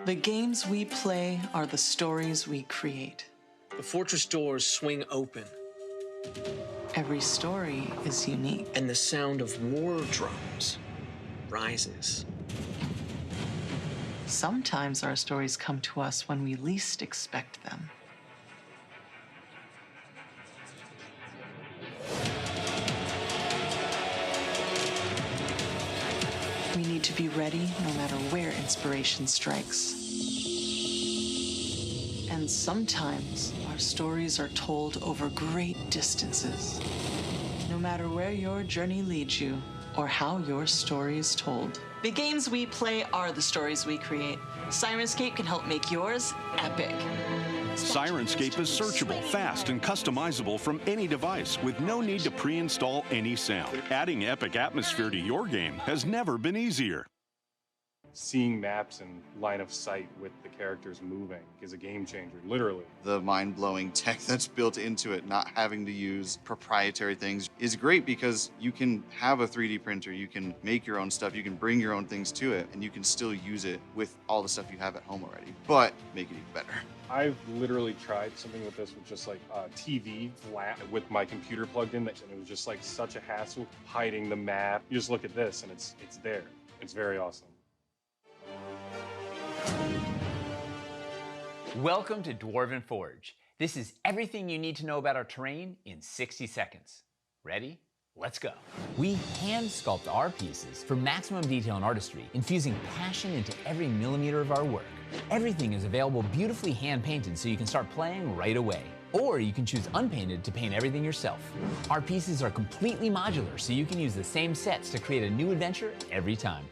The games we play are the stories we create. The fortress doors swing open. Every story is unique. And the sound of war drums rises. Sometimes our stories come to us when we least expect them. We need to be ready no matter where inspiration strikes. And sometimes our stories are told over great distances. No matter where your journey leads you or how your story is told. The games we play are the stories we create. Syrinscape can help make yours epic. Syrinscape is searchable, fast, and customizable from any device with no need to pre-install any sound. Adding epic atmosphere to your game has never been easier. Seeing maps and line of sight with the characters moving is a game changer, literally. The mind-blowing tech that's built into it, not having to use proprietary things, is great because you can have a 3D printer, you can make your own stuff, you can bring your own things to it, and you can still use it with all the stuff you have at home already, but make it even better. I've literally tried something with this with just like a TV flat with my computer plugged in, and it was just like such a hassle hiding the map. You just look at this and it's there. It's very awesome. Welcome to Dwarven Forge. This is everything you need to know about our terrain in 60 seconds. Ready? Let's go. We hand sculpt our pieces for maximum detail and artistry, infusing passion into every millimeter of our work. Everything is available beautifully hand painted so you can start playing right away. Or you can choose unpainted to paint everything yourself. Our pieces are completely modular, so you can use the same sets to create a new adventure every time.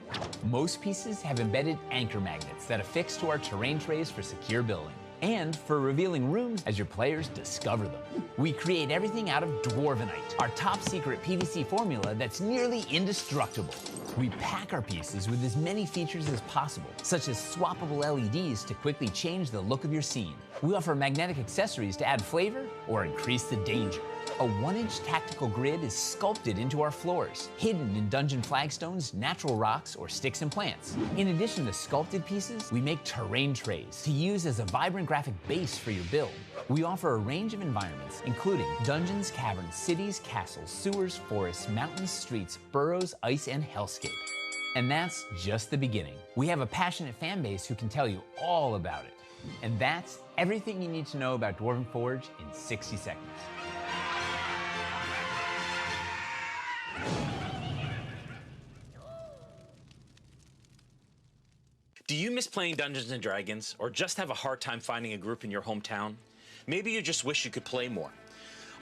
Most pieces have embedded anchor magnets that affix to our terrain trays for secure building, and for revealing rooms as your players discover them. We create everything out of Dwarvenite, our top secret PVC formula that's nearly indestructible. We pack our pieces with as many features as possible, such as swappable LEDs to quickly change the look of your scene. We offer magnetic accessories to add flavor or increase the danger. A 1-inch tactical grid is sculpted into our floors, hidden in dungeon flagstones, natural rocks, or sticks and plants. In addition to sculpted pieces, we make terrain trays to use as a vibrant graphic base for your build. We offer a range of environments, including dungeons, caverns, cities, castles, sewers, forests, mountains, streets, burrows, ice, and hellscape. And that's just the beginning. We have a passionate fan base who can tell you all about it. And that's everything you need to know about Dwarven Forge in 60 seconds. Do you miss playing Dungeons & Dragons, or just have a hard time finding a group in your hometown? Maybe you just wish you could play more.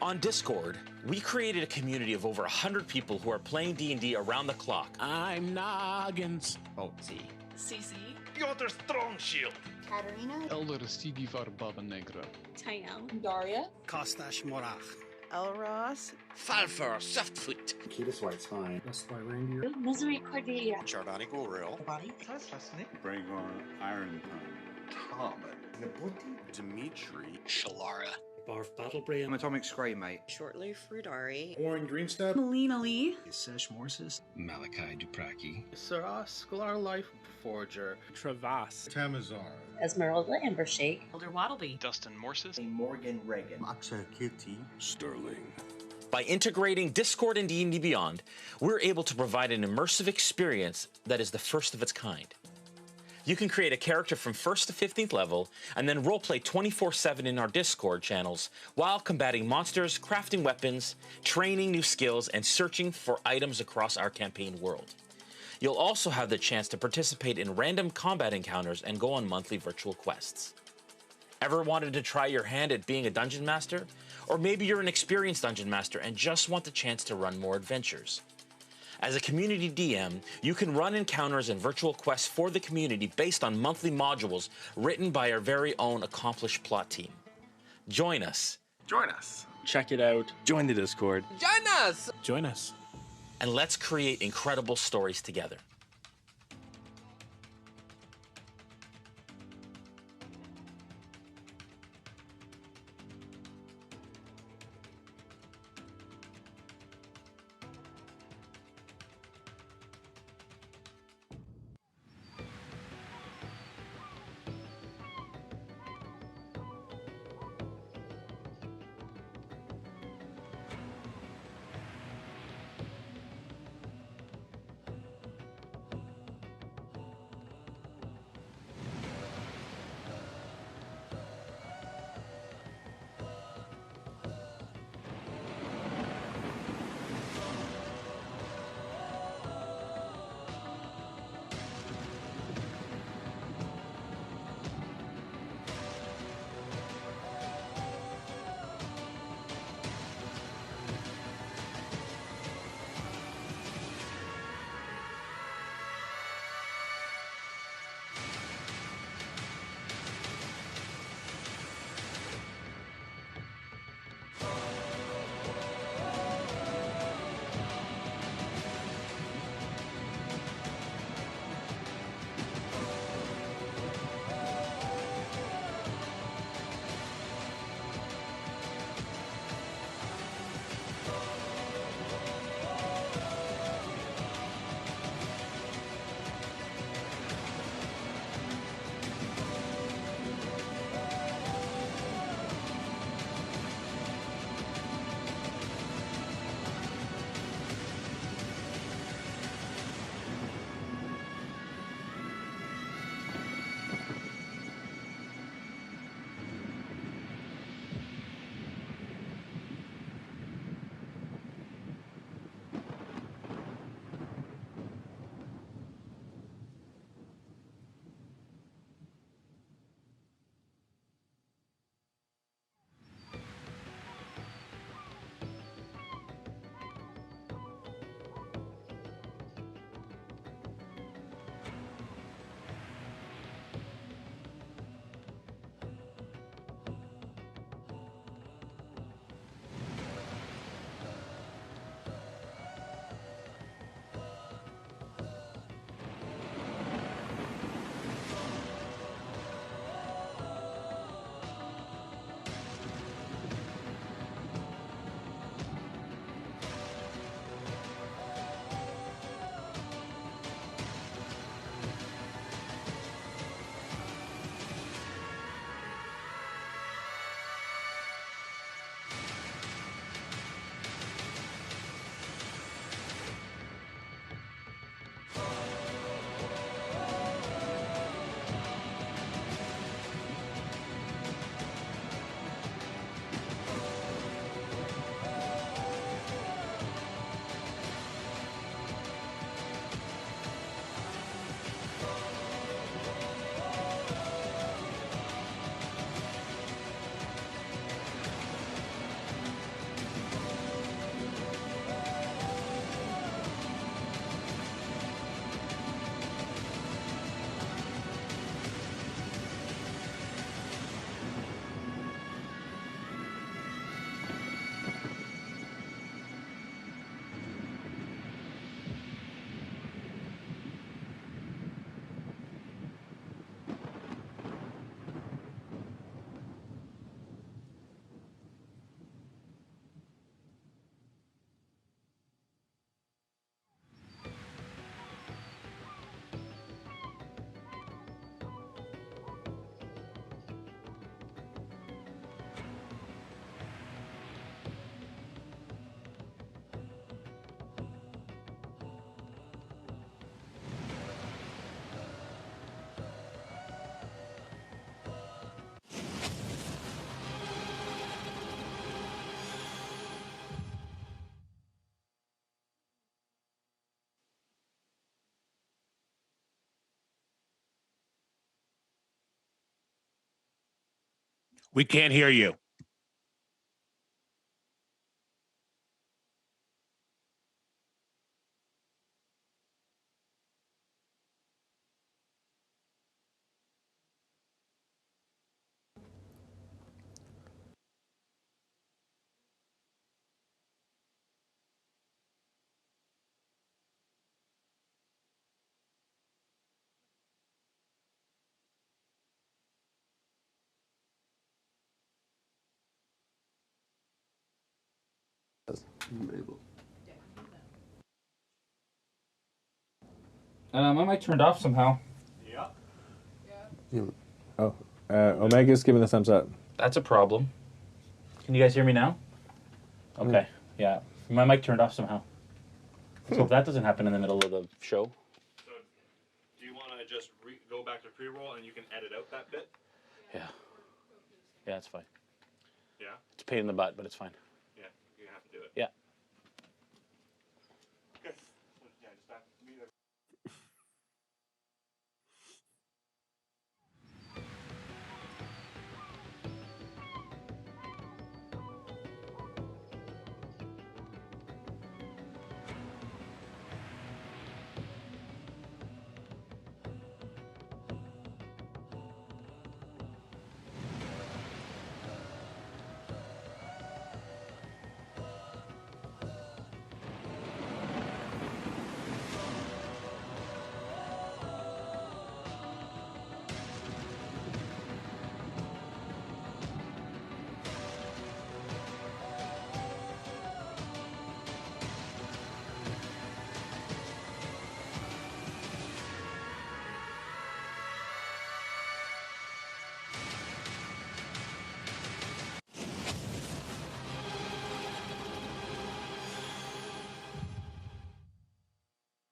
On Discord, we created a community of over 100 people who are playing D&D around the clock. I'm Noggins. Motzi. Cici. Piotr Strongshield. Katarina. Elder Sidivar Baba Negra. Tayel. Daria. Kostash Morach. Elros. Falfer Softfoot. Ketis White's fine. Why Reindeer. Misery Cordelia. Chardonic Uriel. Body. Bragar Iron Tom. Dimitri. Shalara. Barf Battlebrain. Atomic Scray, mate. Shortleaf Frudari. Warren Greenstead. Melina Lee. Sesh Morses. Malachi Dupraki. Sarah Sklar Life Forger. Travas. Tamazar. Esmeralda Ambershake. Elder Waddleby. Dustin Morses. Morgan Reagan. Akshay Kitty. Sterling. By integrating Discord and D&D Beyond, we're able to provide an immersive experience that is the first of its kind. You can create a character from 1st to 15th level, and then roleplay 24/7 in our Discord channels while combating monsters, crafting weapons, training new skills, and searching for items across our campaign world. You'll also have the chance to participate in random combat encounters and go on monthly virtual quests. Ever wanted to try your hand at being a Dungeon Master? Or maybe you're an experienced Dungeon Master and just want the chance to run more adventures. As a community DM, you can run encounters and virtual quests for the community based on monthly modules written by our very own accomplished plot team. Join us. Join us. Check it out. Join the Discord. Join us! Join us. And let's create incredible stories together. We can't hear you. My mic turned off somehow. Yeah. Oh, Omega's giving a thumbs up. That's a problem. Can you guys hear me now? Okay, yeah. My mic turned off somehow. Let's hope that doesn't happen in the middle of the show. So, do you want to just go back to pre-roll and you can edit out that bit? Yeah. Yeah, it's fine. Yeah? It's a pain in the butt, but it's fine. Yeah, you have to do it. Yeah. Okay. Yeah, just back to me there.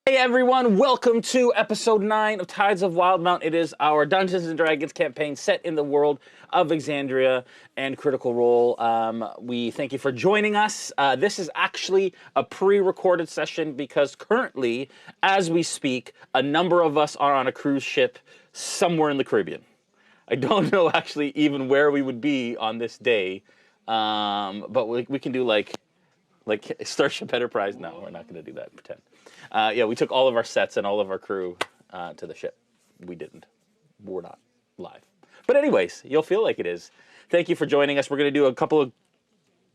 Hey everyone, welcome to episode 9 of Tides of Wildemount. It is our Dungeons & Dragons campaign set in the world of Exandria and Critical Role. We thank you for joining us. This is actually a pre-recorded session because currently, as we speak, a number of us are on a cruise ship somewhere in the Caribbean. I don't know actually even where we would be on this day, but we can do like Starship Enterprise. No, we're not going to do that. Pretend. Yeah, we took all of our sets and all of our crew to the ship. We didn't. We're not live. But anyways, you'll feel like it is. Thank you for joining us. We're going to do a couple of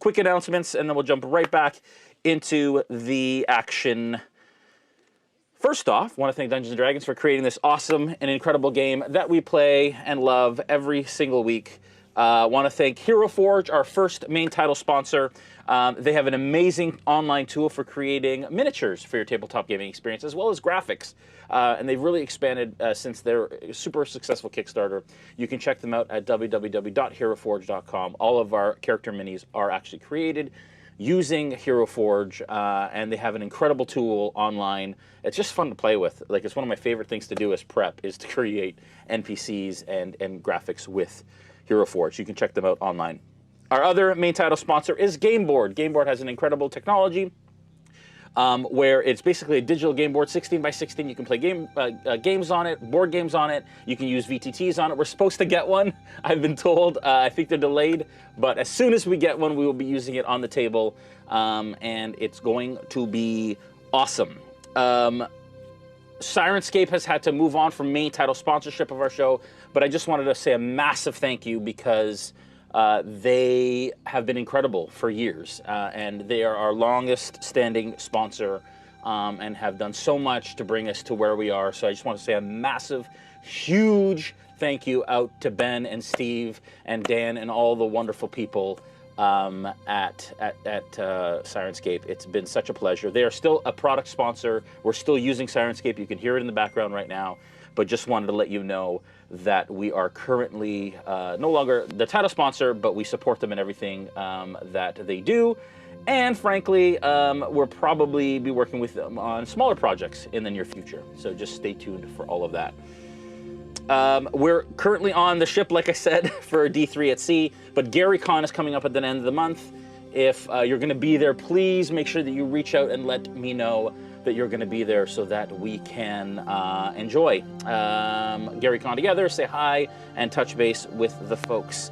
quick announcements, and then we'll jump right back into the action. First off, I want to thank Dungeons & Dragons for creating this awesome and incredible game that we play and love every single week. I want to thank Hero Forge, our first main title sponsor. They have an amazing online tool for creating miniatures for your tabletop gaming experience, as well as graphics. And they've really expanded since their super successful Kickstarter. You can check them out at www.heroforge.com. All of our character minis are actually created using Hero Forge, and they have an incredible tool online. It's just fun to play with. Like, it's one of my favorite things to do as prep, is to create NPCs and graphics with Hero Forge. You can check them out online. Our other main title sponsor is Gameboard. Gameboard has an incredible technology where it's basically a digital game board, 16 by 16. You can play games on it, board games on it. You can use VTTs on it. We're supposed to get one, I've been told. I think they're delayed, but as soon as we get one, we will be using it on the table, and it's going to be awesome. Sirenscape has had to move on from main title sponsorship of our show, but I just wanted to say a massive thank you because they have been incredible for years, and they are our longest standing sponsor and have done so much to bring us to where we are. So I just want to say a massive, huge thank you out to Ben and Steve and Dan and all the wonderful people at Sirenscape. It's been such a pleasure. They are still a product sponsor. We're still using Sirenscape. You can hear it in the background right now, but just wanted to let you know that we are currently no longer the title sponsor, but we support them in everything that they do. And frankly, we'll probably be working with them on smaller projects in the near future. So just stay tuned for all of that. We're currently on the ship, like I said, for D3 at sea, but GaryCon is coming up at the end of the month. If you're going to be there, please make sure that you reach out and let me know that you're going to be there so that we can enjoy GaryCon together, say hi, and touch base with the folks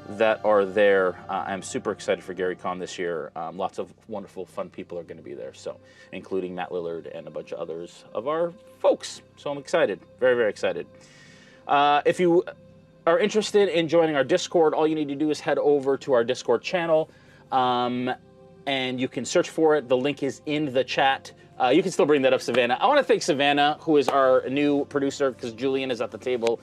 that are there. I'm super excited for GaryCon this year. Lots of wonderful, fun people are going to be there, so including Matt Lillard and a bunch of others of our folks. So I'm excited, very, very excited. If you are interested in joining our Discord, all you need to do is head over to our Discord channel, and you can search for it. The link is in the chat. You can still bring that up, Savannah. I want to thank Savannah, who is our new producer, because Julian is at the table.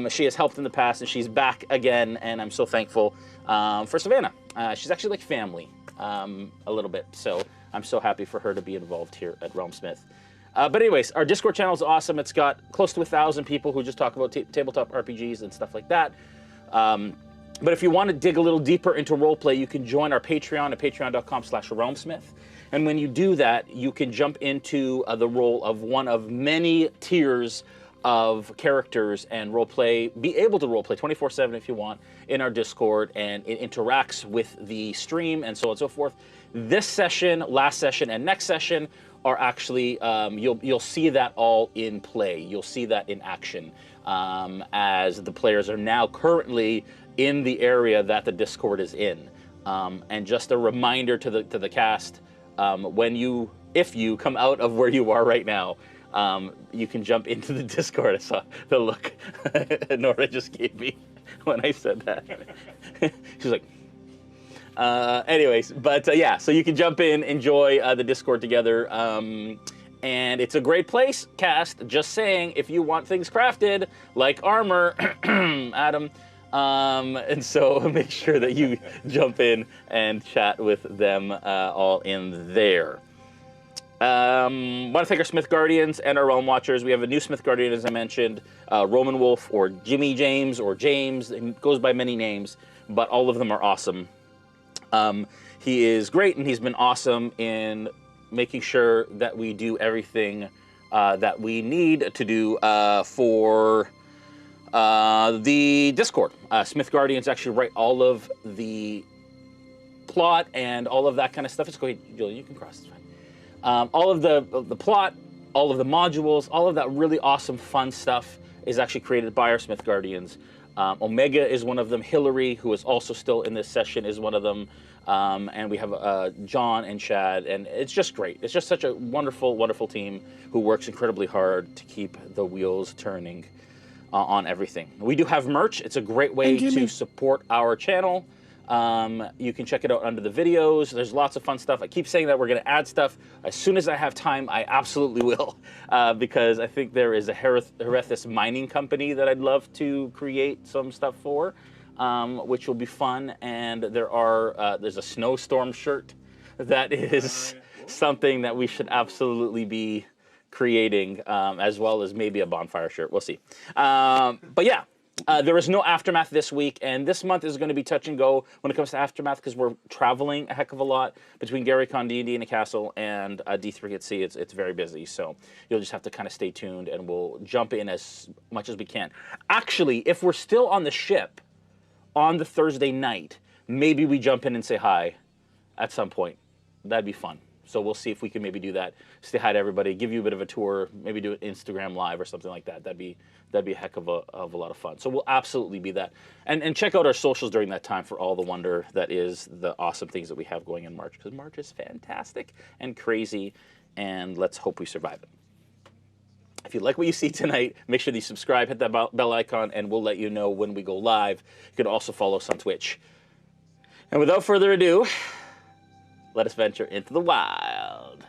She has helped in the past, and she's back again, and I'm so thankful for Savannah. She's actually like family a little bit, so I'm so happy for her to be involved here at RealmSmith. But anyways, our Discord channel is awesome. It's got close to 1,000 people who just talk about tabletop RPGs and stuff like that. But if you want to dig a little deeper into roleplay, you can join our Patreon at patreon.com/RealmSmith. And when you do that, you can jump into the role of one of many tiers of characters and roleplay, be able to roleplay 24/7 if you want in our Discord, and it interacts with the stream and so on and so forth. This session, last session, and next session are actually, you'll see that all in play. You'll see that in action as the players are now currently in the area that the Discord is in. And just a reminder to the cast, if you come out of where you are right now, you can jump into the Discord. I saw the look Nora just gave me when I said that. She's like, anyways, but yeah, so you can jump in, enjoy the Discord together. And it's a great place, cast. Just saying, if you want things crafted, like armor, Adam. And so make sure that you jump in and chat with them all in there. Want to thank our Smithgardians and our Realm Watchers. We have a new Smithgardian, as I mentioned, Roman Wolf, or Jimmy James, or James. It goes by many names, but all of them are awesome. He is great, and he's been awesome in making sure that we do everything that we need to do for the Discord. Smithgardians actually write all of the plot and all of that kind of stuff. Just go ahead, Julian, you can cross. It's fine. All of the plot, all of the modules, all of that really awesome, fun stuff is actually created by our Smithgardians. Omega is one of them. Hillary, who is also still in this session, is one of them. And we have John and Chad, and it's just great. It's just such a wonderful, wonderful team who works incredibly hard to keep the wheels turning on everything. We do have merch. It's a great way to support our channel. You can check it out under the videos. There's lots of fun stuff. I keep saying that we're going to add stuff. As soon as I have time, I absolutely will, because I think there is a Herethus mining company that I'd love to create some stuff for, which will be fun. And there's a snowstorm shirt that is something that we should absolutely be creating, as well as maybe a bonfire shirt. We'll see. But yeah. There is no Aftermath this week, and this month is going to be touch and go when it comes to Aftermath, because we're traveling a heck of a lot between GaryCon, D&D in a Castle, and D3 at Sea. It's very busy, so you'll just have to kind of stay tuned, and we'll jump in as much as we can. Actually, if we're still on the ship on the Thursday night, maybe we jump in and say hi at some point. That'd be fun. So we'll see if we can maybe do that. Say hi to everybody, give you a bit of a tour, maybe do an Instagram live or something like that. That'd be a heck of a lot of fun. So we'll absolutely be that. And check out our socials during that time for all the wonder that is the awesome things that we have going in March, because March is fantastic and crazy, and let's hope we survive it. If you like what you see tonight, make sure that you subscribe, hit that bell icon, and we'll let you know when we go live. You can also follow us on Twitch. And without further ado, let us venture into the wild.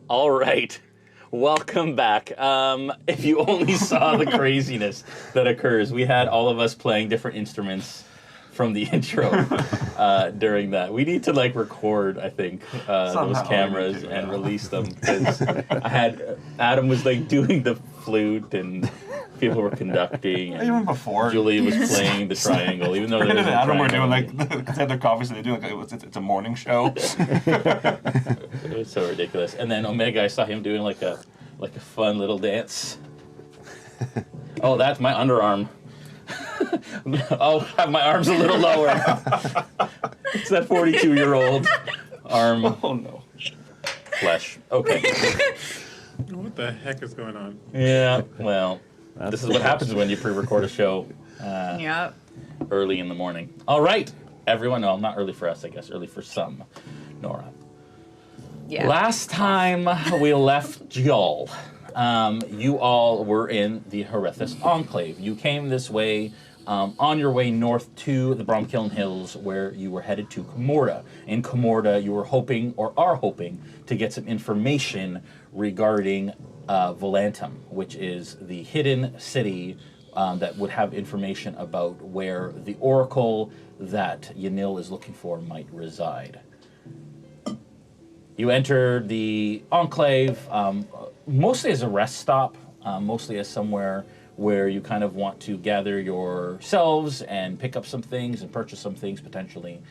All right. Welcome back. If you only saw the craziness that occurs, we had all of us playing different instruments from the intro during that. We need to like record, I think, those cameras and release them, because I had Adam was like doing the flute and people were conducting. And even before Julie was playing the triangle, even though there was Adam were doing like because they had their coffee, so they do like it's a morning show. It was so ridiculous. And then Omega, I saw him doing like a fun little dance. Oh, that's my underarm. I'll have my arms a little lower. It's that 42-year-old arm. Oh no. Flesh. Okay. What the heck is going on? Yeah. Well, this is what happens when you pre-record a show. Yep. Early in the morning. All right, everyone. No, not early for us, I guess. Early for some. Nora. Yeah. Last time we left y'all, you all were in the Herethus Enclave. You came this way on your way north to the Bromkiln Hills, where you were headed to Comorda. In Comorda, you were hoping, or are hoping, to get some information regarding Volantum, which is the hidden city that would have information about where the oracle that Yanil is looking for might reside. You entered the Enclave mostly as a rest stop, mostly as somewhere where you kind of want to gather yourselves and pick up some things and purchase some things potentially.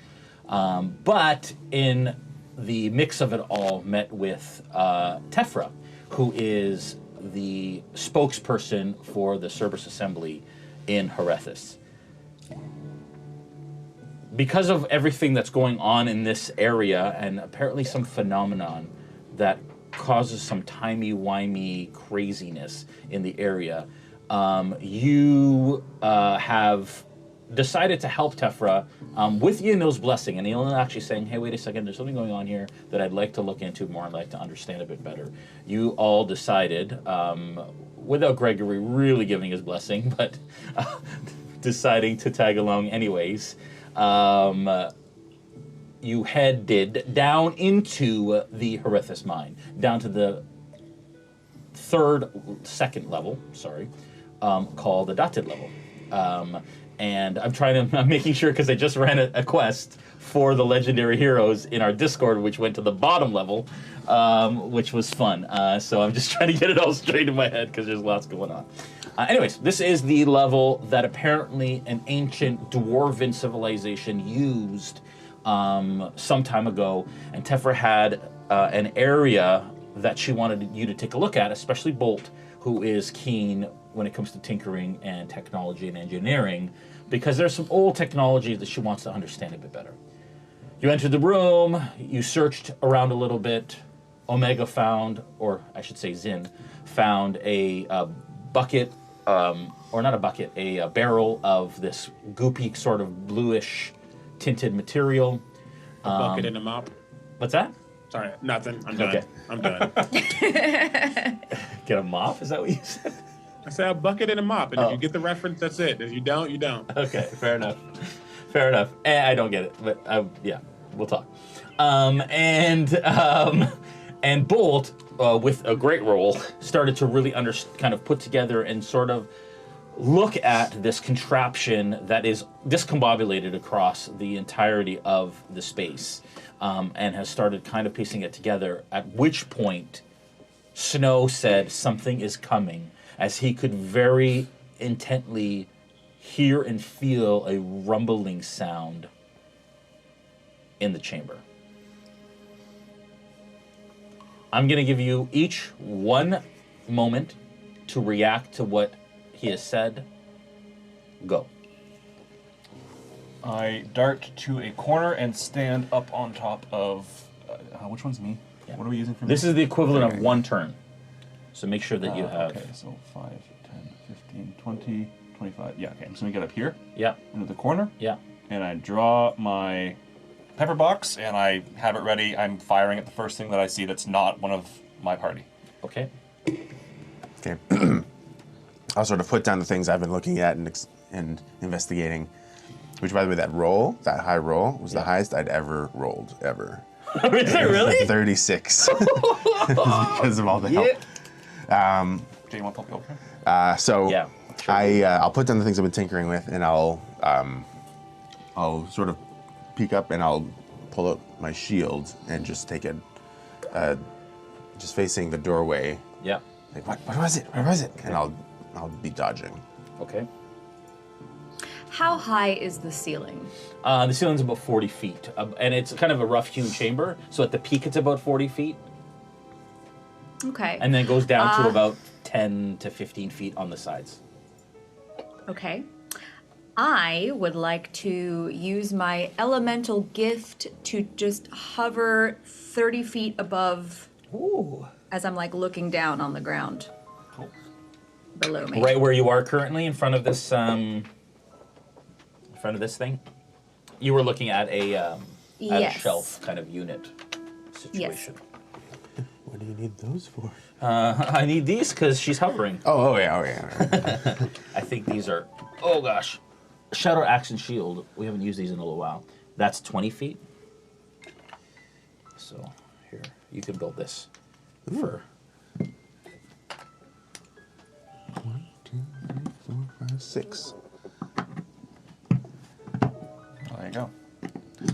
But in the mix of it all, met with Tefra, who is the spokesperson for the Cerberus Assembly in Herethus. Because of everything that's going on in this area, and apparently some phenomenon that causes some timey-wimey craziness in the area, you have decided to help Tefra with Yanil's blessing. And Yanil actually saying, hey, wait a second, there's something going on here that I'd like to look into more, I'd like to understand a bit better. You all decided, without Gregory really giving his blessing, but deciding to tag along anyways, you headed down into the Herethus mine, down to the second level, called the dotted level. And I'm making sure, because I just ran a quest for the legendary heroes in our Discord, which went to the bottom level, which was fun. So I'm just trying to get it all straight in my head, because there's lots going on. Anyways, this is the level that apparently an ancient dwarven civilization used some time ago, and Tefra had an area that she wanted you to take a look at, especially Bolt, who is keen when it comes to tinkering and technology and engineering, because there's some old technology that she wants to understand a bit better. You entered the room, you searched around a little bit. Omega found, or I should say Zin, found a bucket, or not a bucket, a barrel of this goopy sort of bluish tinted material. A bucket and a mop. What's that? Sorry, nothing. I'm done. Okay. I'm done. Get a mop? Is that what you said? I said a bucket and a mop, and if you get the reference, that's it. If you don't, you don't. Okay, fair enough. Fair enough. I don't get it, but yeah, we'll talk. And Bolt, with a great roll, started to really kind of put together and sort of look at this contraption that is discombobulated across the entirety of the space, and has started kind of piecing it together, at which point Snow said something is coming, as he could very intently hear and feel a rumbling sound in the chamber. I'm going to give you each 1 moment to react to what he has said. Go. I dart to a corner and stand up on top of... which one's me? Yeah. What are we using for me? This is the equivalent of 1 turn. So make sure that you have... Okay, so 5, 10, 15, 20, 25. Yeah, okay. I'm just going to get up here. Yeah. Into the corner. Yeah. And I draw my pepper box, and I have it ready. I'm firing at the first thing that I see that's not one of my party. Okay. Okay. I'll sort of put down the things I've been looking at and investigating. Which, by the way, that high roll, was the highest I'd ever rolled, ever. Is it really? 36. Because of all the help. Do you want to pop over? So yeah, sure. I'll put down the things I've been tinkering with, and I'll sort of peek up and I'll pull out my shield and just take it, just facing the doorway. Yeah. Like, what was it? Where was it? And I'll be dodging. Okay. How high is the ceiling? The ceiling's about 40 feet, and it's kind of a rough-hewn chamber. So at the peak, it's about 40 feet, Okay. and then it goes down to about 10 to 15 feet on the sides. Okay. I would like to use my elemental gift to just hover 30 feet above. Ooh. As I'm like looking down on the ground. Cool. Below me. Right where you are currently, in front of this, thing. You were looking at a Yes. shelf kind of unit situation. What do you need those for? I need these because she's hovering. Oh yeah. I think these are. Oh gosh. Shadow Axe and Shield. We haven't used these in a little while. That's 20 feet. So here, you can build this for. 1, 2, 3, 4, 5, 6. There you go.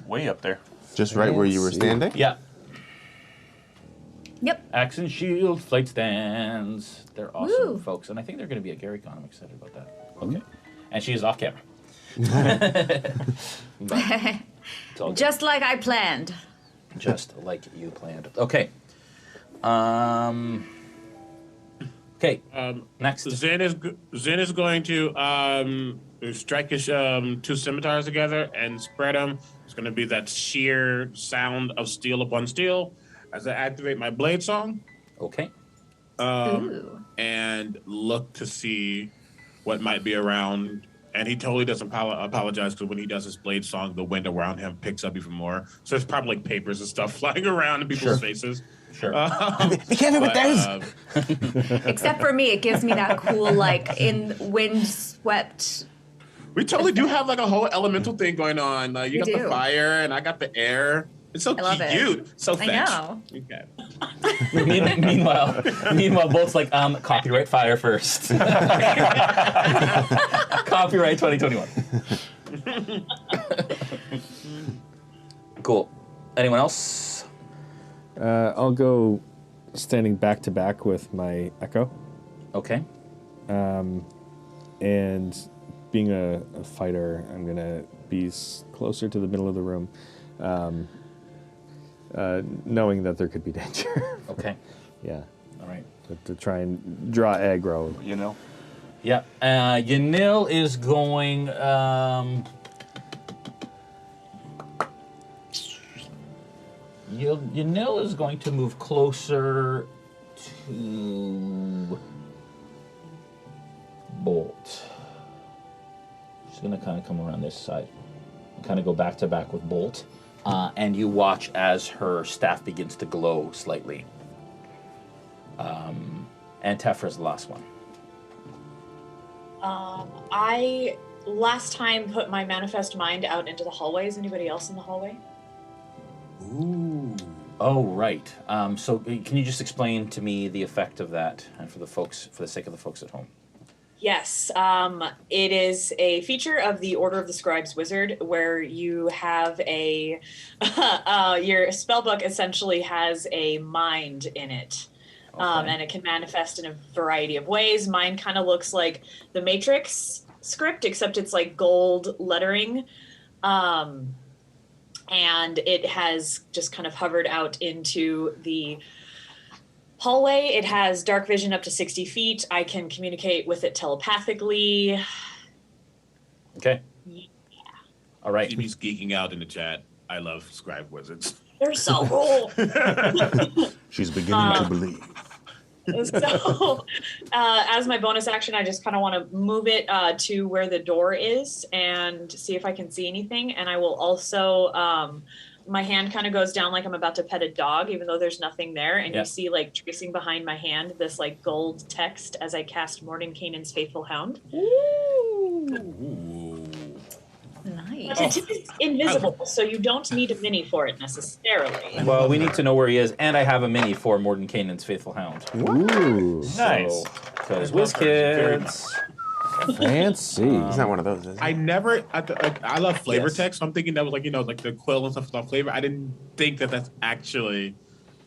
Way up there. Just right where you were standing? Yeah. Yep. Axe and Shield, flight stands. They're awesome, Woo. folks. And I think they're going to be at GaryCon. I'm excited about that. Okay. And she is off camera. But it's all good. Just like I planned. Just like you planned. Okay. Okay. Next. Zen is going to strike his 2 scimitars together and spread them. It's going to be that sheer sound of steel upon steel as I activate my blade song. Okay. And look to see what might be around. And he totally doesn't apologize because when he does his blade song, the wind around him picks up even more. So there's probably like papers and stuff flying around in people's faces. Sure. Be careful with those. Except for me, it gives me that cool, like, in wind-swept. We totally do have like a whole elemental thing going on. Like you We got do. the fire and I got the air. It's so I love it. cute. So I fetch. know. Okay. Meanwhile, Bolt's like, copyright fire first. Copyright 2021. Cool. Anyone else? I'll go standing back to back with my echo. Okay. And being a fighter, I'm gonna be closer to the middle of the room, knowing that there could be danger. Okay. Yeah. All right. To try and draw aggro. You know. Yeah. Yanil is going. Yanil is going to move closer to Bolt. She's going to kind of come around this side and kind of go back to back with Bolt. And you watch as her staff begins to glow slightly. And Tefra's the last one. I last time put my manifest mind out into the hallway. Is anybody else in the hallway? Ooh. Oh, right. So can you just explain to me the effect of that, and for the sake of the folks at home? Yes. It is a feature of the Order of the Scribes Wizard where you have a your spellbook essentially has a mind in it. And it can manifest in a variety of ways. Mine kind of looks like the Matrix script, except it's like gold lettering. And it has just kind of hovered out into the hallway. It has dark vision up to 60 feet. I can communicate with it telepathically. Okay. Yeah. All right. Jimmy's geeking out in the chat. I love scribe wizards. They're so cool. She's beginning to believe. So, as my bonus action, I just kind of want to move it to where the door is and see if I can see anything. And I will also, my hand kind of goes down like I'm about to pet a dog, even though there's nothing there. And you see, like, tracing behind my hand, this, like, gold text as I cast Mordenkainen's Faithful Hound. Ooh. Nice. But it is invisible, so you don't need a mini for it necessarily. Well, we need to know where he is, and I have a mini for Mordenkainen's Faithful Hound. Ooh. Nice. Because WizKids. Fancy. He's not one of those, is he? I love flavor Yes. text. So I'm thinking that was like, like the quill and stuff without flavor. I didn't think that that's actually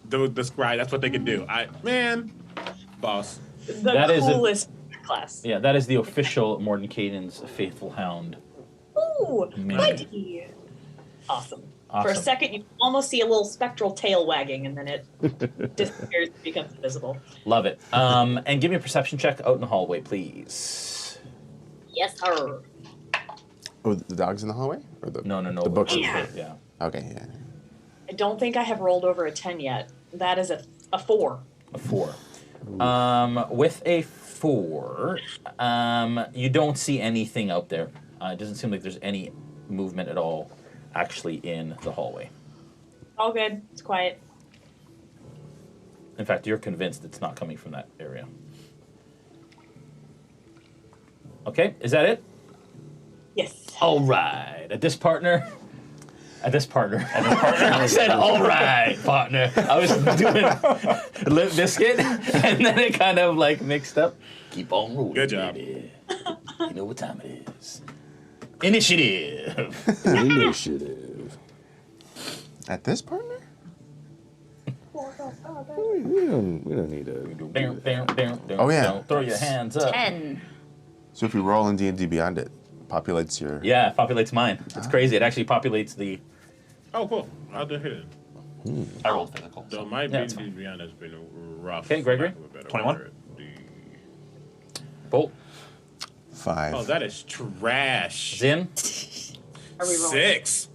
the scribe. That's what they can do. Boss. That is coolest class. Yeah, that is the official Mordenkainen's Faithful Hound. Ooh, Mini. mighty. Awesome. For Awesome. a second, you almost see a little spectral tail wagging, and then it disappears and becomes invisible. Love it. And give me a perception check out in the hallway, please. Yes, sir. Oh, the dog's in the hallway? Or the No. The books. Yeah. Okay, yeah. I don't think I have rolled over a 10 yet. That is a 4. A 4. With a 4, you don't see anything out there. It doesn't seem like there's any movement at all actually in the hallway. All good. It's quiet. In fact, you're convinced it's not coming from that area. Okay, is that it? Yes. All right. At this partner. I said, all right, partner. I was doing Limp Bizkit, and then it kind of like mixed up. Keep on rolling. Good job. Baby. You know what time it is. Initiative. Initiative. At this partner? We don't need to. Oh, yeah. Throw your hands up. 10. So if you roll in D&D Beyond, it populates your... Yeah, it populates mine. It's crazy. It actually populates the... Oh, cool. I'll do it. I rolled physical. So my Yeah, it's D&D Beyond has been rough. Okay, Gregory? 21. Bolt. 5. Oh, that is trash. Zin. Are we rolling? 6.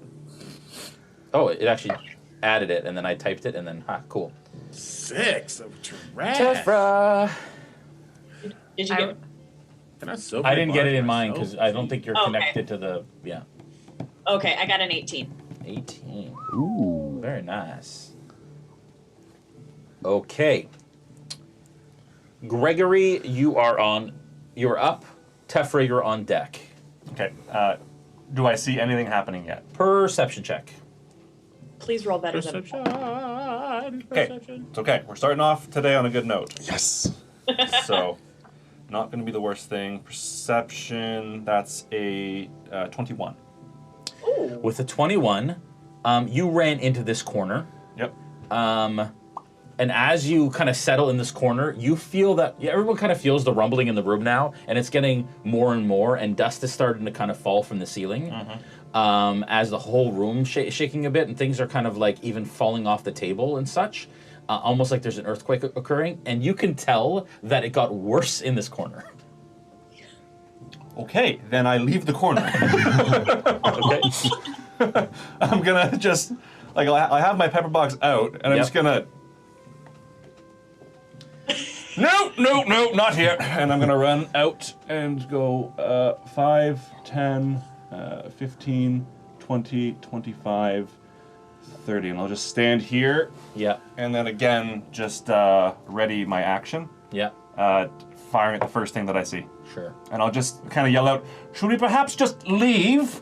Oh, it actually added it, and then I typed it, and then, cool. 6 of trash. Tefra. Did you get I didn't get it in mine because I don't think you're Okay. connected to the... Yeah. Okay, I got an 18. 18. Ooh. Very nice. Okay. Gregory, you're up. Tefra, you're on deck. Okay. Do I see anything happening yet? Perception check. Please roll better than Okay. It's okay. We're starting off today on a good note. Yes. So, not going to be the worst thing. Perception, that's a 21. Ooh. With a 21, you ran into this corner. Yep. And as you kind of settle in this corner, you feel that everyone kind of feels the rumbling in the room now, and it's getting more and more, and dust is starting to kind of fall from the ceiling. As the whole room shaking a bit, and things are kind of like even falling off the table and such. Almost like there's an earthquake occurring, and you can tell that it got worse in this corner. Okay, then I leave the corner. Okay. I'm gonna just, like, I have my pepper box out, and I'm just gonna... No, not here. And I'm gonna run out and go 5, 10, 15, 20, 25, 30. And I'll just stand here. Yeah. And then again, just ready my action. Yeah. Firing at the first thing that I see. Sure. And I'll just kind of yell out, should we perhaps just leave?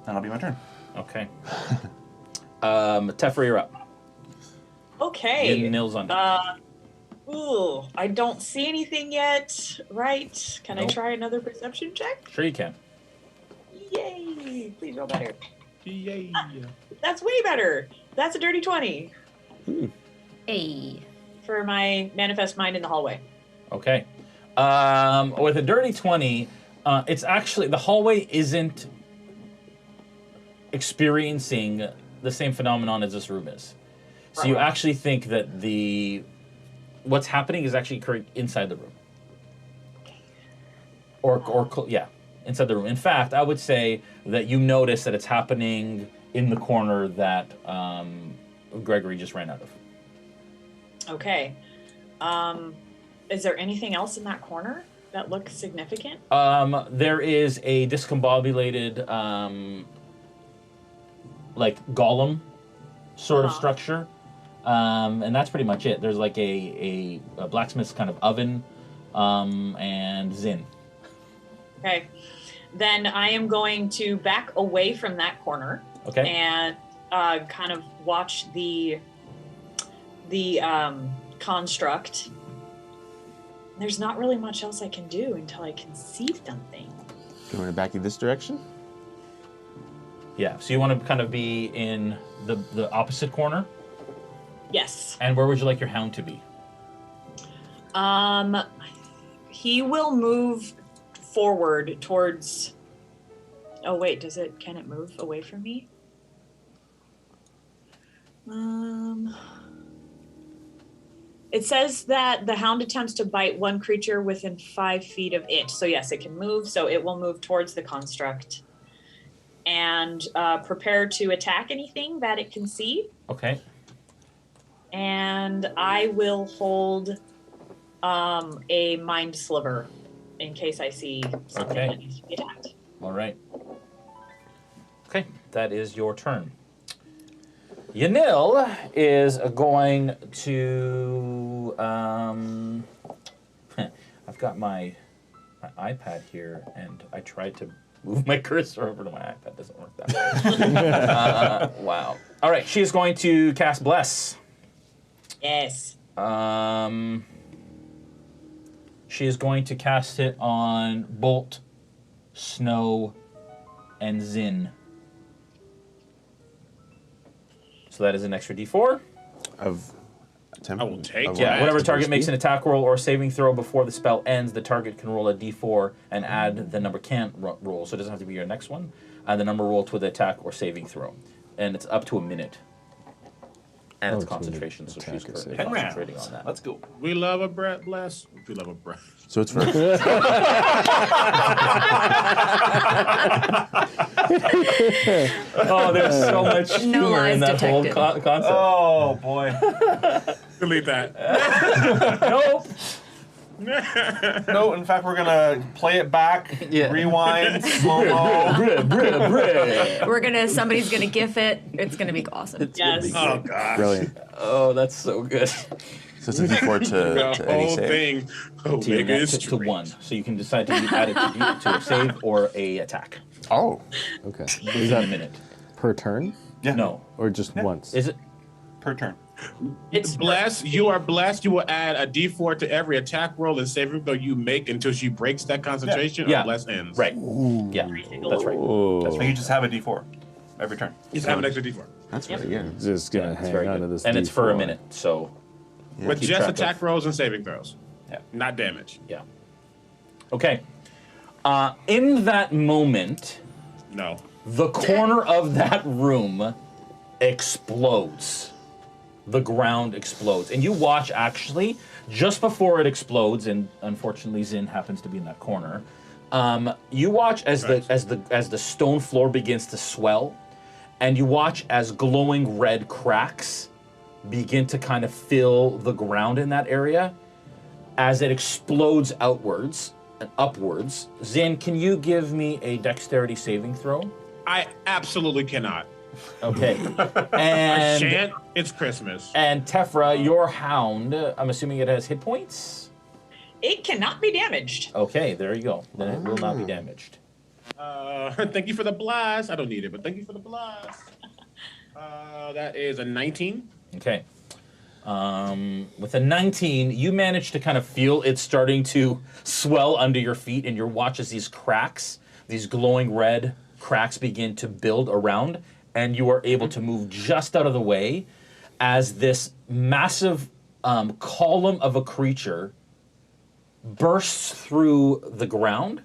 And that'll be my turn. Okay. Tefra, you're up. Okay. In Nils on deck. Ooh, I don't see anything yet. Right? Can I try another perception check? Sure you can. Yay! Please roll better. Yay! That's way better. That's a dirty 20. Hey. For my manifest mind in the hallway. Okay. With a dirty 20, it's actually, the hallway isn't experiencing the same phenomenon as this room is. So you actually think that what's happening is actually occurring inside the room. Yeah, inside the room. In fact, I would say that you notice that it's happening in the corner that Gregory just ran out of. Okay. Is there anything else in that corner that looks significant? There is a discombobulated, like golem sort of structure, and that's pretty much it. There's like a blacksmith's kind of oven, and Zin. Okay. then I am going to back away from that corner. Okay. And kind of watch the construct. There's not really much else I can do until I can see something. You want to back you this direction? Yeah, so you want to kind of be in the opposite corner? Yes. And where would you like your hound to be? He will move forward towards... Oh wait, can it move away from me? It says that the hound attempts to bite one creature within 5 feet of it. So yes, it can move, so it will move towards the construct. And prepare to attack anything that it can see. Okay. And I will hold a mind sliver in case I see something that needs to be attacked. All right. Okay, that is your turn. Yanil is going to... I've got my iPad here, and I tried to move my cursor over to my iPad. It doesn't work that way. Wow. All right, she is going to cast Bless. Yes. She is going to cast it on Bolt, Snow, and Zin. So that is an extra D4. Of I will take it. Yeah, whenever target makes an attack roll or saving throw before the spell ends, the target can roll a D4 and add the number can't roll. So it doesn't have to be your next one. Add the number rolled to the attack or saving throw. And it's up to a minute. And it's concentration, so she's currently concentrating on that. Let's go. We love a bless. We love a breath. So it's for... Oh, there's so much humor in that whole concept. Oh, boy. Delete that. Nope. No, in fact, we're going to play it back, rewind, slow-mo. Somebody's gonna GIF it. It's gonna be awesome. Yes. Oh, gosh. Brilliant. Oh, that's so good. So it's a D4 to any whole save? thing. Oh, To, your nigga, next, it's to one. So you can decide to add it to a save or a attack. Oh. Okay. Within Is that a minute. per turn? Yeah. No. Or just once? Is it? Per turn. It's blessed. You are blessed. You will add a D4 to every attack roll and saving throw you make until she breaks that concentration Yeah. or bless ends. Right. Yeah. That's right. So you just have a D4 every turn. You just have an extra D4. That's very good. Just gonna It's hang very on good. to this And it's for a D4. minute, so... Yeah, With keep just track of. attack rolls and saving throws. Yeah. Not damage. Yeah. Okay. In that moment, No. the corner of that room explodes. The ground explodes. And you watch, actually, just before it explodes, and unfortunately Zin happens to be in that corner, you watch as the stone floor begins to swell, and you watch as glowing red cracks begin to kind of fill the ground in that area as it explodes outwards and upwards. Zin, can you give me a dexterity saving throw? I absolutely cannot. Okay. I And shan't. It's Christmas. and Tefra, your hound, I'm assuming it has hit points? It cannot be damaged. Okay, there you go. Then it will not be damaged. Thank you for the blast. I don't need it, but thank you for the blast. That is a 19. Okay. With a 19, you manage to kind of feel it starting to swell under your feet, and you watch as these cracks, these glowing red cracks begin to build around, and you are able to move just out of the way as this massive column of a creature bursts through the ground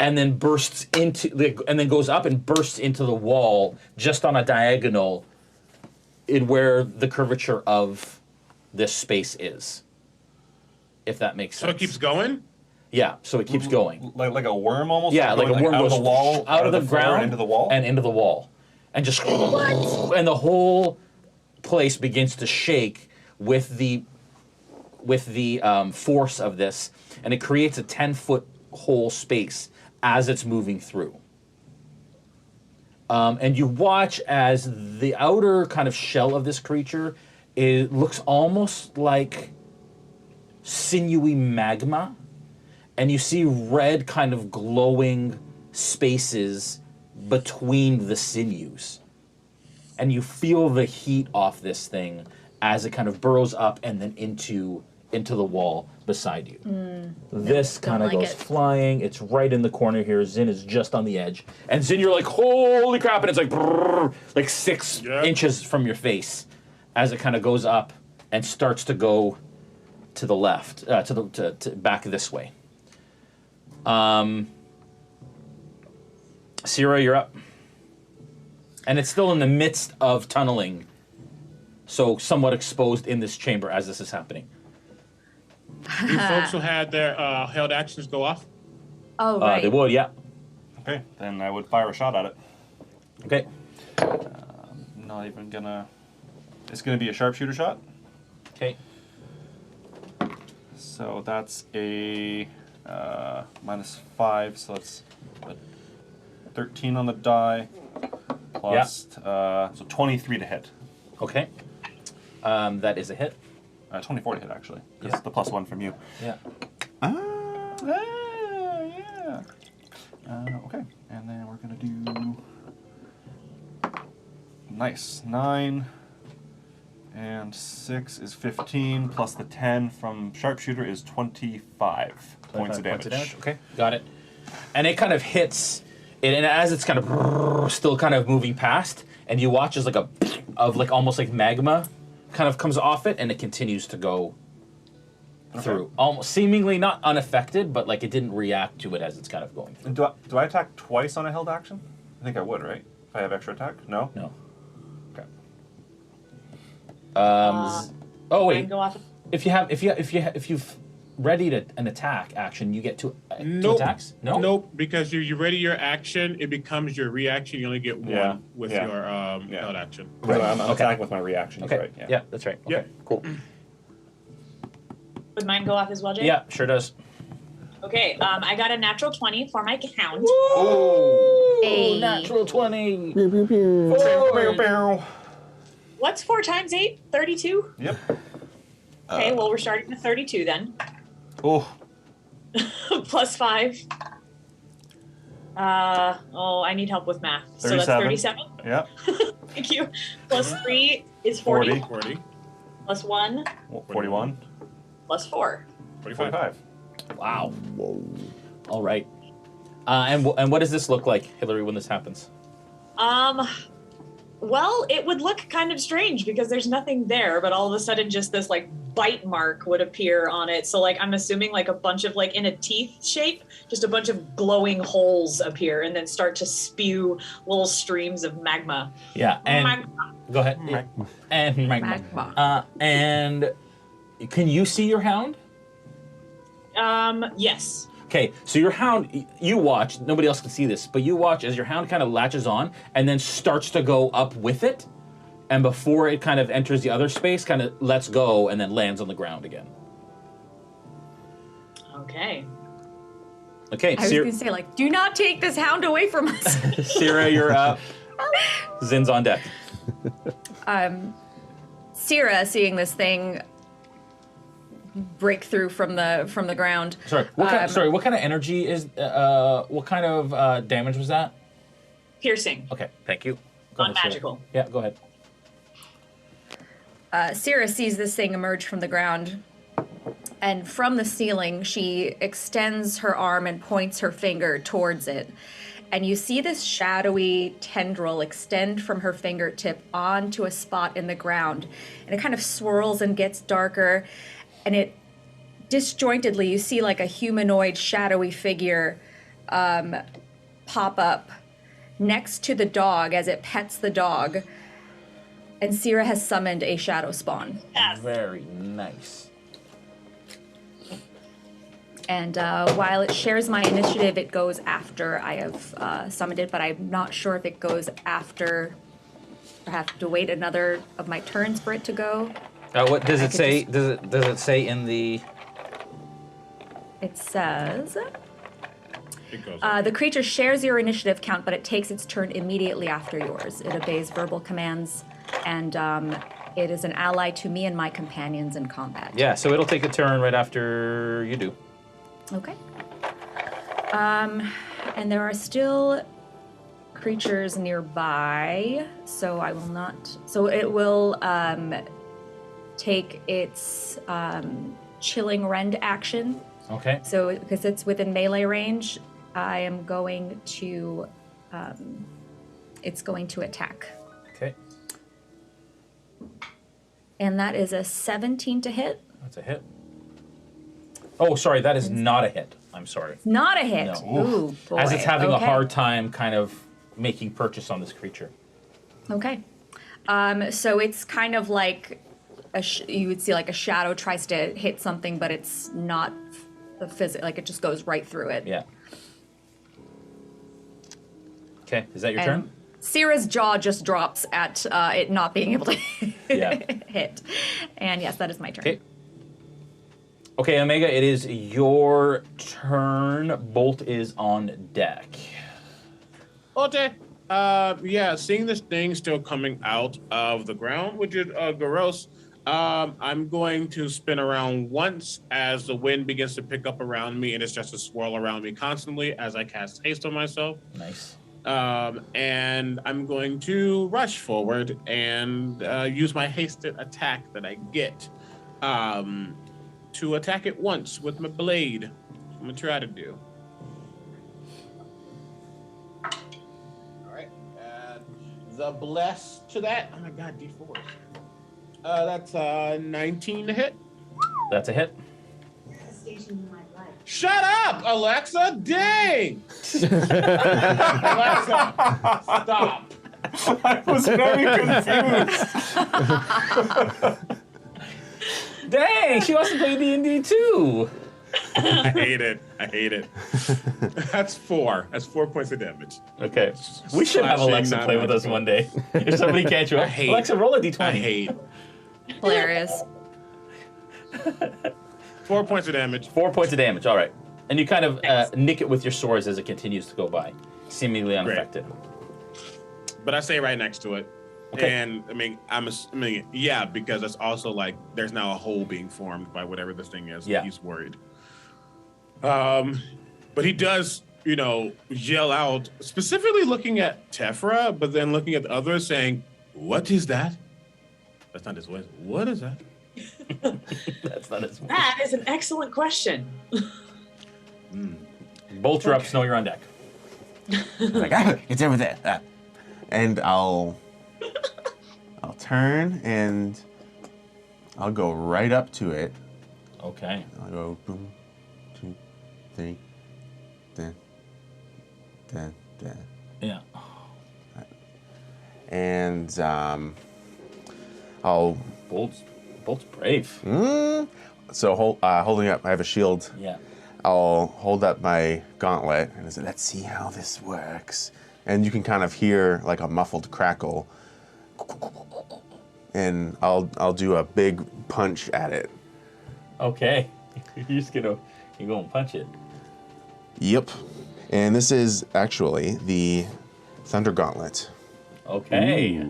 and then bursts into and then goes up and bursts into the wall just on a diagonal in where the curvature of this space is, if that makes sense. So it keeps going? Yeah, so it keeps going. Like a worm almost? Yeah, like a worm out goes of the wall, out of the floor ground and into the wall? and into the wall. And just and the whole place begins to shake with the force of this, and it creates a 10-foot whole space as it's moving through. And you watch as the outer kind of shell of this creature looks almost like sinewy magma, and you see red kind of glowing spaces between the sinews. And you feel the heat off this thing as it kind of burrows up and then into the wall beside you. This kind of goes flying. It's right in the corner here. Zin is just on the edge. And Zin, you're like, holy crap, and it's like, brrr, like 6 inches from your face as it kind of goes up and starts to go to the left, to back this way. Sierra, you're up. And it's still in the midst of tunneling, so somewhat exposed in this chamber as this is happening. Do folks who had their held actions go off? Oh, right. They would, yeah. Okay, then I would fire a shot at it. Okay. Not even gonna... It's gonna be a sharpshooter shot. Okay. So that's a -5, so that's a 13 on the die. Plus, so 23 to hit. Okay. That is a hit. 24 to hit, actually. Because the +1 from you. Yeah. Yeah. Okay, and then we're going to do... Nice. 9 and 6 is 15, plus the 10 from sharpshooter is 25 points of damage. Okay, got it. And it kind of hits... And as it's kind of still kind of moving past, and you watch as almost like magma kind of comes off it, and it continues to go through, almost seemingly not unaffected, but like it didn't react to it as it's kind of going through. And do I attack twice on a held action? I think I would, right? If I have extra attack? No. No. Okay. Oh wait. Go off. If you've readied an attack action, you get two attacks? No? Nope, because you ready your action, it becomes your reaction. You only get one with your held action. Right. So I'm attacking with my reactions, okay. right? Yeah, that's right. Okay, cool. Would mine go off as well, Jay? Yeah, sure does. Okay, I got a natural 20 for my count. Oh, natural 20. What's 4 times 8? 32? Yep. Okay, well, we're starting with 32 then. Oh. Plus 5. I need help with math. 37. So that's 37? Yeah. Thank you. Plus 3 is 40. 40. Plus 1. 41. Plus 4. 45. Wow. Whoa. All right. And what does this look like, Hillary, when this happens? Well, it would look kind of strange because there's nothing there, but all of a sudden just this like bite mark would appear on it. So like I'm assuming like a bunch of like in a teeth shape, just a bunch of glowing holes appear and then start to spew little streams of magma. Yeah, and go ahead. Magma. And magma. And can you see your hound? Yes. Okay, so your hound, you watch, nobody else can see this, but you watch as your hound kind of latches on and then starts to go up with it. And before it kind of enters the other space, kind of lets go and then lands on the ground again. Okay. Okay, I was going to say, like, do not take this hound away from us. Sierra, you're up. Zin's on deck. Sierra, seeing this thing break through from the ground. Sorry, what kind of energy is? What kind of damage was that? Piercing. Okay, thank you. Non-magical. Yeah, go ahead. Sierra sees this thing emerge from the ground, and from the ceiling, she extends her arm and points her finger towards it. And you see this shadowy tendril extend from her fingertip onto a spot in the ground. And it kind of swirls and gets darker. And it disjointedly, you see like a humanoid shadowy figure pop up next to the dog as it pets the dog. And Sierra has summoned a shadow spawn. Yes. Very nice. And while it shares my initiative, it goes after I have summoned it, but I'm not sure if it goes after. I have to wait another of my turns for it to go. What does it say? Does it say in the? It says. It goes. The creature shares your initiative count, but it takes its turn immediately after yours. It obeys verbal commands, and it is an ally to me and my companions in combat. Yeah, so it'll take a turn right after you do. Okay. And there are still creatures nearby, so I will not. So it will take its chilling rend action. Okay. So because it's within melee range, I am going to. It's going to attack. Okay. And that is a 17 to hit. That's a hit. Oh, sorry, that is not a hit. I'm sorry. Not a hit. No. Ooh, boy. As it's having a Okay. hard time kind of making purchase on this creature. Okay. So it's kind of like you would see like a shadow tries to hit something, but it's not a physical. Like it just goes right through it. Yeah. Okay, is that your turn? Syrah's jaw just drops at it not being able to Yeah. hit. And yes, that is my turn. Okay. Okay, Omega, it is your turn. Bolt is on deck. Okay. Yeah, seeing this thing still coming out of the ground, which is gross, I'm going to spin around once as the wind begins to pick up around me, and it's just a swirl around me constantly as I cast haste on myself. Nice. And I'm going to rush forward and use my hasted attack that I get to attack it once with my blade. I'm going to try to do. All right. The bless to that. Oh my God, D4s. That's 19 to hit. That's a hit. Shut up, Alexa! Dang! Alexa, stop. I was very confused. Dang, she wants to play D&D too. I hate it. I hate it. That's 4. That's 4 points of damage. Okay. We should have Alexa play with us one day. If somebody can't you up. Alexa, roll a D20. I hate. Hilarious. 4 points of damage. 4 points of damage, all right. And you kind of nick it with your swords as it continues to go by, seemingly unaffected. But I stay right next to it. Okay. And I mean, yeah, because it's also like there's now a hole being formed by whatever this thing is. Yeah. He's worried. But he does, yell out, specifically looking at Tephra, but then looking at the others saying, "What is that?" That's not his voice. What is that? That's not his voice. That is an excellent question. Bolt, you're up. Snow, you're on deck. Like, it's over there. And I'll turn and I'll go right up to it. Okay. I'll go boom, 2, 3, then. Yeah. And I'll. Bolt's brave. So holding up, I have a shield. Yeah. I'll hold up my gauntlet and I say, "Let's see how this works." And you can kind of hear like a muffled crackle. And I'll do a big punch at it. Okay. You're just gonna punch it. Yep. And this is actually the Thunder Gauntlet. Okay.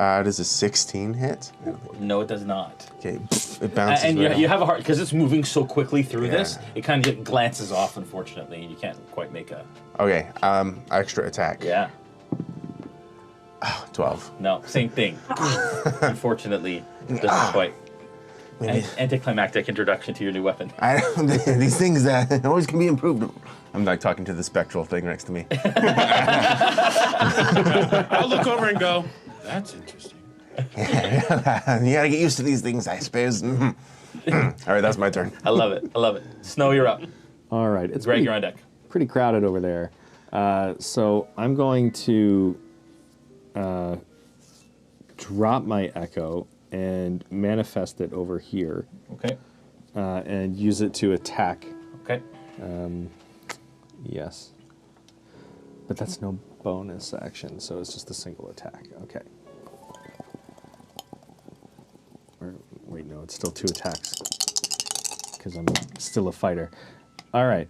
It is a 16 hit. No, it does not. Okay, it bounces. And right you off. have a hard because it's moving so quickly through Yeah. this. It kind of glances off, unfortunately, and you can't quite make a. Okay, extra attack. Yeah. 12. No, same thing. Unfortunately, it doesn't quite. Anticlimactic introduction to your new weapon. These things always can be improved. I'm like talking to the spectral thing next to me. I'll look over and go, "That's interesting." You gotta get used to these things, I suppose. All right, that's my turn. I love it. I love it. Snow, you're up. All right. It's Greg, you're on deck. Pretty crowded over there. So I'm going to drop my echo and manifest it over here. Okay. And use it to attack. Okay. Yes. But that's no bonus action, so it's just a single attack. Okay. Or, wait, no, it's still 2 attacks. Because I'm still a fighter. All right.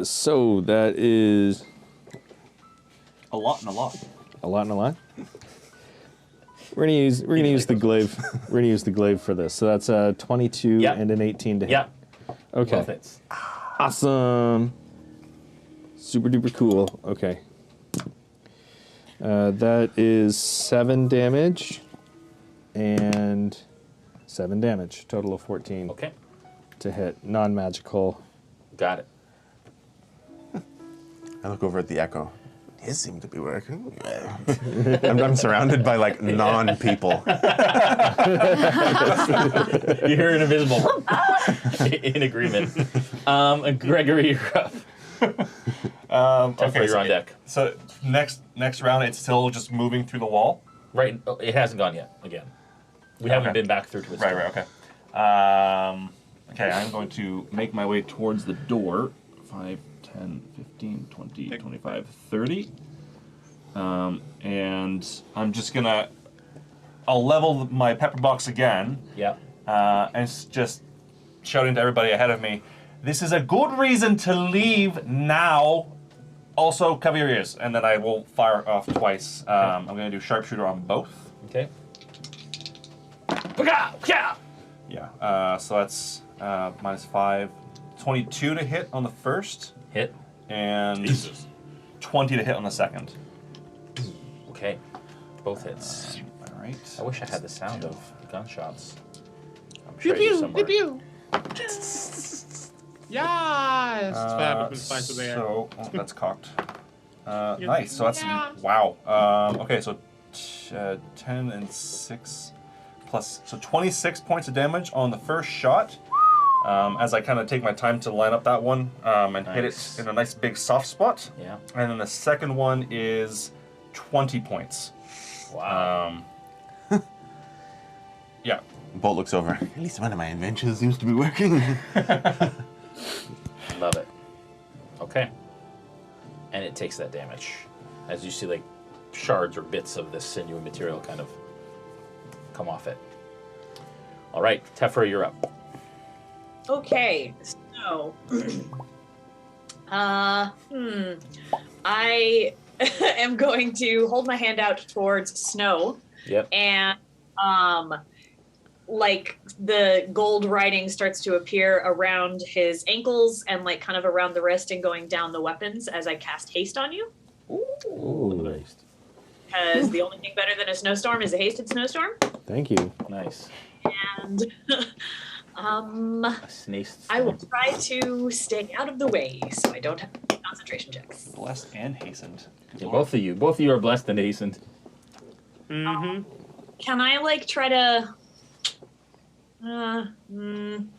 So that is... A lot and a lot. A lot and a lot? We're gonna use the glaive. We're gonna use the glaive for this. So that's a 22 and an 18 to hit. Yeah. Okay. Both hits. Awesome. Super duper cool. Okay. That is 7 damage and 7 damage. Total of 14. Okay. To hit. Non-magical. Got it. I look over at the echo. His seem to be working. I'm surrounded by like non-people. You're invisible. In agreement. Gregory, you're up. Okay, you're on deck. So next round, it's still just moving through the wall. Right. It hasn't gone yet. Again, we haven't been back through to its Right. door. Okay. Okay. I'm going to make my way towards the door. 5, 10, 15, 20, 25, 30. And I'm just gonna. I'll level my pepper box again. Yeah. And just shouting to everybody ahead of me. This is a good reason to leave now. Also, cover your ears, and then I will fire off twice. I'm going to do sharpshooter on both. Okay. Yeah. So that's -5, 22 to hit on the first. Hit. And 20 to hit on the second. Okay. Both hits. All right. I wish I had the sound of gunshots. I'm Pew sure I do pew, somewhere. pew pew. Yes. Fabulous fight to there. So that's cocked. Nice. So that's wow. Okay, so 10 and 6 plus, so 26 points of damage on the first shot. As I kind of take my time to line up that one and hit it in a nice big soft spot. Yeah. And then the second one is 20 points. Wow. Yeah. Bolt looks over. At least one of my inventions seems to be working. Love it. Okay. And it takes that damage. As you see, like, shards or bits of this sinewy material kind of come off it. All right, Tefra, you're up. Okay, so I am going to hold my hand out towards Snow. Yep. And like the gold writing starts to appear around his ankles and like kind of around the wrist and going down the weapons as I cast haste on you. Ooh. Nice. Because the only thing better than a snowstorm is a hasted snowstorm. Thank you. Nice. And I will try to stay out of the way so I don't have concentration checks. Blessed and hastened. Yeah, both of you are blessed and hastened. Mm-hmm. Can I like try to? I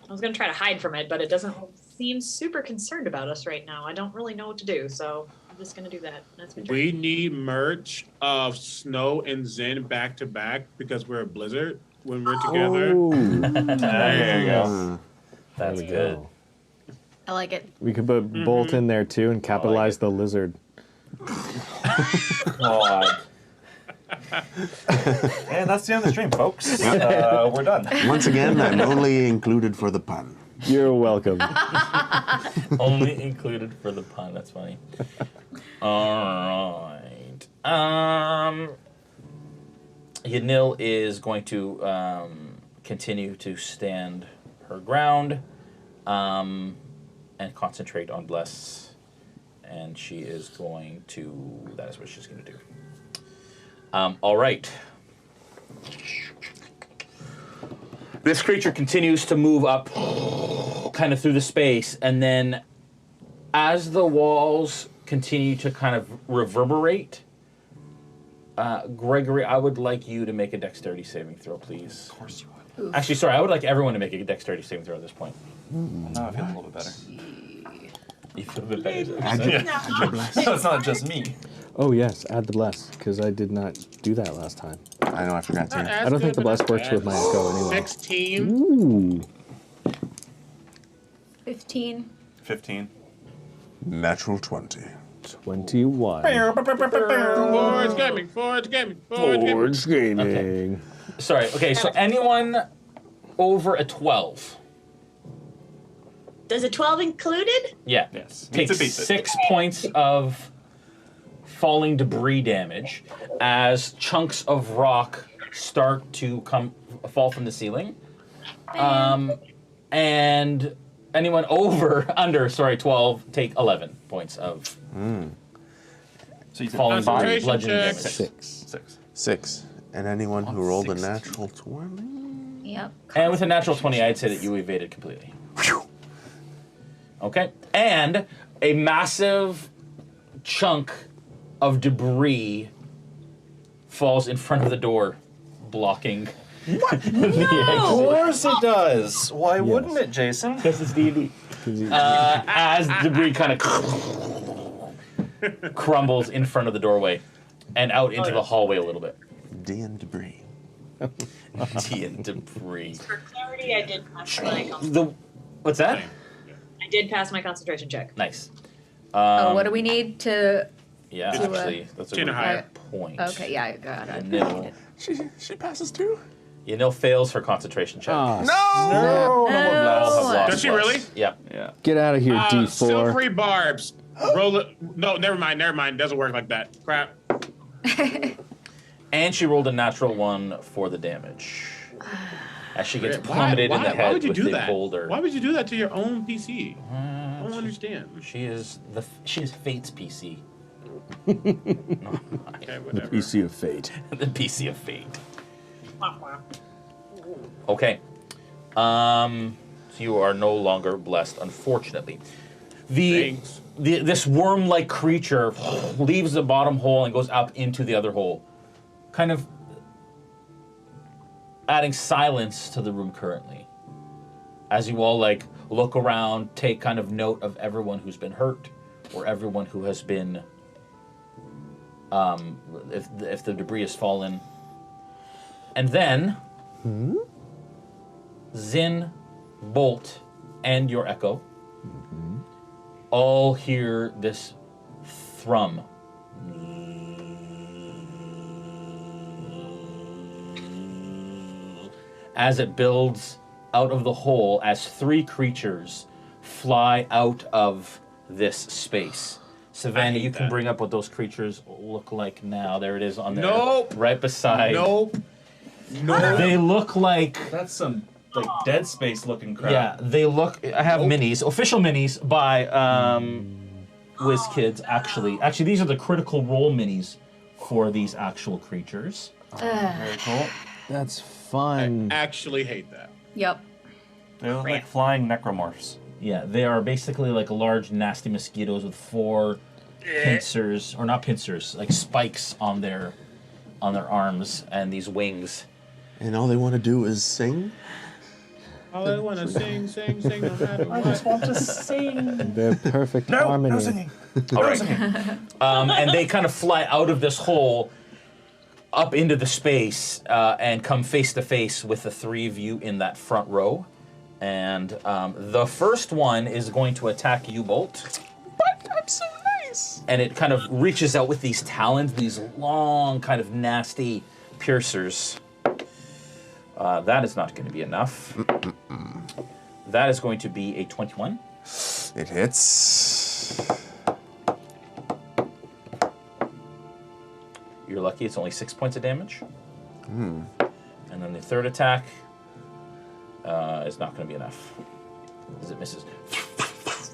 was gonna try to hide from it, but it doesn't seem super concerned about us right now. I don't really know what to do, so I'm just gonna do that. That's my turn. We need merch of Snow and Zen back to back because we're a blizzard when we're together. There you go. That's good. I like it. We could put Bolt in there too and capitalize the lizard. God. And that's the end of the stream, folks. We're done. Once again, I'm only included for the pun. You're welcome. Only included for the pun. That's funny. All right. Yanil is going to continue to stand her ground and concentrate on Bless. And she is going to... That is what she's going to do. All right. This creature continues to move up kind of through the space, and then as the walls continue to kind of reverberate, Gregory, I would like you to make a dexterity saving throw, please. Of course you would. Oof. Actually, sorry, I would like everyone to make a dexterity saving throw at this point. Now I feel a little bit better. You feel a bit better. So it's not just me. Oh yes, add the bless, because I did not do that last time. I know, I forgot to. I don't think the bless works with my echo anyway. 16. Ooh. 15. 15. Natural 20. 21. Forge gaming, forge gaming, Forge gaming. Okay. Sorry, okay, so anyone over a 12? Does a 12 included? Yeah. Yes. Takes Beats it. 6 points of falling debris damage as chunks of rock start to fall from the ceiling. And Anyone under 12, take 11 points of So you said falling body concentration bludgeoning check. damage. 6. And anyone who rolled a natural 20. Yep. And with a natural 20, I'd say that you evaded completely. Okay. And a massive chunk of debris falls in front of the door, blocking the Of exit. course it does. Why wouldn't it, Jason? Because it's D&D. As debris kind of crumbles in front of the doorway and out into the hallway a little bit. D and debris. D and debris. For clarity, I did pass my concentration. What's that? I did pass my concentration check. Nice. What do we need to? Yeah, to, actually, that's a Junior really higher. good point. Okay, yeah, I got it. Nil. She passes too. Nil fails her concentration check. Oh, No! All have lost Does she plus. really? Yeah. Yeah. Get out of here, D4. Silvery barbs. Roll it. No, never mind. Doesn't work like that. Crap. And she rolled a natural 1 for the damage. As she gets plummeted in the Why head would you with do the that? boulder. Why would you do that to your own PC? I don't understand. She is Fate's PC. Okay, The whatever. PC of Fate. The PC of Fate. Okay. So you are no longer blessed, unfortunately. This worm-like creature leaves the bottom hole and goes up into the other hole, kind of adding silence to the room currently. As you all look around, take kind of note of everyone who's been hurt, or everyone who has been, if the debris has fallen. And then, Zin, Bolt, and your Echo all hear this thrum. As it builds out of the hole, as 3 creatures fly out of this space. Savannah, you can bring up what those creatures look like now. There it is on there. Nope. Right beside. Nope. They look like... That's some Dead Space looking crap. Yeah, they look... I have minis, official minis by WizKids, actually. Actually, these are the Critical Role minis for these actual creatures. Very cool. That's fun. I actually hate that. Yep. They look like flying necromorphs. Yeah, they are basically like large, nasty mosquitoes with 4 pincers, or not pincers, like spikes on their arms and these wings. And all they want to do is sing? All I want to sing, no matter what. I just want to sing. They're perfect harmony. No singing. All right. And they kind of fly out of this hole up into the space and come face to face with the 3 of you in that front row. And the first one is going to attack you, Bolt. But I'm so nice. And it kind of reaches out with these talons, these long, kind of nasty piercers. That is not going to be enough. That is going to be a 21. It hits. You're lucky it's only 6 points of damage. And then the third attack is not going to be enough. As it misses.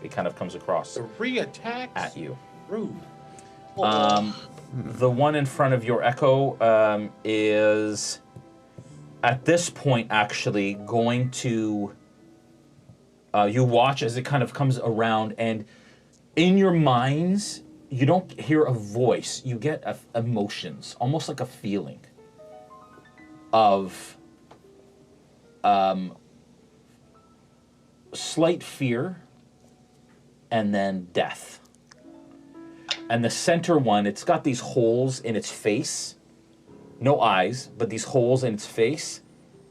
It kind of comes across The re-attack at you. Rude. The one in front of your Echo is, at this point, actually going to... you watch as it kind of comes around, and in your minds, you don't hear a voice. You get emotions, almost like a feeling of slight fear and then death. And the center one, it's got these holes in its face. No eyes, but these holes in its face.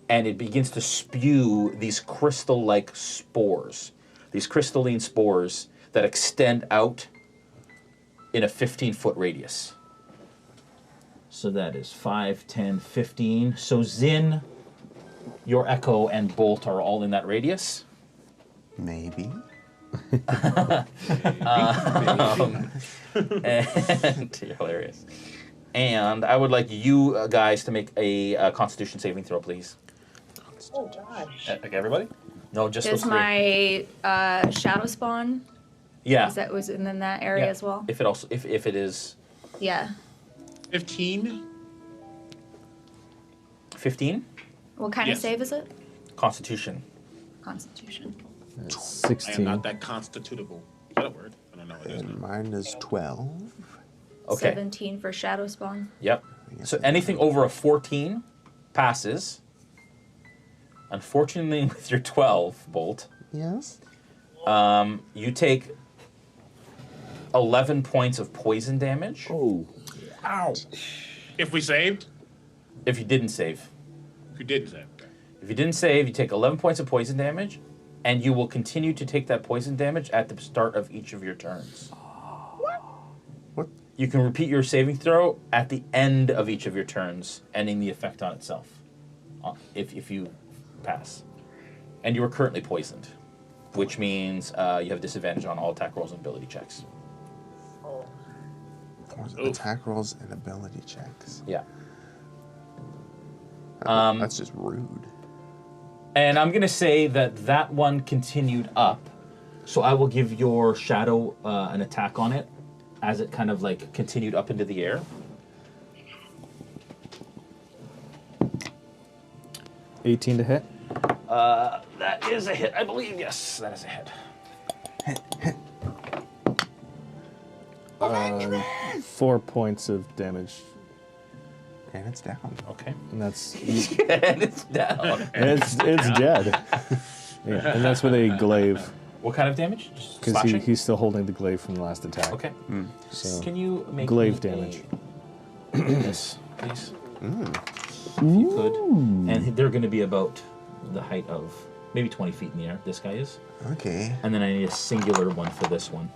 And it begins to spew these crystal-like spores. These crystalline spores that extend out in a 15-foot radius. So that is 5, 10, 15. So Zin, your Echo, and Bolt are all in that radius. Maybe. And you're hilarious. And I would like you guys to make a Constitution saving throw, please. Oh gosh. Like everybody? No, just Does those three. my shadow spawn? Yeah. Is that was in that area Yeah. as well? If it is. Yeah. 15. 15? What kind of save is it? Constitution. Constitution. 16. I am not that constitutable. Is that a word? I don't know. It is. And mine is 12. Okay. 17 for shadow spawn. Yep. So anything over a 14 passes. Unfortunately, with your 12 bolt, Yes. you take 11 points of poison damage. Oh. Ow. If we saved? If you didn't save. If you didn't save. Okay. If you didn't save, you take 11 points of poison damage, and you will continue to take that poison damage at the start of each of your turns. What? You can repeat your saving throw at the end of each of your turns, ending the effect on itself, if you pass. And you are currently poisoned, which means you have disadvantage on all attack rolls and ability checks. Attack rolls and ability checks. Yeah. That's just rude. And I'm going to say that one continued up, so I will give your shadow an attack on it as it kind of like continued up into the air. 18 to hit. That is a hit, I believe. Yes, that is a hit. 4 points of damage. And it's down. Okay. And that's and it's down. It's dead. Yeah, and that's with a glaive. What kind of damage? Because he's still holding the glaive from the last attack. Okay. So Can you make glaive me damage? This, please. If you could. And they're going to be about the height of maybe 20 feet in the air. This guy is. Okay. And then I need a singular one for this one.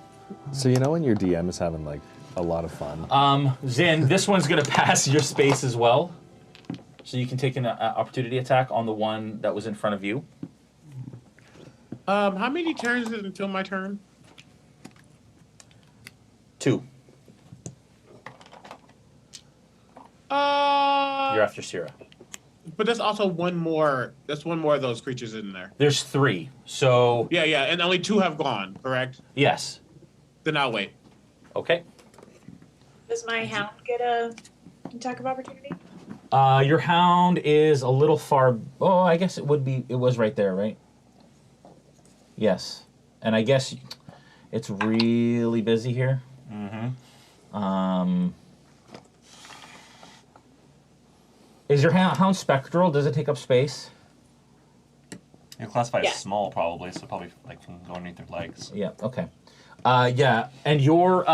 So you know when your DM is having like a lot of fun. Zin, this one's going to pass your space as well. So you can take an opportunity attack on the one that was in front of you. How many turns is it until my turn? 2. You're after Sierra. But there's also one more. That's one more of those creatures in there. There's 3. So Yeah, and only 2 have gone. Correct. yes. Then I'll wait. Okay. Does my hound get a attack of opportunity? Your hound is a little far. Oh, I guess it would be. It was right there, right? Yes. And I guess it's really busy here. Mm-hmm. Is your hound spectral? Does it take up space? You're classified as small, probably, so probably like from going underneath their legs. Yeah. Okay. Yeah, and your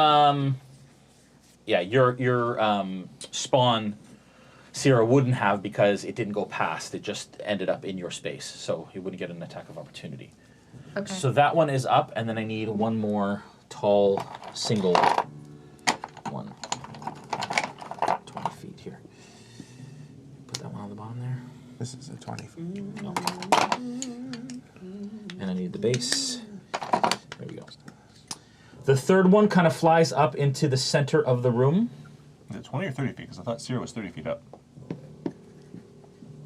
spawn, Sierra wouldn't have because it didn't go past. It just ended up in your space, so he wouldn't get an attack of opportunity. Okay. So that one is up, and then I need one more tall single one. 20 feet here. Put that one on the bottom there. This is a 20 feet. No. And I need the base. There we go. The third one kind of flies up into the center of the room. Is it 20 or 30 feet? Because I thought Sierra was 30 feet up.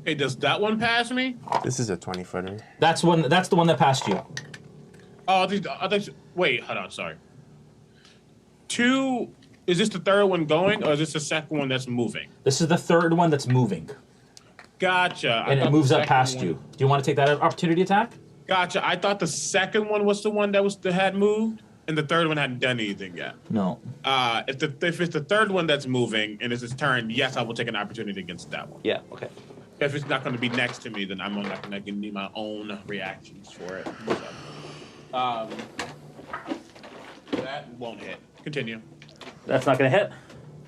Hey, does that one pass me? This is a 20-footer. That's the one that passed you. Oh, wait, hold on, sorry. 2, is this the third one going, or is this the second one that's moving? This is the third one that's moving. Gotcha. And it moves up past you. Do you want to take that opportunity attack? Gotcha. I thought the second one was the one that had moved, and the third one hadn't done anything yet. No. If it's the third one that's moving and it's his turn, yes, I will take an opportunity against that one. Yeah. Okay. If it's not going to be next to me, then I'm not going to give my own reactions for it. So, that won't hit. Continue. That's not going to hit?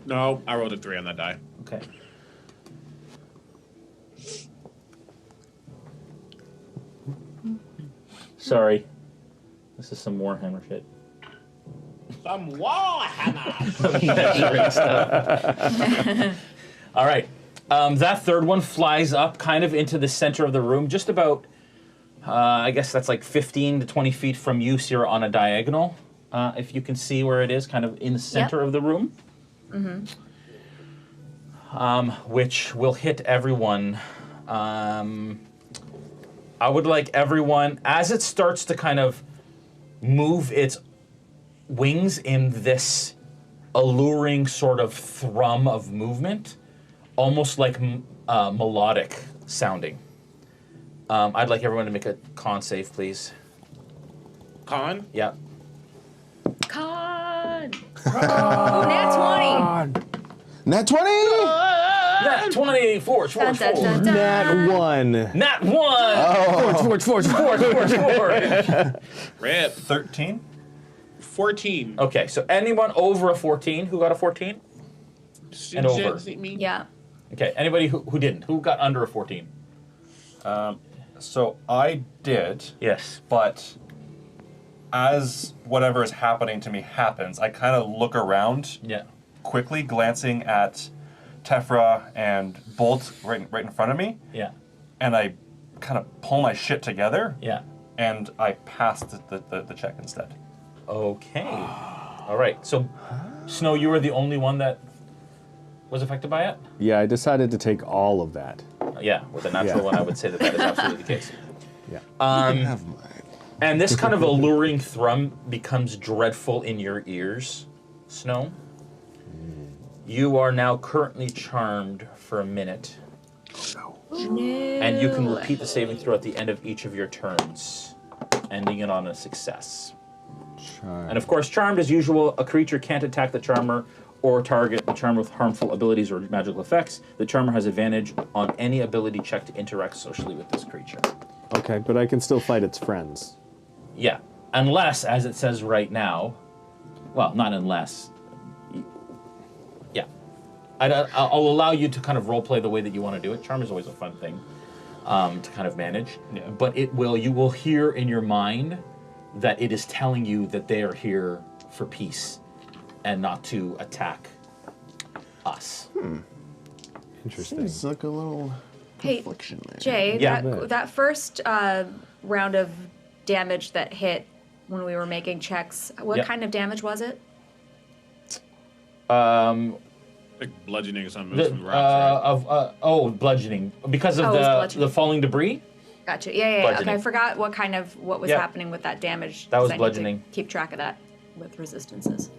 No, I rolled a 3 on that die. Okay. Sorry. This is some Warhammer shit. Some Warhammer! All right. That third one flies up kind of into the center of the room, just about, I guess that's like 15 to 20 feet from you, Sierra, on a diagonal. If you can see where it is, kind of in the center of the room. Mm-hmm. Which will hit everyone. I would like everyone, as it starts to kind of move its wings in this alluring sort of thrum of movement, almost like melodic sounding. I'd like everyone to make a con save, please. Con? Yeah. Con! Oh, nat 20! Nat 20! Nat 20! Forge. Nat 1. Nat 1! Oh. Forge. Rip. 13? 14. Okay, so anyone over a 14? Who got a 14? And over. Yeah. Okay, anybody who didn't? Who got under a 14? So I did. Yes. But as whatever is happening to me happens, I kind of look around. Yeah. Quickly glancing at Tefra and Bolt right in front of me. Yeah. And I kind of pull my shit together. Yeah. And I pass the check instead. Okay. All right. So, Snow, you were the only one that was affected by it? Yeah, I decided to take all of that. Yeah, with a natural one, I would say that is absolutely the case. Yeah. You can have mine. And this kind of alluring thrum becomes dreadful in your ears, Snow. You are now currently charmed for a minute. And you can repeat the saving throw at the end of each of your turns, ending it on a success. Charmed. And of course, charmed as usual, a creature can't attack the charmer or target the charmer with harmful abilities or magical effects. The charmer has advantage on any ability check to interact socially with this creature. Okay, but I can still fight its friends. Yeah, unless, as it says right now, well, not unless. Yeah, I'll allow you to kind of roleplay the way that you want to do it. Charm is always a fun thing to kind of manage. Yeah. But you will hear in your mind that it is telling you that they are here for peace and not to attack us. Interesting. Seems like a little Hey, confliction there. Jay, Yeah. that first round of damage that hit when we were making checks, what Yep. kind of damage was it? Like bludgeoning or something. The, From rocks, right? bludgeoning because of Oh, it was bludgeoning. the falling debris. Gotcha. Yeah. Okay, Bludgeoning. I forgot what was Yeah. happening with that damage. That was 'cause I need to bludgeoning. keep track of that with resistances.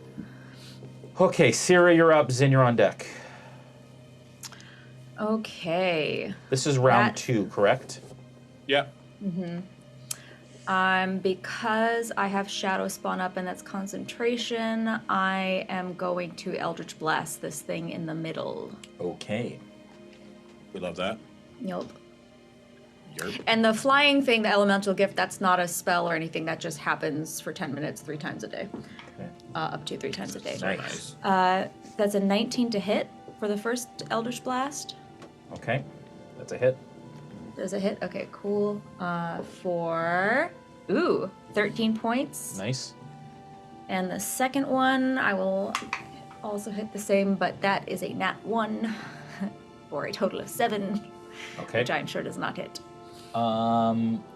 Okay, Sierra, you're up. Zin, you're on deck. Okay. This is round That- 2, correct? Yeah. Because I have Shadow Spawn up and that's concentration, I am going to Eldritch Blast this thing in the middle. Okay. We love that. Yup. Yerp. And the flying thing, the elemental gift, that's not a spell or anything. That just happens for 10 minutes, 3 times a day. Okay. Up to 3 times a day. Nice. That's a 19 to hit for the first Eldritch Blast. Okay, that's a hit. There's a hit. Okay, cool. For 13 points. Nice. And the second one, I will also hit the same, but that is a nat 1 for a total of 7, Okay. which I'm sure does not hit.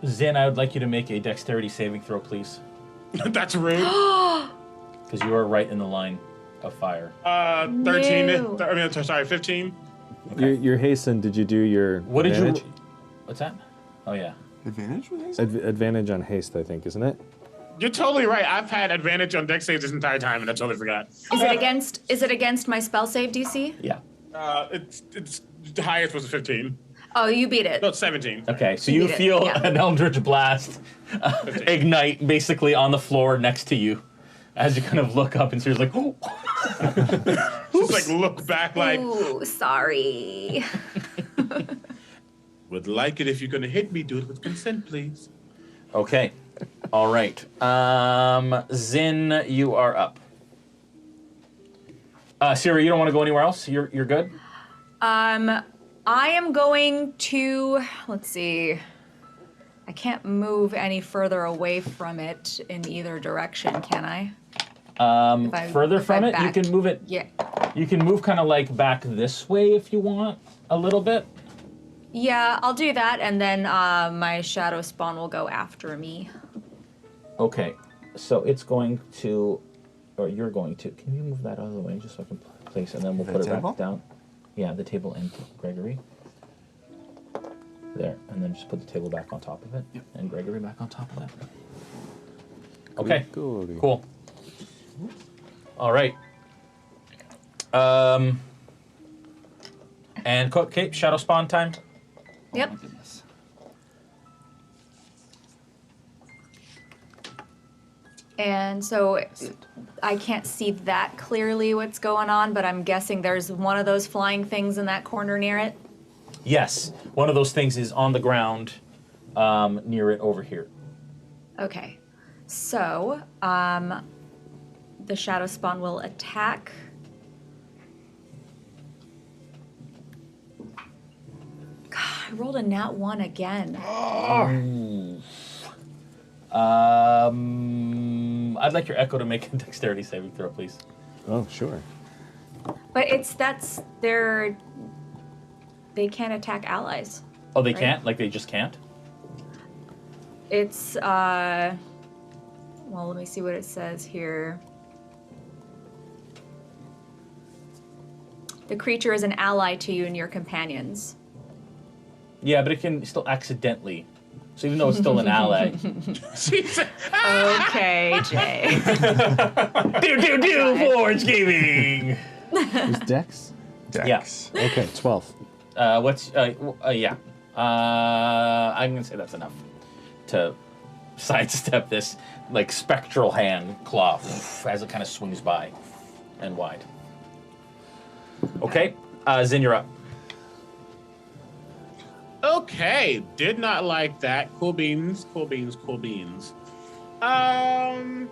Zin, I would like you to make a dexterity saving throw, please. That's rude. Because you are right in the line of fire. 13. No. I mean, sorry, 15. You're hastened. Did you do your What did advantage? you... What's that? Oh, yeah. Advantage with haste? Advantage on haste, I think, isn't it? You're totally right. I've had advantage on dex saves this entire time, and I totally forgot. Is it against my spell save DC? Yeah. It's the highest was a 15. Oh, you beat it. No, 17. Okay, so You you beat it, feel yeah. an Eldritch Blast ignite basically on the floor next to you as you kind of look up and so you're like, oh. Just like look back like, Ooh, sorry. would like it if you're going to hit me, do it with consent, please. Okay. All right. Zin, you are up. Siri, you don't want to go anywhere else? You're good? I am going to, let's see. I can't move any further away from it in either direction, can I? Further if from I it, you back- can move it. Yeah. You can move kind of like back this way if you want a little bit. Yeah, I'll do that, and then my shadow spawn will go after me. Okay. So it's going to, or you're going to. Can you move that out of the way just so I can place, and then we'll The put it table? back down. Yeah, the table and Gregory. There, and then just put the table back on top of it, and Gregory back on top of that. Okay, cool. All right. And Kate, Shadow Spawn time. Yep. Oh my goodness. And so I can't see that clearly what's going on, but I'm guessing there's one of those flying things in that corner near it. Yes, one of those things is on the ground near it over here. Okay. So, the Shadow Spawn will attack. God, I rolled a nat 1 again. I'd like your Echo to make a dexterity saving throw, please. Oh, sure. But they can't attack allies. Oh, they right? can't? Like they just can't? It's, well, let me see what it says here. The creature is an ally to you and your companions. Yeah, but it can still accidentally. So even though it's still an ally. Okay, Jay. do, Forge Gaming! Is Dex? Dex. Yeah. Okay, 12. Yeah. I'm gonna say that's enough to sidestep this, like, spectral hand claw as it kind of swings by and wide. Okay, Zin, you're up. Okay, did not like that. Cool beans, cool beans, cool beans. Oh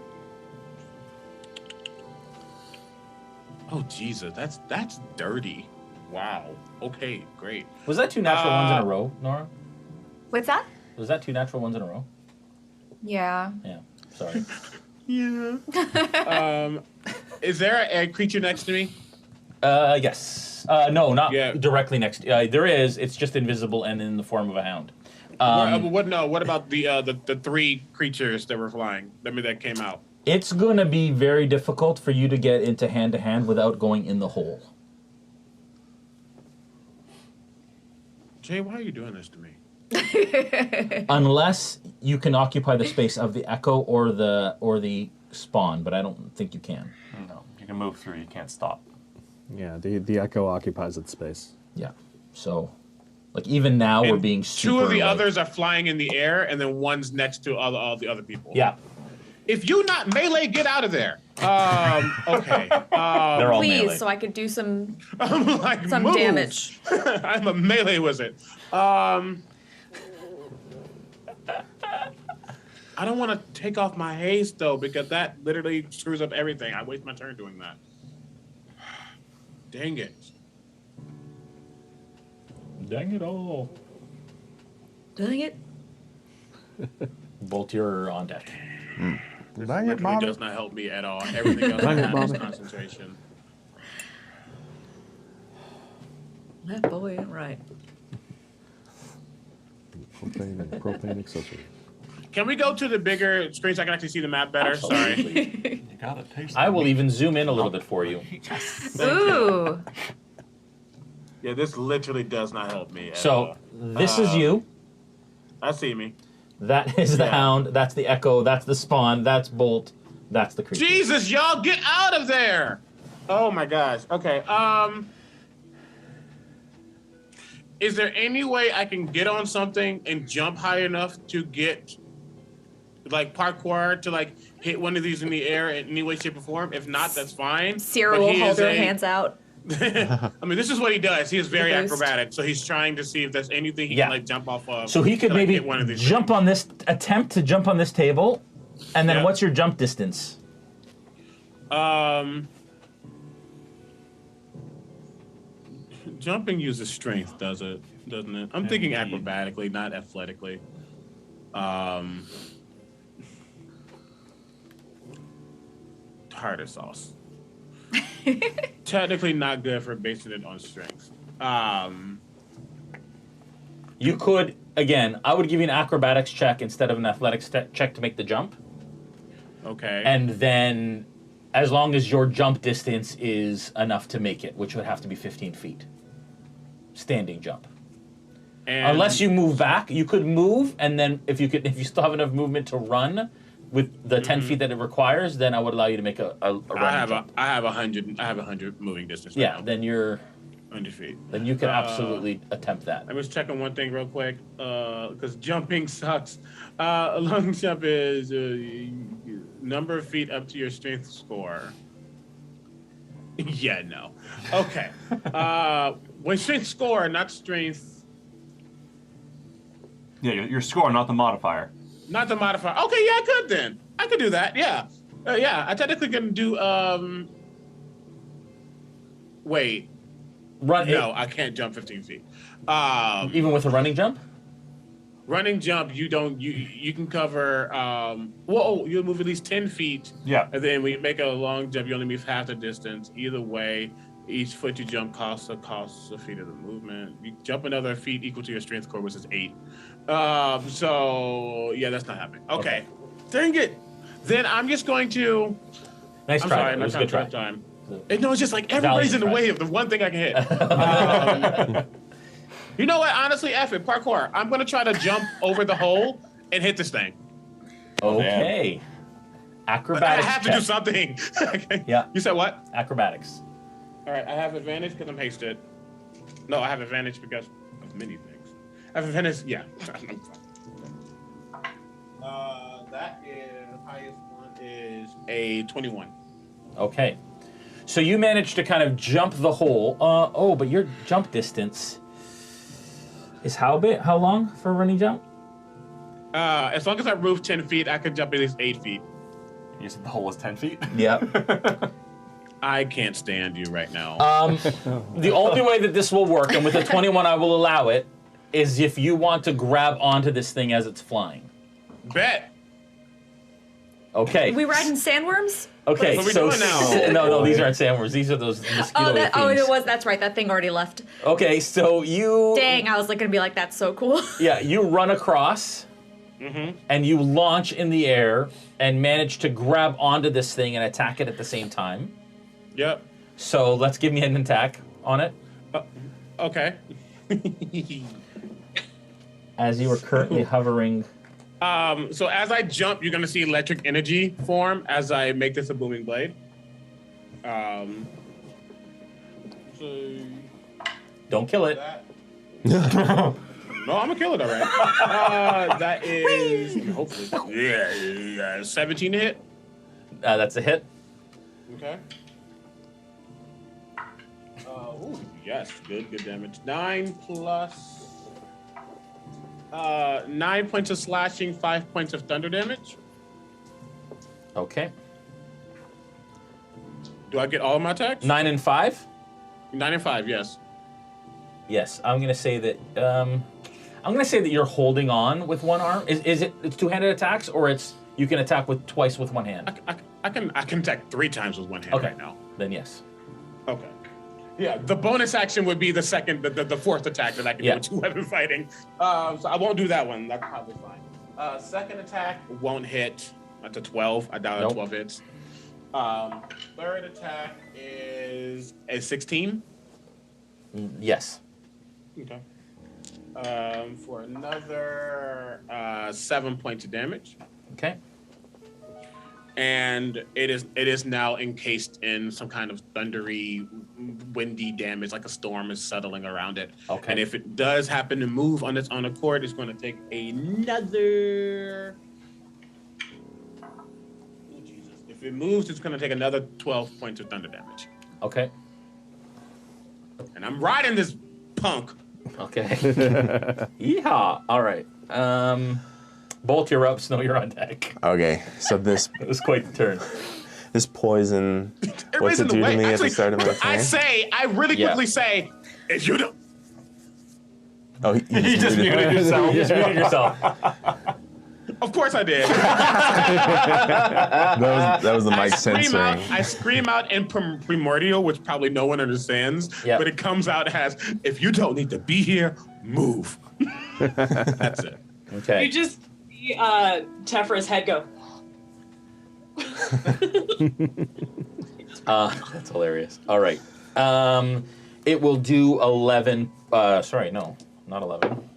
Jesus, that's dirty. Wow. Okay, great. Was that 2 natural ones in a row, Nora? What's that? Was that 2 natural ones in a row? Yeah. Yeah. Sorry. Yeah. Is there a creature next to me? Yes. No, not directly next. There is. It's just invisible and in the form of a hound. What about the 3 creatures that were flying? That came out. It's gonna be very difficult for you to get into hand to hand without going in the hole. Jay, why are you doing this to me? Unless you can occupy the space of the Echo or the spawn, but I don't think you can. No, you can move through. You can't stop. Yeah, the Echo occupies its space. Yeah. So, like, even now we're being super... 2 of the others are flying in the air, and then one's next to all the other people. Yeah. If you not melee, get out of there. Okay. They're all Please, melee. so I could do some some damage. I'm a melee wizard. I don't want to take off my haste though, because that literally screws up everything. I waste my turn doing that. Dang it. Dang it all. Dang it. Bolt, you're on deck. This literally does not help me at all. Everything else I have is concentration. That boy ain't right. Propane accessory. Can we go to the bigger screen so I can actually see the map better? Sorry. You gotta taste I will even zoom in a little bit for you. Ooh. Yeah, this literally does not help me at So, all. this is you. I see me. That is the hound. That's the Echo. That's the spawn. That's Bolt. That's the creature. Jesus, y'all, get out of there! Oh my gosh. Okay. Is there any way I can get on something and jump high enough to get, like, parkour to, like, hit one of these in the air in any way, shape, or form? If not, that's fine. Sierra But will he hold is her a- hands out. I mean, this is what he does. He is very The boost. acrobatic, so he's trying to see if there's anything he Yeah. can, like, jump off of. So he could to, like, maybe hit one of these jump on this, attempt to jump on this table, and then Yeah. what's your jump distance? Jumping uses strength, doesn't it? I'm thinking acrobatically, not athletically. Tartar sauce. Technically not good for basing it on strength. You could, again, I would give you an acrobatics check instead of an athletics check to make the jump. Okay. And then, as long as your jump distance is enough to make it, which would have to be 15 feet. Standing jump. And Unless you move back, you could move, and then if you still have enough movement to run with the 10 feet that it requires, then I would allow you to make a run jump. I have 100 moving distance. Right now. Then you're 100 feet. Then you can absolutely attempt that. I'm just checking one thing real quick, because jumping sucks. A long jump is number of feet up to your strength score. Yeah, no. Okay. When strength score, not strength. Yeah, your score, not the modifier. Not the modifier. Okay, yeah, I could then. I could do that. Yeah, yeah. I technically can do. Wait. Run. No, I can't jump 15 feet. Even with a running jump. Running jump, you don't. You can cover. Whoa, you move at least 10 feet. Yeah. And then when you make a long jump, you only move half the distance. Either way, each foot you jump costs a feet of the movement. You jump another feet equal to your strength score, which is 8. So yeah, that's not happening. Okay. Dang it. Then I'm just going to. Nice I'm try. sorry, It my was a time's good try. up time. No, it's just like everybody's in the way of the one thing I can hit. You know what? Honestly, F it. Parkour. I'm going to try to jump over the hole and hit this thing. Okay. Acrobatics. I have to do something. Okay. Yeah. You said what? Acrobatics. All right. I have advantage because I'm hasted. No, I have advantage because of many things. I have advantage. Yeah. That is the highest one is a 21. Okay. So you managed to kind of jump the hole. But your jump distance is how big? How long for a running jump? As long as I move 10 feet, I can jump at least 8 feet. You said the hole was 10 feet? Yep. I can't stand you right now. The only way that this will work, and with a 21 I will allow it, is if you want to grab onto this thing as it's flying. Bet. Okay. We riding sandworms? Okay, What are we so doing now? no, these aren't sandworms. These are those mosquito things. That's right. That thing already left. Okay, so you. Dang, I was like gonna be like, that's so cool. Yeah, you run across, and you launch in the air and manage to grab onto this thing and attack it at the same time. Yep. So let's give me an attack on it. Okay. As you are currently hovering. So as I jump, you're gonna see electric energy form as I make this a booming blade. Don't kill it. No, I'm gonna kill it, all right. That is hopefully 17 to hit. That's a hit. Okay. Ooh, yes, good damage. 9 plus 9 points of slashing, 5 points of thunder damage. Okay. Do I get all of my attacks? 9 and 5? 9 and 5, yes. Yes, I'm gonna say that. I'm gonna say that you're holding on with one arm. Is it? It's two-handed attacks, or it's you can attack with twice with one hand. I can attack 3 times with one hand right now. Then yes. Okay. Yeah, the bonus action would be the second, the fourth attack that I can do with two-weapon fighting. So I won't do that one. That's probably fine. Second attack won't hit. That's a 12. I doubt 12 hits. Third attack is a 16. Yes. Okay. For another 7 points of damage. Okay. And it is now encased in some kind of thundery, windy damage, like a storm is settling around it. Okay. And if it does happen to move on its own accord, it's going to take another. Oh Jesus! If it moves, it's going to take another 12 points of thunder damage. Okay. And I'm riding this punk. Okay. Yeehaw! All right. Bolt, you're up. Snow, you're on deck. Okay, so this it was quite the turn. This poison. What's Everybody's it in the do to way. me at the Actually, start of my turn? I really quickly say, if you don't. Oh, you just muted yourself. You just muted yourself. Of course I did. that was the mic censoring. I scream out in primordial, which probably no one understands, but it comes out as, if you don't need to be here, move. That's it. Okay. You just see Tefra's head go. That's hilarious. All right. It will do 11. Sorry, no, not 11.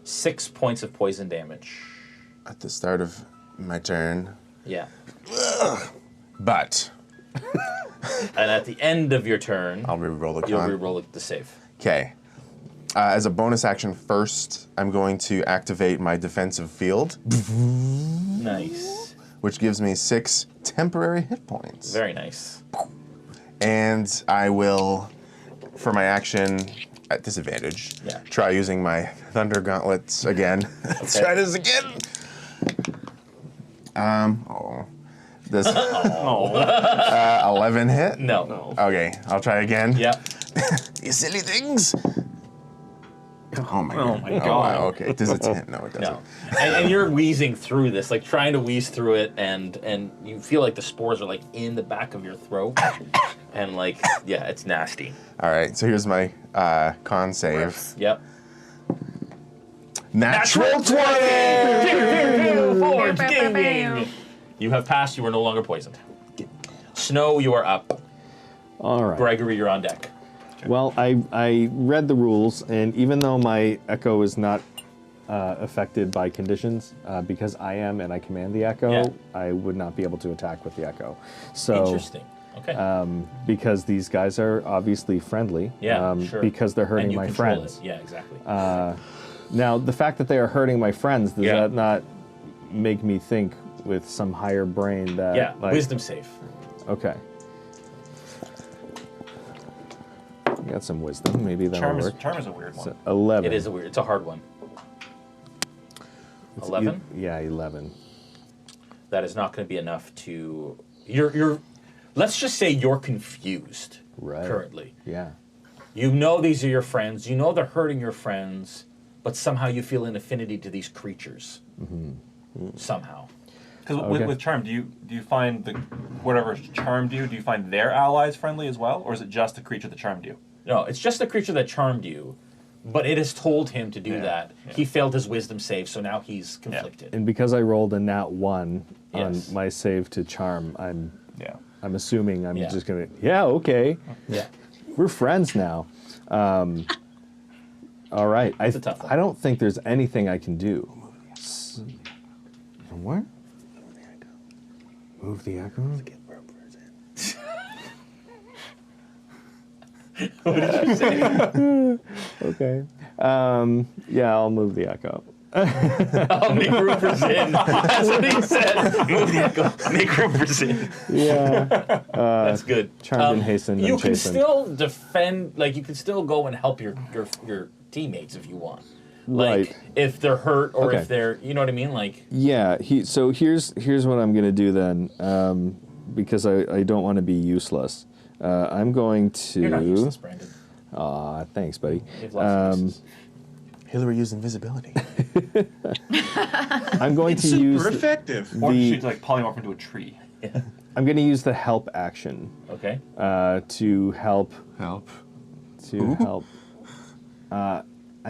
6 points of poison damage. At the start of my turn. Yeah. But. And at the end of your turn, I'll re-roll the con. You'll re-roll the save. Okay. As a bonus action first, I'm going to activate my defensive field. Nice. Which gives me 6 temporary hit points. Very nice. And I will, for my action, at disadvantage, try using my Thunder Gauntlets again. Let's try this again. This 11 hit? No. Okay, I'll try again. Yeah. You silly things. Oh my Oh god. my god. Okay, does it 10? No, it doesn't. No. And you're wheezing through this, like trying to wheeze through it, and you feel like the spores are like in the back of your throat, and like yeah, it's nasty. All right, so here's my con save. Yep. Natural 20! Forge, ding, ding. You have passed. You are no longer poisoned. Snow, you are up. All right. Gregory, you're on deck. Well, I read the rules, and even though my echo is not affected by conditions, because I am and I command the echo, I would not be able to attack with the echo. So interesting. Okay. Because these guys are obviously friendly. Yeah, sure. Because they're hurting And you my control friends. it. Yeah, exactly. Now, the fact that they are hurting my friends, does that not make me think with some higher brain that... Yeah, like, wisdom save. Okay. Got some wisdom. Maybe that'll work. Charm is a weird one. So 11. It is a weird. It's a hard one. 11. Yeah, 11. That is not going to be enough to. You're. Let's just say you're confused currently. Yeah. You know these are your friends. You know they're hurting your friends, but somehow you feel an affinity to these creatures. Somehow. Because with charm, do you find the whatever charmed you? Do you find their allies friendly as well, or is it just the creature that charmed you? No, it's just the creature that charmed you, but it has told him to do that. Yeah. He failed his wisdom save, so now he's conflicted. And because I rolled a nat 1 on my save to charm, I'm assuming I'm just gonna okay. Yeah. We're friends now. All right. I don't think there's anything I can do. What? Move the echo? What did you say? Okay. Yeah, I'll move the echo. I'll make room for Zin. That's what he said. Move the echo. Make room for Zin. Yeah. That's good. Charmed and hastened You and can chastened. still defend, like you can still go and help your teammates if you want. Like if they're hurt or if they're, you know what I mean? Like yeah. So here's what I'm gonna do then, because I don't want to be useless. I'm going to. You're not useless, Brandon. Aw, thanks, buddy. You have lots of uses. Hillary used invisibility. I'm going to use super effective. Or she'd like polymorph into a tree. Yeah. I'm going to use the help action. Okay. To help. I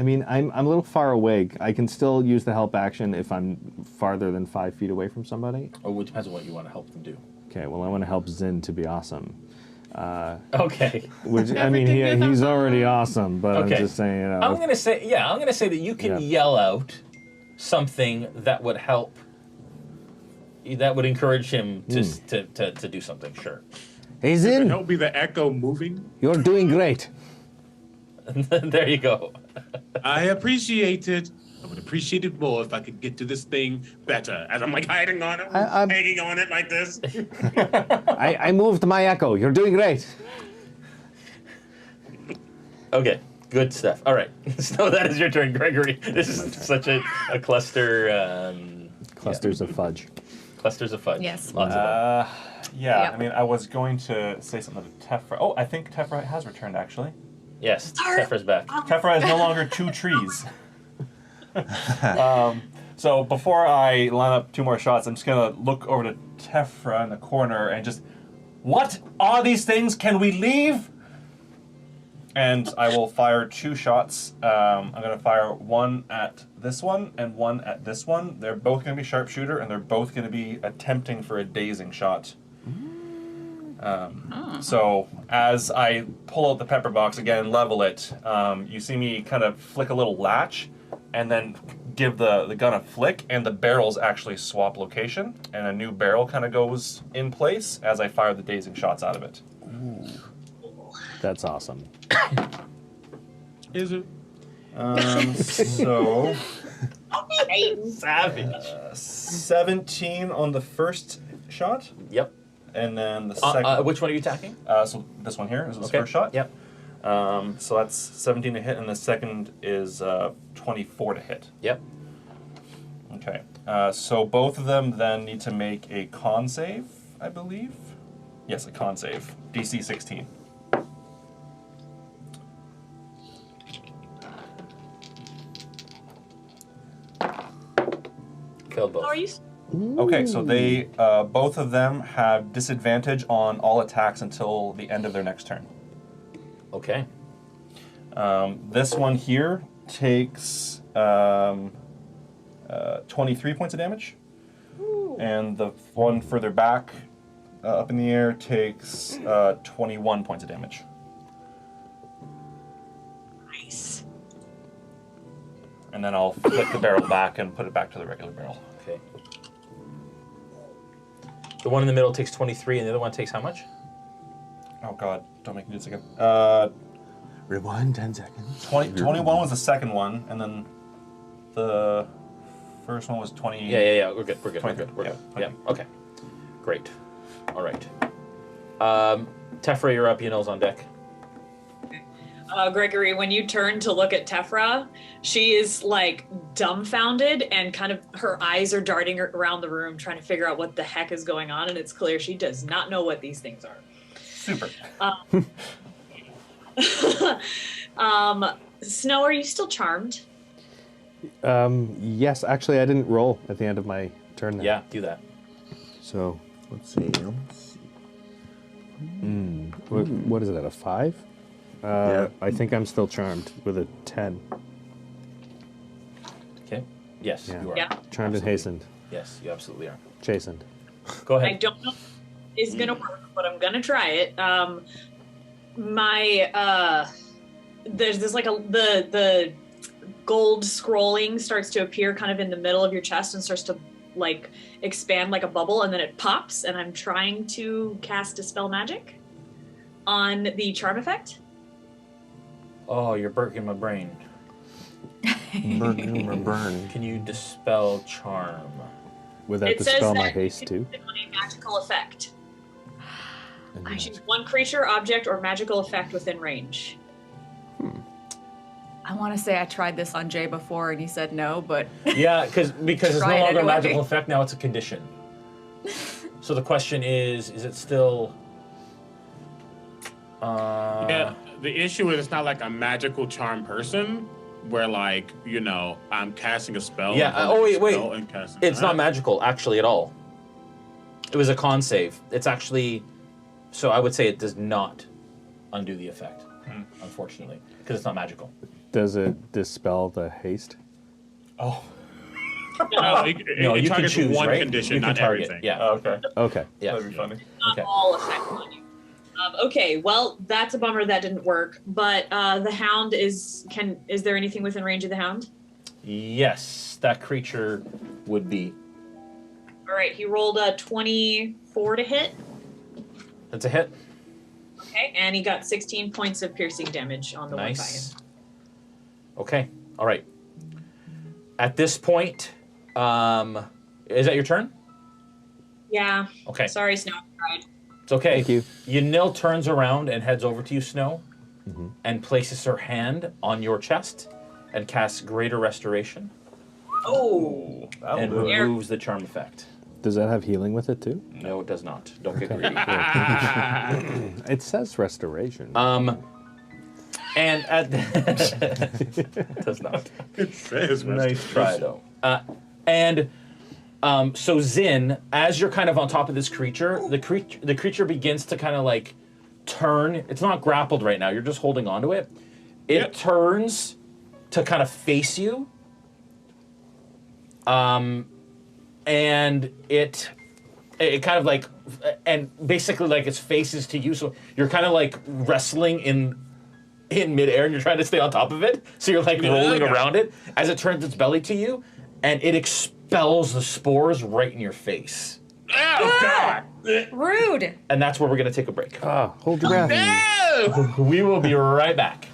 mean, I'm a little far away. I can still use the help action if I'm farther than 5 feet away from somebody. Oh, it depends on what you want to help them do. Okay, well, I want to help Zin to be awesome. Okay. Which I mean, he's already awesome, but I'm just saying. I'm gonna say that you can yell out something that would help. That would encourage him to do something. Sure. Hey Zin, help me the echo moving. You're doing great. There you go. I appreciate it. I would appreciate it more if I could get to this thing better. As I'm like hiding on it, hanging on it like this. I moved my echo. You're doing great. Okay, good stuff. All right, so that is your turn, Gregory. This is such a cluster. Clusters of fudge. Clusters of fudge. Yes. Lots of them. Yeah, Yep. I mean, I was going to say something to Tefra. Oh, I think Tefra has returned, actually. Yes, Tefra's back. Tefra is no longer 2 trees. So before I line up 2 more shots, I'm just going to look over to Tefra in the corner and just, what are these things? Can we leave? And I will fire 2 shots. I'm going to fire one at this one and one at this one. They're both going to be sharpshooter, and they're both going to be attempting for a dazing shot. So as I pull out the pepper box again and level it, you see me kind of flick a little latch and then give the gun a flick, and the barrels actually swap location, and a new barrel kind of goes in place as I fire the dazing shots out of it. Ooh. That's awesome. Is it? So... Savage. 17 on the first shot. Yep. And then the second... which one are you attacking? So this one here is the first shot. Yep. So that's 17 to hit, and the second is 24 to hit. Yep. Okay. So both of them then need to make a con save, I believe. Yes, a con save. DC 16. Failed both. How are you? Okay, so they both of them have disadvantage on all attacks until the end of their next turn. Okay. This one here takes 23 points of damage, and the one further back up in the air takes 21 points of damage. Nice. And then I'll flip the barrel back and put it back to the regular barrel. Okay. The one in the middle takes 23, and the other one takes how much? Oh God, don't make me do this again. Rewind 10 seconds. 21 was the second one, and then the first one was 20. Yeah. We're good. We're good. 23. We're good. Yeah. Okay. Great. All right. Tefra, you're up. Yunel's on deck. Gregory, when you turn to look at Tefra, she is like dumbfounded and kind of her eyes are darting around the room trying to figure out what the heck is going on, and it's clear she does not know what these things are. Super. Snow, are you still charmed? Yes, actually, I didn't roll at the end of my turn there. Yeah, do that. So, let's see. What is it, a 5? Yeah. I think I'm still charmed with a 10. Okay. Yes, Yeah. you are. Yeah. Charmed and hastened. Yes, you absolutely are. Chastened. Go I ahead. don't know if it's gonna work, but I'm gonna try it. There's like the gold scrolling starts to appear kind of in the middle of your chest and starts to like expand like a bubble, and then it pops, and I'm trying to cast Dispel Magic on the charm effect. Oh, you're burning my brain. Burn. Can you dispel charm? Would that It says dispel my that haste too? a magical effect. I choose one creature, object, or magical effect within range. I want to say I tried this on Jay before and he said no, but Yeah, because it's no Try it longer a anyway. magical effect, now it's a condition. So the question is it still... Yeah, the issue is it's not like a magical charm person where like, you know, I'm casting a spell. Yeah, and wait. spell and casting It's that. not magical, actually, at all. It was a con save. It's actually... So I would say it does not undo the effect, unfortunately, because it's not magical. Does it dispel the haste? Oh. No, it No, you can targets choose, one right? condition, You can not target, everything. yeah. Okay. Okay. Yeah. That'd be funny. Not all effect on you. Okay, well, that's a bummer that didn't work. But the hound is there anything within range of the hound? Yes, that creature would be. All right, he rolled a 24 to hit. That's a hit. Okay, and he got 16 points of piercing damage on the Nice. Okay, all right. At this point, is that your turn? Yeah. Okay. Sorry, Snow. I tried. It's okay. Thank you. Ynil turns around and heads over to you, Snow, and places her hand on your chest and casts Greater Restoration Oh. and do it. removes the charm effect. Does that have healing with it too? No, it does not. Don't get Okay. greedy. It says restoration. And at it does not. It says Nice try though. So Zin, as you're kind of on top of this creature, the creature begins to kind of like turn. It's not grappled right now. You're just holding onto it. It turns to kind of face you. And it kind of like, and basically like its face is to you, so you're kind of like wrestling in midair, and you're trying to stay on top of it. So you're like rolling around it as it turns its belly to you, and it expels the spores right in your face. Oh God! Rude. And that's where we're gonna take a break. Hold your breath. No! We will be right back.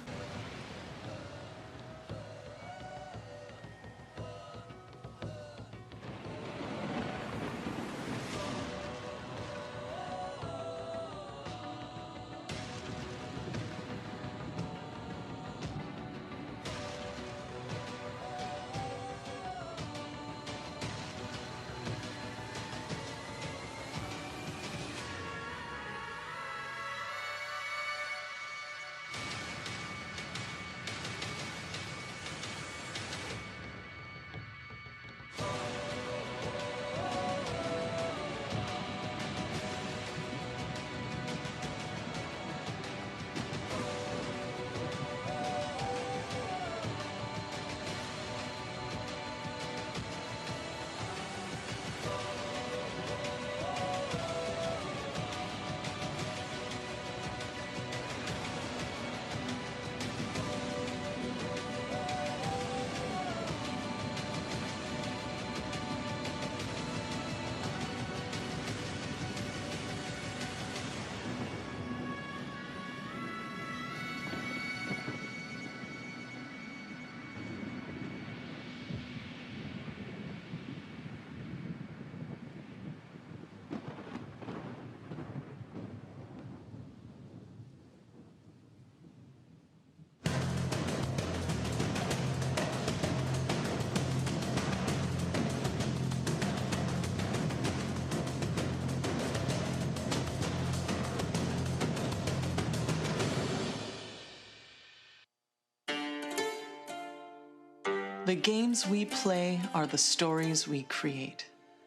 The games we play are the stories we create.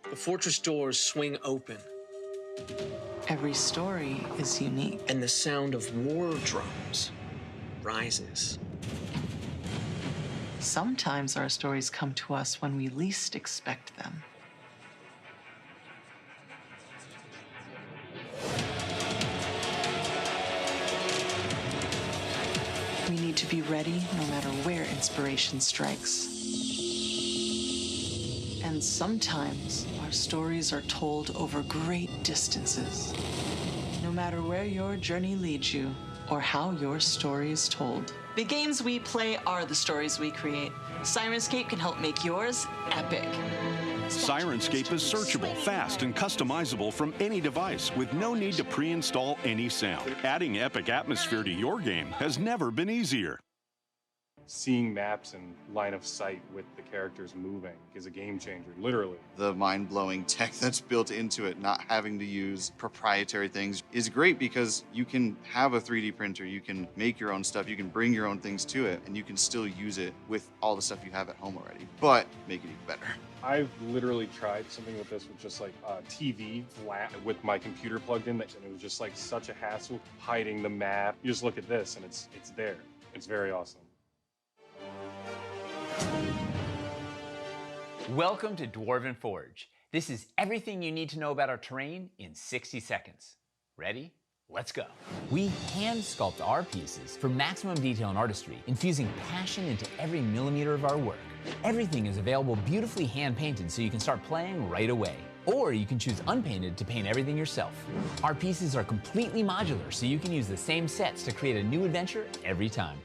The fortress doors swing open. Every story is unique. And the sound of war drums rises. Sometimes our stories come to us when we least expect them. We need to be ready no matter where inspiration strikes. And sometimes our stories are told over great distances. No matter where your journey leads you or how your story is told. The games we play are the stories we create. Sirenscape can help make yours epic. Sirenscape is searchable, fast, and customizable from any device with no need to pre-install any sound. Adding epic atmosphere to your game has never been easier. Seeing maps and line of sight with the characters moving is a game changer, literally. The mind-blowing tech that's built into it, not having to use proprietary things, is great because you can have a 3D printer, you can make your own stuff, you can bring your own things to it, and you can still use it with all the stuff you have at home already, but make it even better. I've literally tried something with this with just like a TV flat with my computer plugged in, and it was just like such a hassle hiding the map. You just look at this and it's there. It's very awesome. Welcome to Dwarven Forge. This is everything you need to know about our terrain in 60 seconds. Ready? Let's go. We hand sculpt our pieces for maximum detail and artistry, infusing passion into every millimeter of our work. Everything is available beautifully hand painted so you can start playing right away. Or you can choose unpainted to paint everything yourself. Our pieces are completely modular, so you can use the same sets to create a new adventure every time.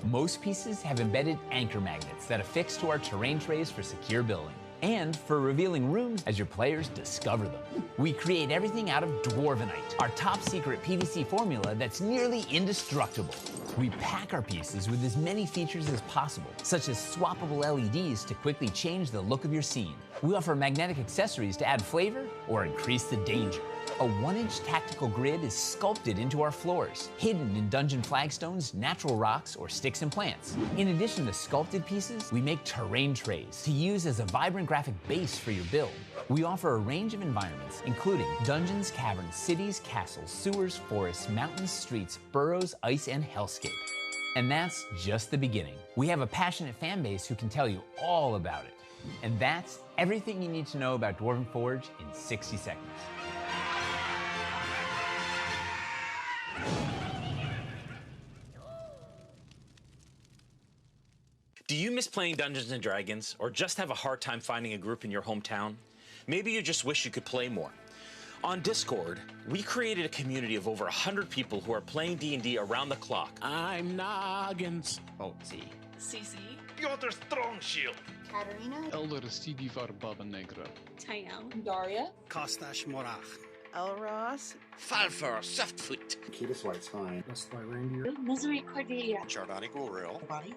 Most pieces have embedded anchor magnets that affix to our terrain trays for secure building, and for revealing rooms as your players discover them. We create everything out of Dwarvenite, our top secret PVC formula that's nearly indestructible. We pack our pieces with as many features as possible, such as swappable LEDs to quickly change the look of your scene. We offer magnetic accessories to add flavor or increase the danger. A 1-inch tactical grid is sculpted into our floors, hidden in dungeon flagstones, natural rocks, or sticks and plants. In addition to sculpted pieces, we make terrain trays to use as a vibrant graphic base for your build. We offer a range of environments, including dungeons, caverns, cities, castles, sewers, forests, mountains, streets, burrows, ice, and hellscape. And that's just the beginning. We have a passionate fan base who can tell you all about it. And that's everything you need to know about Dwarven Forge in 60 seconds. Do you miss playing Dungeons & Dragons, or just have a hard time finding a group in your hometown? Maybe you just wish you could play more. On Discord, we created a community of over 100 people who are playing D&D around the clock. I'm Noggins. Oh, Z. CC. Piotr Strong Shield. Katarina. Elder Sidivar Baba Negra. Tainel. Daria. Kostash Morach. Elros. Falfur Softfoot. Ketis White's fine. That's why reindeer. Misery Cordelia. Chardonic Uriel. Body.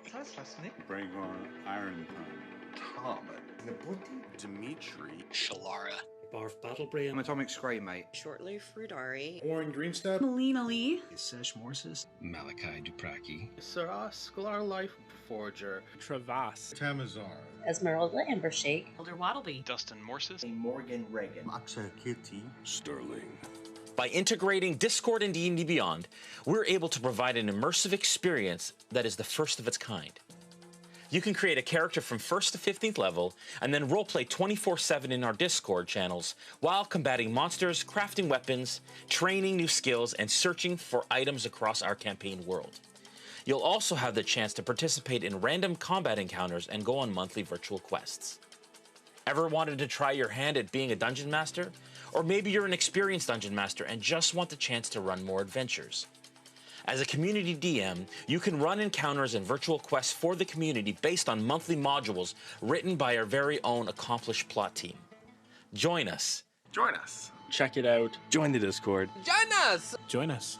Bring on Iron Time. Dimitri. Shalara. Barf Battlebrain. Atomic Scray, mate. Shortly Frudari. Warren Greenstep. Melina Lee. Sesh Morsis. Malachi Dupraki. Sarah Sklar Life Forger. Travas. Tamazar. Esmeralda Ambershake. Elder Waddleby. Dustin Morsis. Morgan Reagan. Akshay Kitty. Sterling. By integrating Discord and D&D Beyond, we're able to provide an immersive experience that is the first of its kind. You can create a character from 1st to 15th level, and then roleplay 24/7 in our Discord channels while combating monsters, crafting weapons, training new skills, and searching for items across our campaign world. You'll also have the chance to participate in random combat encounters and go on monthly virtual quests. Ever wanted to try your hand at being a dungeon master? Or maybe you're an experienced dungeon master and just want the chance to run more adventures. As a community DM, you can run encounters and virtual quests for the community based on monthly modules written by our very own accomplished plot team. Join us. Join us. Check it out. Join the Discord. Join us! Join us.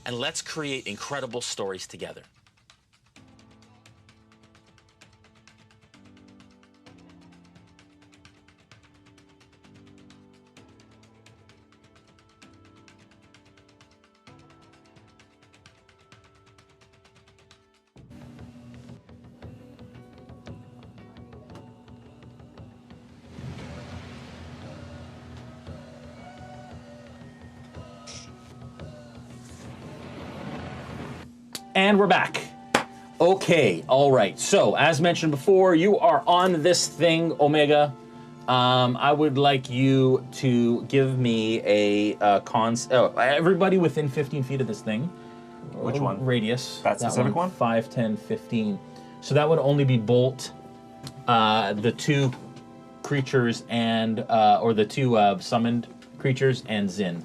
And let's create incredible stories together. And we're back. Okay, all right. So, as mentioned before, you are on this thing, Omega. I would like you to give me a everybody within 15 feet of this thing. Which one? Radius. That specific one? 5, 10, 15. So that would only be Bolt, the two creatures, and or the two summoned creatures, and Zin.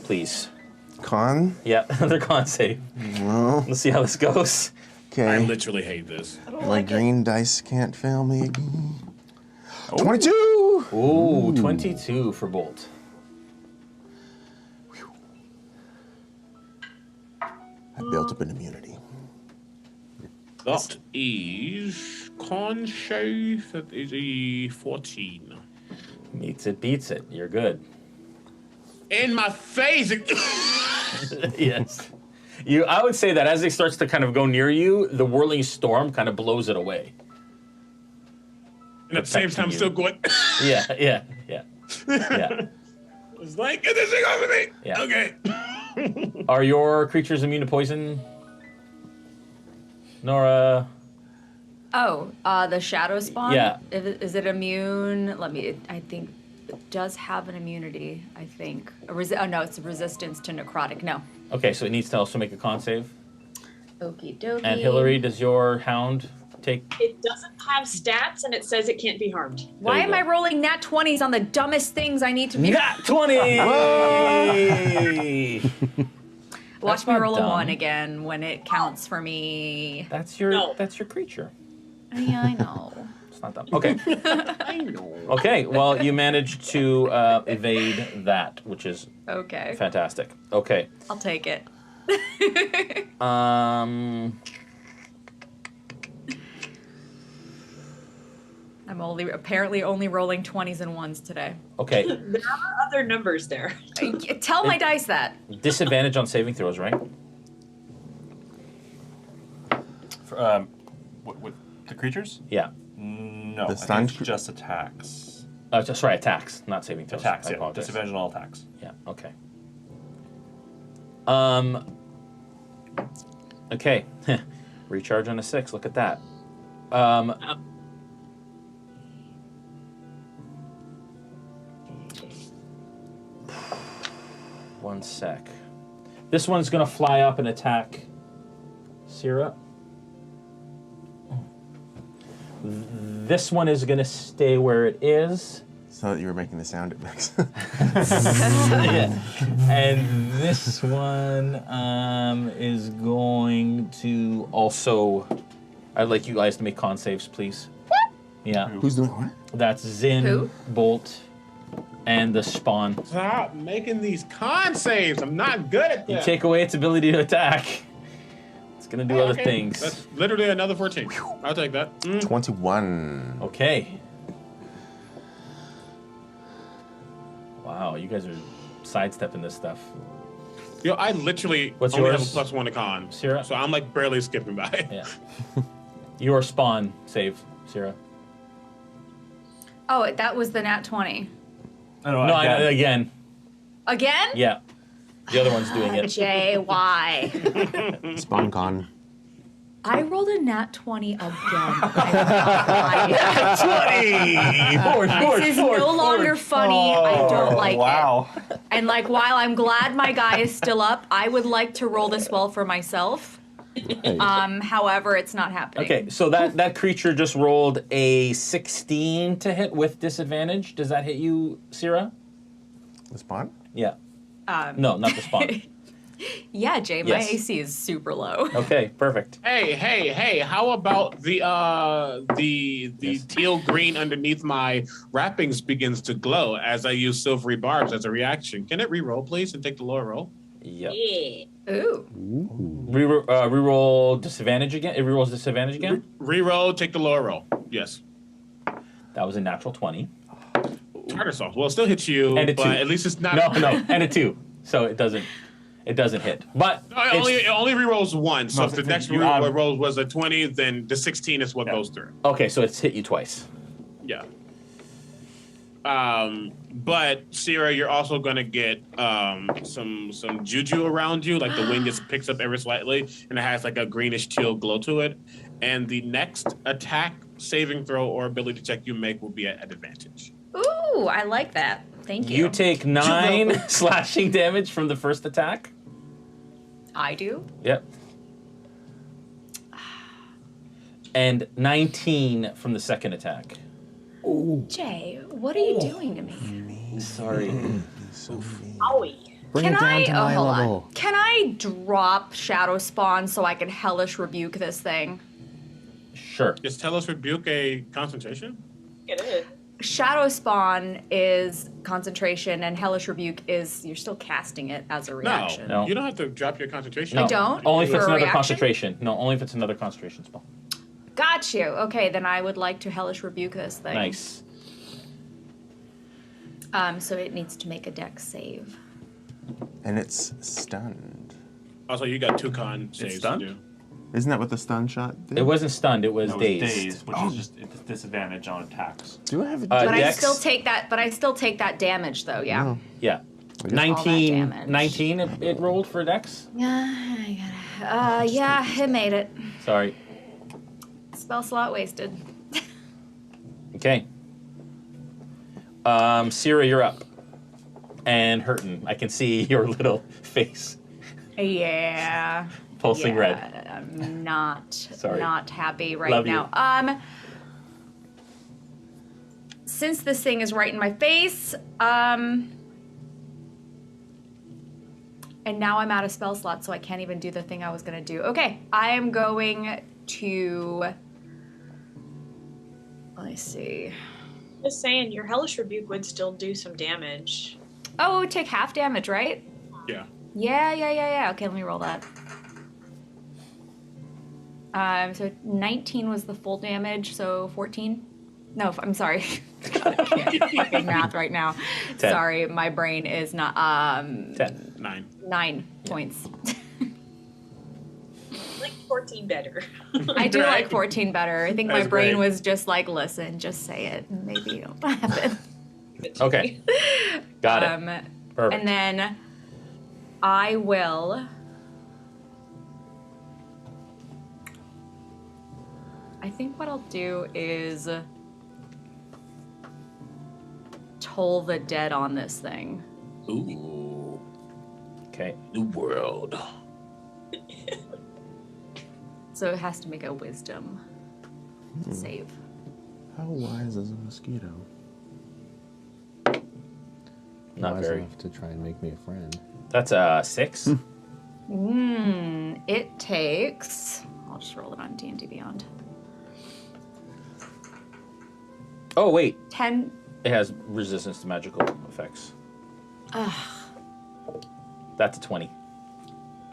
Please. Con? Yeah, they're con save. Well, Let's see how this goes. okay. I literally hate this. My green dice can't fail me again. 22! Ooh, 22 for Bolt. I built up an immunity. That is con save. That is a 14. Meets it, beats it. You're good. In my face! Yes. I would say that as it starts to kind of go near you, the whirling storm kind of blows it away. And at the same time, I'm still going. Yeah. It's like, get this thing off of me! Yeah. Okay. Are your creatures immune to poison? Nora? Oh, the shadow spawn? Yeah. Is it immune? I think it does have an immunity, I think. Oh, no, it's a resistance to necrotic. No. Okay, so it needs to also make a con save. Okie dokie. And Hillary, does your hound take... It doesn't have stats, and it says it can't be harmed. Why am I rolling nat 20s on the dumbest things I need to be? Nat 20! Watch That's me not roll dumb. a 1 again when it counts for me. That's your creature. Yeah, I know. It's not dumb. Okay. I know. Okay, well, you managed to evade that, which is Okay. fantastic. Okay. I'll take it. I'm apparently only rolling 20s and 1s today. Okay. There are other numbers there. Tell my dice that. Disadvantage on saving throws, right? For, with the creatures? Yeah. No, The I stun think it's just attacks. Sorry, attacks, not saving throws. Attacks, I yeah. apologize. Disadvantage on all attacks. Yeah, okay. Okay. Recharge on a 6, look at that. One sec. This one's gonna fly up and attack Syrah. This one is going to stay where it is. So that you were making the sound it makes. Yeah. And this one is going to also. I'd like you guys to make con saves, please. What? Yeah. Who's doing what? That's Zin, Who? Bolt, and the Spawn. Stop making these con saves. I'm not good at You that. take away its ability to attack. It's going to do other Okay. things. That's literally another 14. I'll take that. 21. Okay. Wow, you guys are sidestepping this stuff. Yo, I literally What's only yours? have a +1 to con. Sierra? So I'm like barely skipping by. Yeah. Your Spawn save, Sierra. Oh, that was the nat 20. No, again. Again? Yeah. The other one's doing it. Jay, why? Spawn con. I rolled a nat 20 again. 20! This is no longer funny. I don't like wow. it. And like, while I'm glad my guy is still up, I would like to roll this well for myself. However, it's not happening. Okay, so that creature just rolled a 16 to hit with disadvantage. Does that hit you, Sierra? The Spawn? Yeah. No, not the Spawn. Yeah, Jay, my Yes. AC is super low. Okay, perfect. Hey, how about the teal green underneath my wrappings begins to glow as I use silvery barbs as a reaction. Can it re-roll, please, and take the lower roll? Yep. Yeah. Ooh. Reroll disadvantage again. It rerolls disadvantage again. Re-roll, take the lower roll. Yes. That was a natural 20. Tartar sauce. Well, it still hits you, And a but 2. at least it's not. No, and a 2. So it doesn't hit. But No, it only re-rolls once. So No, if the if next you roll was a 20, then the 16 is what goes through. okay, so it's hit you twice. Yeah. But Sierra, you're also gonna get some juju around you, like the wind just picks up ever slightly, and it has like a greenish teal glow to it. And the next attack, saving throw, or ability check you make will be at advantage. Ooh, I like that. Thank you. You take 9 slashing damage from the first attack. I do? Yep. And 19 from the second attack. Jay, what are you doing to me? Sorry. Owie. Bring it down to my hold level. on. Can I drop Shadow Spawn so I can hellish rebuke this thing? Sure. Just tell us rebuke a concentration. Get it. Shadow Spawn is concentration, and hellish rebuke is you're still casting it as a reaction. No. You don't have to drop your concentration. No. I don't? Only if For it's a another reaction? concentration. No, only if it's another concentration spell. Got you. Okay, then I would like to hellish rebuke this thing. Nice. So it needs to make a dex save. And it's stunned. Also, you got 2 con saves stunned? to do. Isn't that what the stun shot did? It wasn't stunned, it was No, it was dazed. dazed, which is just it's disadvantage on attacks. Do I have a But I Dex? still take that. But I still take that damage, though. Yeah. No. Yeah. All that 19, damage. 19 it rolled for Dex? Yeah, yeah, it made it. Sorry. Spell slot wasted. Okay. Sierra, you're up. And Hurton, I can see your little face. Yeah. Pulsing red. I'm not happy right Love you. now. Since this thing is right in my face, and now I'm out of spell slots, so I can't even do the thing I was gonna do. Okay, I am going to. Let me see. Just saying, your hellish rebuke would still do some damage. Oh, it would take half damage, right? Yeah. Yeah. Okay, let me roll that. So 19 was the full damage, so 14? No, I'm sorry. I can't do fucking math right now. 10. Sorry, my brain is not. 10. 9. 9 points. Like 14 better. I do like 14 better. I think my That's brain great. was just like, listen, just say it, and maybe it'll happen. Okay. Got it. Perfect. And then I will. I think what I'll do is toll the dead on this thing. Ooh. Okay. New world. So it has to make a wisdom save. How wise is a mosquito? Not Wise very. enough to try and make me a friend. That's a 6. It takes. I'll just roll it on D&D Beyond. Oh, wait. 10. It has resistance to magical effects. Ugh. That's a 20.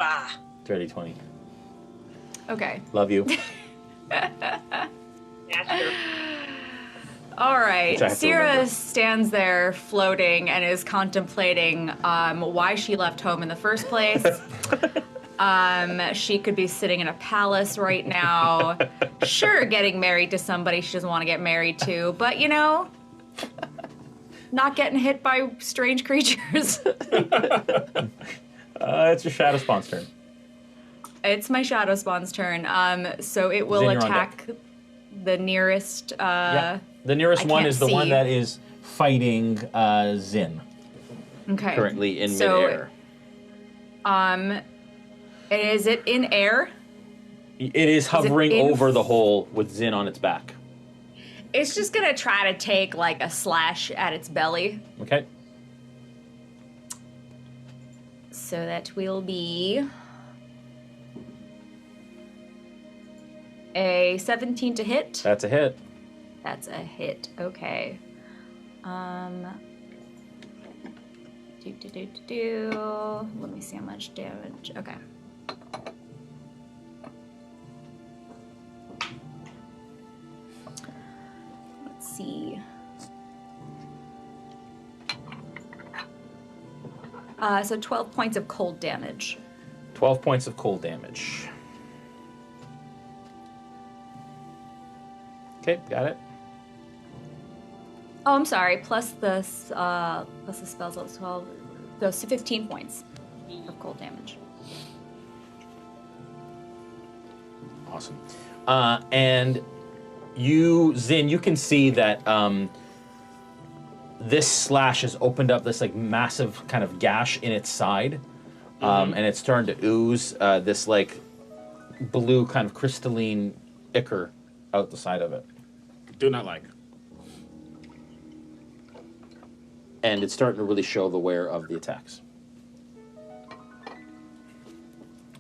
Ah. Dirty 20. Okay. Love you. All right. Which I have to Sierra remember. stands there floating and is contemplating why she left home in the first place. She could be sitting in a palace right now. Sure, getting married to somebody she doesn't want to get married to, but you know, not getting hit by strange creatures. It's your shadow spawn's turn. It's my shadow spawn's turn. So it will Zin, you're on attack the nearest. Yeah. The nearest I one can't is the one see. that is fighting Zin. Okay. Currently in So, midair. Is it in air? It is hovering in- over the hole with Zin on its back. It's just gonna try to take like a slash at its belly. Okay. So that will be a 17 to hit. That's a hit. That's a hit. Okay. Let me see how much damage. Okay. Let's see. So 12 points of cold damage. 12 points of cold damage. Okay, got it. Oh, I'm sorry. Plus the spells level 12. Those 15 points of cold damage. Awesome. And you, Zin, you can see that this slash has opened up this like massive kind of gash in its side, and it's starting to ooze this like blue kind of crystalline ichor out the side of it. Do not like. And it's starting to really show the wear of the attacks.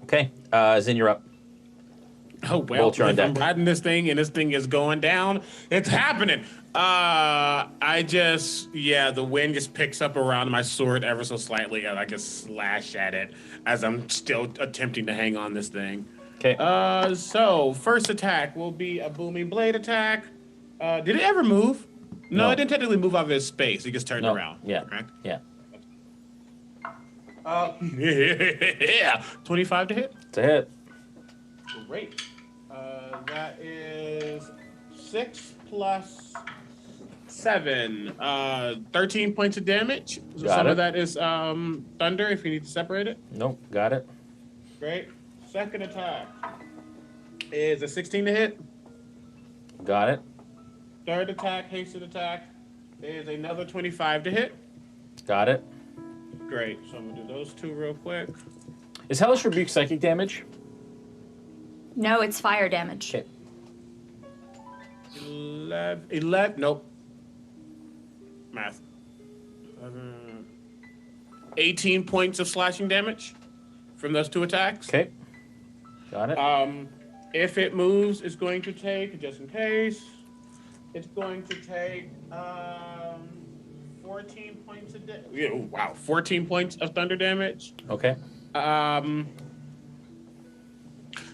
Okay, Zin, you're up. Oh, well, Bolt, you're on if I'm deck. riding this thing and this thing is going down, it's happening. The wind just picks up around my sword ever so slightly, and I just slash at it as I'm still attempting to hang on this thing. Okay. So, first attack will be a booming blade attack. Did it ever move? No, it didn't technically move out of its space. It just turned around. Yeah. Correct? Yeah. Yeah. 25 to hit? It's a hit. Great. That is 6 plus 7. 13 points of damage. So Got some it. of that is thunder if you need to separate it. Nope, got it. Great. Second attack is a 16 to hit. Got it. Third attack, hasted attack, is another 25 to hit. Got it. Great. So I'm going to do those two real quick. Is Hellish Rebuke psychic damage? No, it's fire damage. Okay. 11, nope. Math. 18 points of slashing damage from those two attacks. Okay. Got it. If it moves, it's going to take, just in case, it's going to take 14 points of damage. Yeah, wow, 14 points of thunder damage. Okay.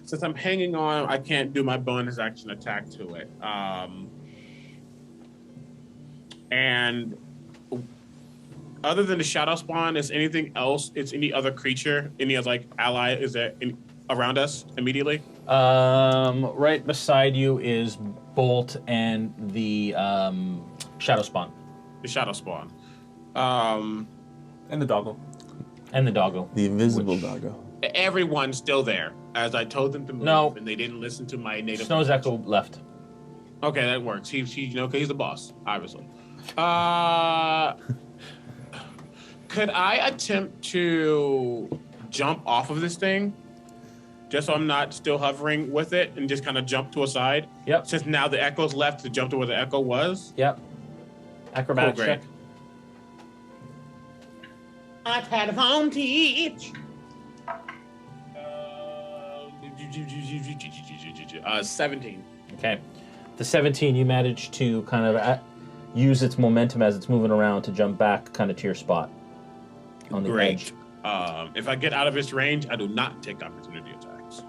Since I'm hanging on, I can't do my bonus action attack to it. And other than the shadow spawn, is anything else? It's any other creature, any other like ally? Is there any, around us immediately? Right beside you is Bolt and the shadow spawn. The shadow spawn. And the doggo. And the doggo. The invisible doggo. Everyone's still there, as I told them to move, No. and they didn't listen to my native. Snow's Echo left. Okay, that works. He you know, 'cause he's the boss, obviously. Could I attempt to jump off of this thing? just so I'm not still hovering with it and just kind of jump to a side. Yep. Since now the echo's left to jump to where the echo was. Yep. Acrobatics Cool, check. I've had a home teach. 17. Okay. The 17, you manage to kind of use its momentum as it's moving around to jump back kind of to your spot on the edge. If I get out of its range, I do not take opportunity attacks.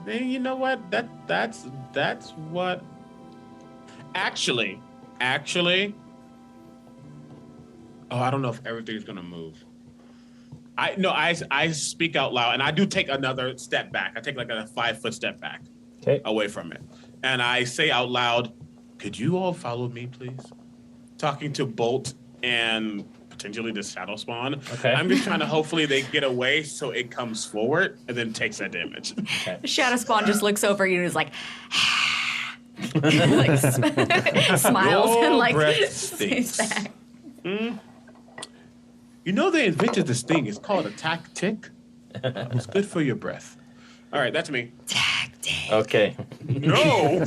Then you know what? That's what. Actually. Oh, I don't know if everything's gonna move. I speak out loud, and I do take another step back. I take like a 5-foot step back, away from it, and I say out loud, "Could you all follow me, please?" Talking to Bolt and potentially the Shadow Spawn. Okay. I'm just trying to hopefully they get away so it comes forward and then takes that damage. Okay. The Shadow Spawn just looks over you and is like, like smiles Your and like breath stays stinks. back. You know they invented this thing. It's called a tactic. It's good for your breath. All right, that's me. Okay. No.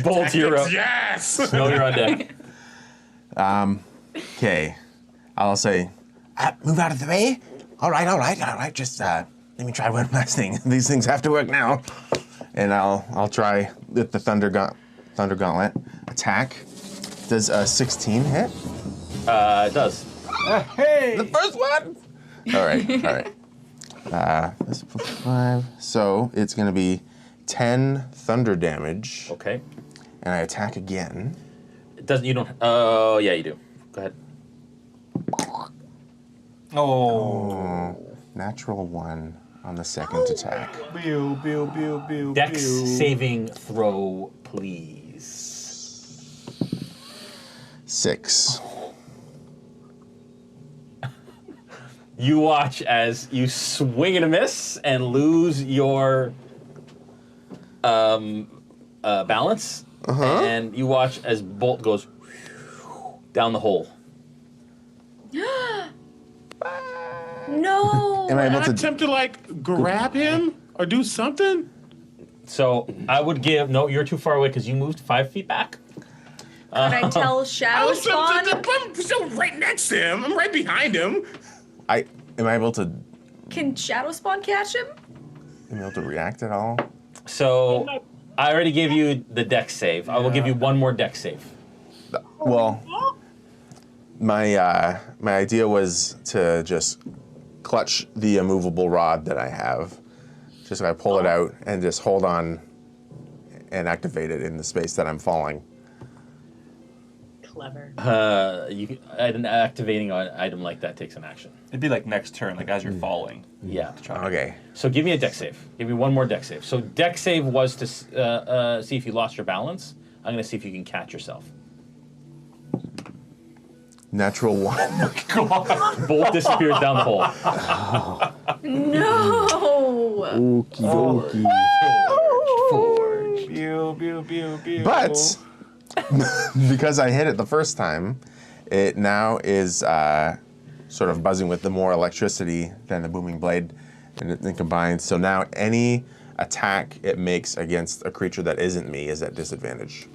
Bolt, you're up. Yes. No, you're on deck. Okay. I'll say, move out of the way. All right. Just let me try one last thing. These things have to work now. And I'll try with the Thunder Gauntlet attack. Does a 16 hit? It does. Hey! The first one? All right. This is 5. So it's going to be 10 thunder damage. Okay. And I attack again. It doesn't. You don't. Oh, yeah, you do. Go ahead. Oh. Natural 1 on the second attack. Dex saving throw, please. 6. You watch as you swing and a miss and lose your balance. And you watch as Bolt goes down the hole. No. Am I able to attempt to like grab him or do something? So I would give, no, you're too far away because you moved 5 feet back. Could I tell Shadow Spawn? I'm still right next to him. I'm right behind him. Am I able to Can Shadow Spawn catch him? react at all? So I already gave you the dex save. I will give you one more dex save. Well, my idea was to just clutch the immovable rod that I have. Just I pull it out and just hold on and activate it in the space that I'm falling. Clever. An activating an item like that takes an action. It'd be like next turn, like as you're falling. Yeah. Okay. So give me a dex save. Give me one more dex save. So dex save was to see if you lost your balance. I'm going to see if you can catch yourself. Natural 1. Bolt disappears down the hole. No. Okie dokie. But because I hit it the first time, it now is sort of buzzing with the more electricity than the booming blade, and it combines. So now any attack it makes against a creature that isn't me is at disadvantage.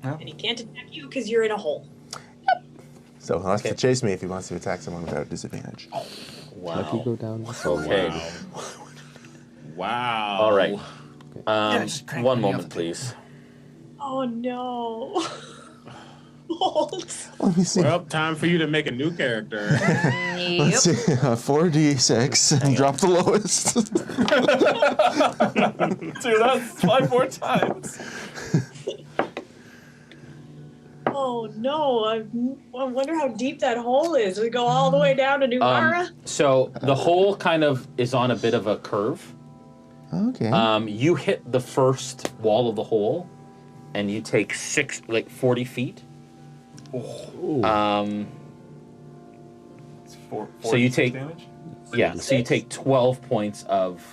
And he can't attack you because you're in a hole. So he'll have to chase me if he wants to attack someone without disadvantage. Wow. Lucky go down. Okay. Wow. All right. just crank One me moment, off the please. Oh no. Bolt. Let me see. Well, time for you to make a new character. Let's see. 4d6 and drop the lowest. Dude, that's 5 more times. Oh no. I wonder how deep that hole is. We go all the way down to New Mara? So the hole kind of is on a bit of a curve. Okay. You hit the first wall of the hole, and you take 40 feet. It's 4 So you take damage? Yeah, so you take 12 points of,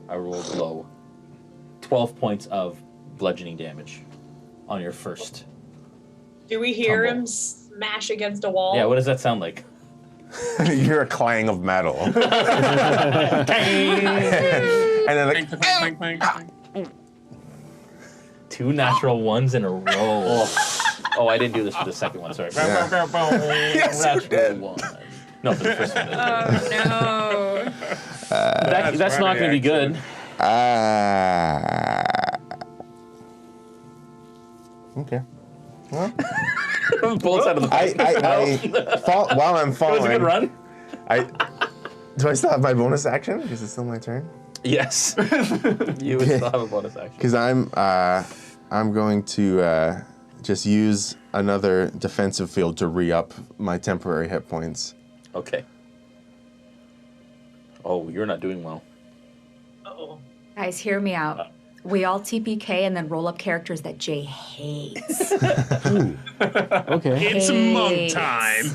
I rolled low, 12 points of bludgeoning damage on your first. Do we hear tumble. him smash against a wall? Yeah, what does that sound like? You hear a clang of metal. And then like, Clank, clank, clank. 2 natural ones in a row. Oh, I didn't do this for the second one. Sorry. Yes, you did. One. No, for the first one. Oh no. That's not going to be good. Okay. Well, Bullets out of the while I'm falling. It was a good run. Do I still have my bonus action? Is it still my turn? Yes. You would still have a bonus action. Because I'm going to just use another defensive field to re-up my temporary hit points. Okay. Oh, you're not doing well. Uh-oh. Guys, hear me out. We all TPK and then roll up characters that Jay hates. Okay. It's monk time.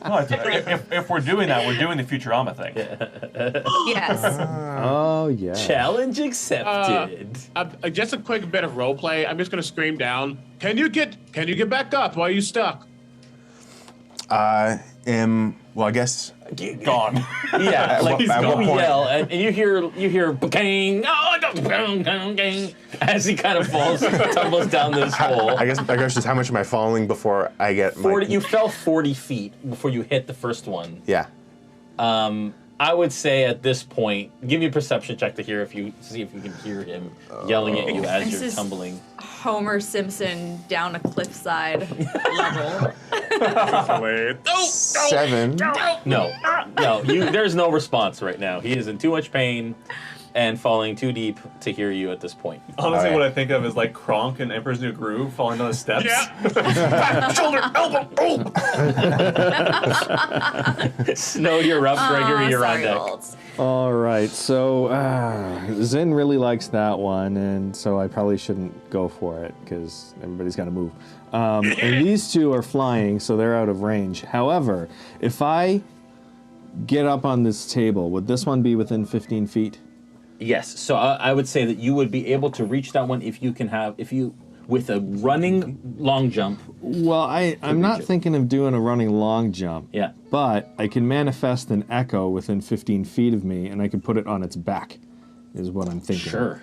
No, if we're doing that, we're doing the Futurama thing. Yes. Oh, yeah. Challenge accepted. Just a quick bit of role play. I'm just gonna scream down. Can you get back up? Why are you stuck? Well, I guess gone. Yeah, like at what point? yell, and you hear bang, as he kind of falls, tumbles down this hole. I guess just how much am I falling before I get 40. You fell 40 feet before you hit the first one. Yeah. I would say at this point, give me a perception check to see if you can hear him yelling at you as This you're is tumbling. Homer Simpson down a cliffside level. 7. No. There's no response right now. He is in too much pain and falling too deep to hear you at this point. Honestly, what I think of is like Kronk in Emperor's New Groove falling down the steps. Yeah. Back, shoulder, elbow, Snow, you're up. Gregory, you're on deck. All right, so Zin really likes that one, and so I probably shouldn't go for it because everybody's got to move. And these two are flying, so they're out of range. However, if I get up on this table, would this one be within 15 feet? Yes, so I would say that you would be able to reach that one if you with a running long jump. Well, I'm not thinking of doing a running long jump. Yeah. But I can manifest an echo within 15 feet of me, and I can put it on its back, is what I'm thinking. Sure.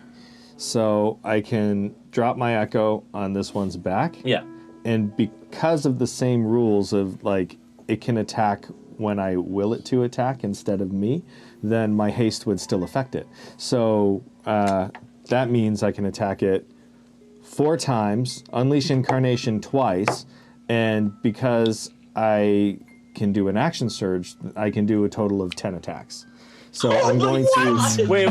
So I can drop my echo on this one's back. Yeah. And because of the same rules of, like, it can attack when I will it to attack instead of me, then my haste would still affect it. So that means I can attack it 4 times, unleash incarnation twice, and because I can do an action surge, I can do a total of 10 attacks. So I'm going to... Wait.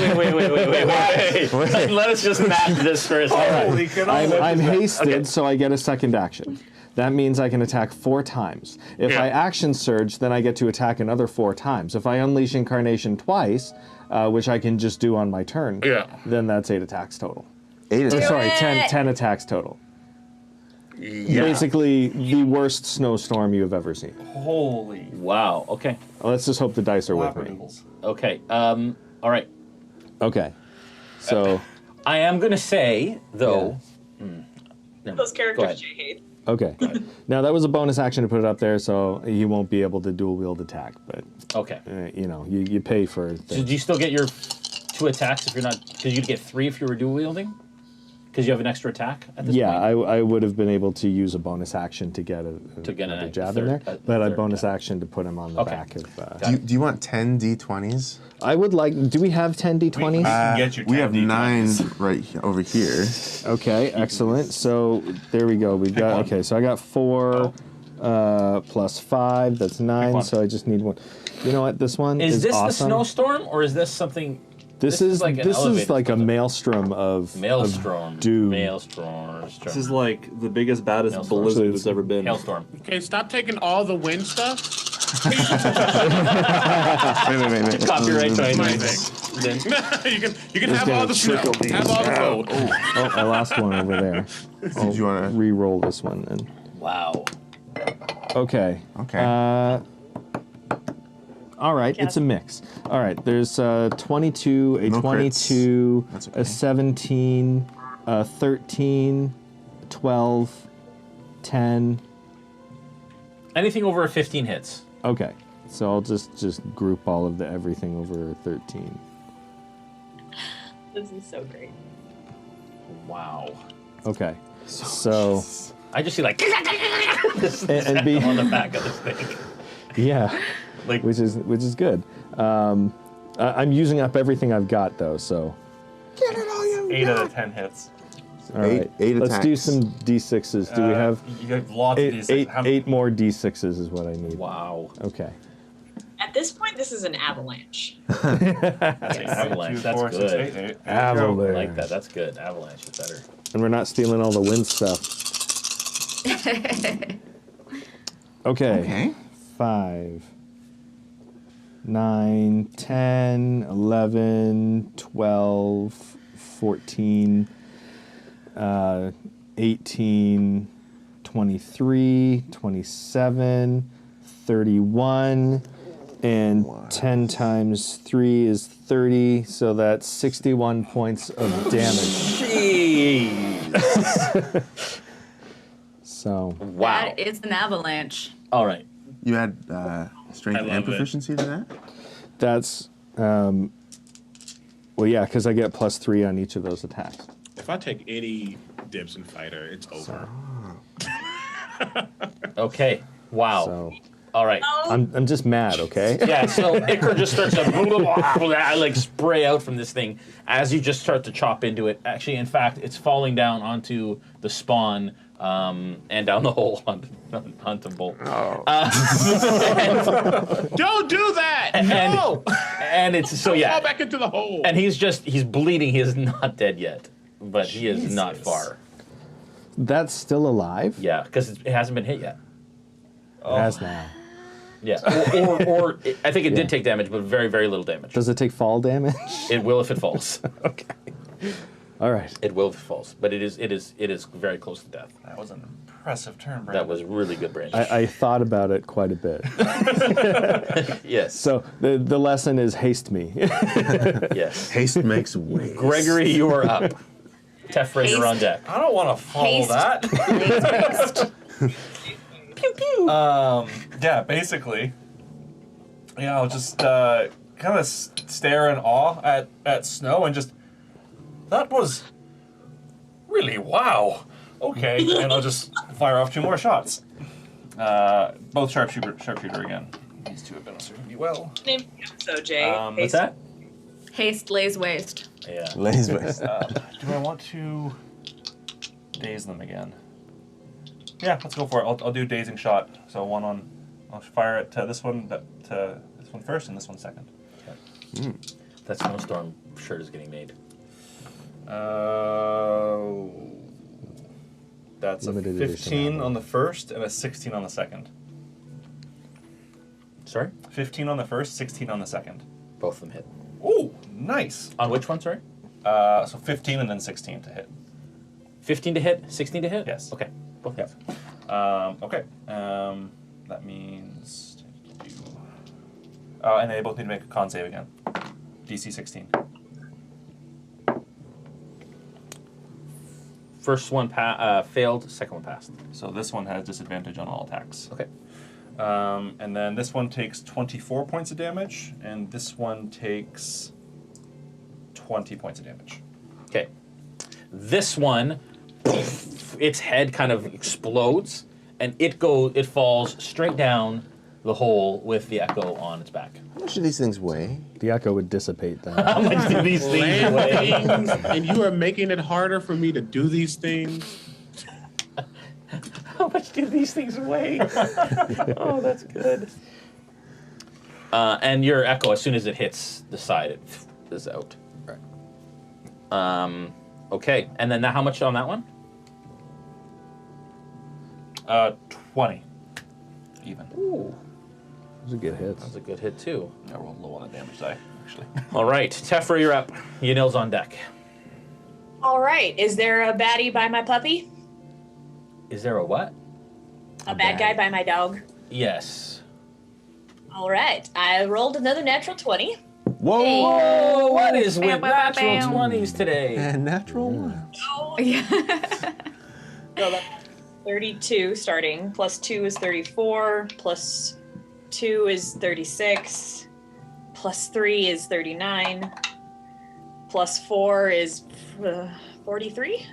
Let us just map this for a second. I'm hasted, so I get a second action. That means I can attack 4 times. If I action surge, then I get to attack another 4 times. If I unleash incarnation twice, which I can just do on my turn, then that's 8 attacks total. 10 attacks total. Yeah. Basically, the worst snowstorm you have ever seen. Holy. Wow, okay. Let's just hope the dice are with me. Okay, all right. Okay, so... I am going to say, though... Those characters Jay hates. Okay. Now, that was a bonus action to put it up there, so he won't be able to dual-wield attack, but... Okay. You pay for... So do you still get your 2 attacks if you're not... Because you'd get 3 if you were dual-wielding? Because you have an extra attack at this point? Yeah, I would have been able to use a bonus action to get another jab in there, but I bonus action to put him on the back of... Do you want 10 D20s? I would like... Do we have 10 D20s? We have 9 right over here. Okay, excellent. So there we go. We've got... Okay, so I got 4 plus 5. That's 9, so I just need 1. You know what? This one is this awesome. the snowstorm, or is this something... This is like a maelstrom of doom. Maelstrom. This is like the biggest, baddest blizzard that's ever been. Hailstorm. Okay, stop taking all the wind stuff. Wait. Copyright You can have all the snow. Have all the cold. Oh, I lost one over there. Did you want to re-roll this one then? Wow. Okay. All right, it's a mix. All right, there's 22, a 22, a 17, a 13, 12, 10, Anything over a 15 hits. Okay, so I'll just group all of the everything over 13. This is so great. Wow. Okay, so I just see like and be on the back of this thing. Yeah, like which is good. I'm using up everything I've got though, so. Get it all you 8 out of 10 hits. All right, eight let's do attacks. some d6s. Do we have? You have lots of D6s. Eight more d6s is what I need. Wow. Okay. At this point, this is an avalanche. That's an avalanche. 2, That's 4, 6, good. 8, 8. Avalanche. I like that. That's good. Avalanche is better. And we're not stealing all the wind stuff. Okay. 5, 9, 10, 11, 12, 14, 18, 23, 27, 31, and 10 times 3 is 30, so that's 61 points of damage. Jeez. So. Wow. That is an avalanche. All right. You add strength I and love it. proficiency to that? That's, well, yeah, because I get +3 on each of those attacks. If I take any dips in fighter, it's over. Okay. Wow. So. All right. I'm just mad, okay? Yeah, so Icar just starts to like spray out from this thing as you just start to chop into it. Actually, in fact, it's falling down onto the spawn and down the hole huntable. Oh. Don't do that! No! And it's so yeah. Fall back into the hole. And he's bleeding. He is not dead yet, but he is not far. That's still alive? Yeah, because it hasn't been hit yet. It has now. Yeah, or I think it did take damage, but very, very little damage. Does it take fall damage? It will if it falls. Okay. All right. It will if it falls, but it is very close to death. That was an impressive turn, Brandon. That was really good, Brandon. I thought about it quite a bit. Yes. So the lesson is haste me. Yes. Haste makes waste. Gregory, you are up. Tefra, you're on deck. I don't want to follow Haste. that. Pew pew. Yeah, basically. Yeah, I'll just kind of stare in awe at Snow and just, that was really wow. Okay, and I'll just fire off 2 more shots. Both sharpshooter again. These 2 have been serving me well. Name so Jay. What's that? Haste lays waste. Yeah. Lays waste. Do I want to daze them again? Yeah, let's go for it. I'll do dazing shot. So I'll fire it to this one first and this one second. Okay. That snowstorm shirt is getting made. That's Limited a edition 15 album. on the first and a 16 on the second. Sorry? 15 on the first, 16 on the second. Both of them hit. Ooh, nice. On which one, sorry? So 15 and then 16 to hit. 15 to hit, 16 to hit? Yes. Okay. Both hits. Okay. That means. And they both need to make a con save again. DC 16. First one failed, second one passed. So this one has disadvantage on all attacks. Okay. And then this one takes 24 points of damage, and this one takes 20 points of damage. Okay. This one, its head kind of explodes, and it falls straight down the hole with the echo on its back. How much do these things weigh? The echo would dissipate that. How much do these things weigh? And you are making it harder for me to do these things. How much do these things weigh? Oh, that's good. And your echo, as soon as it hits the side, it is out. Right. Okay, and then how much on that one? 20. Even. Ooh. Those are good hits. That was a good hit, too. I rolled low on the damage die, actually. All right, Tefra, you're up. Yanil's on deck. All right. Is there a baddie by my puppy? Is there a what? A bad guy by my dog? Yes. All right. I rolled another natural 20. Whoa! Hey. Whoa! What is Bam, with bam, natural bam. 20s today? And natural one. Oh, Yeah. 32 starting, plus 2 is 34, plus 2 is 36, plus 3 is 39, plus 4 is 43?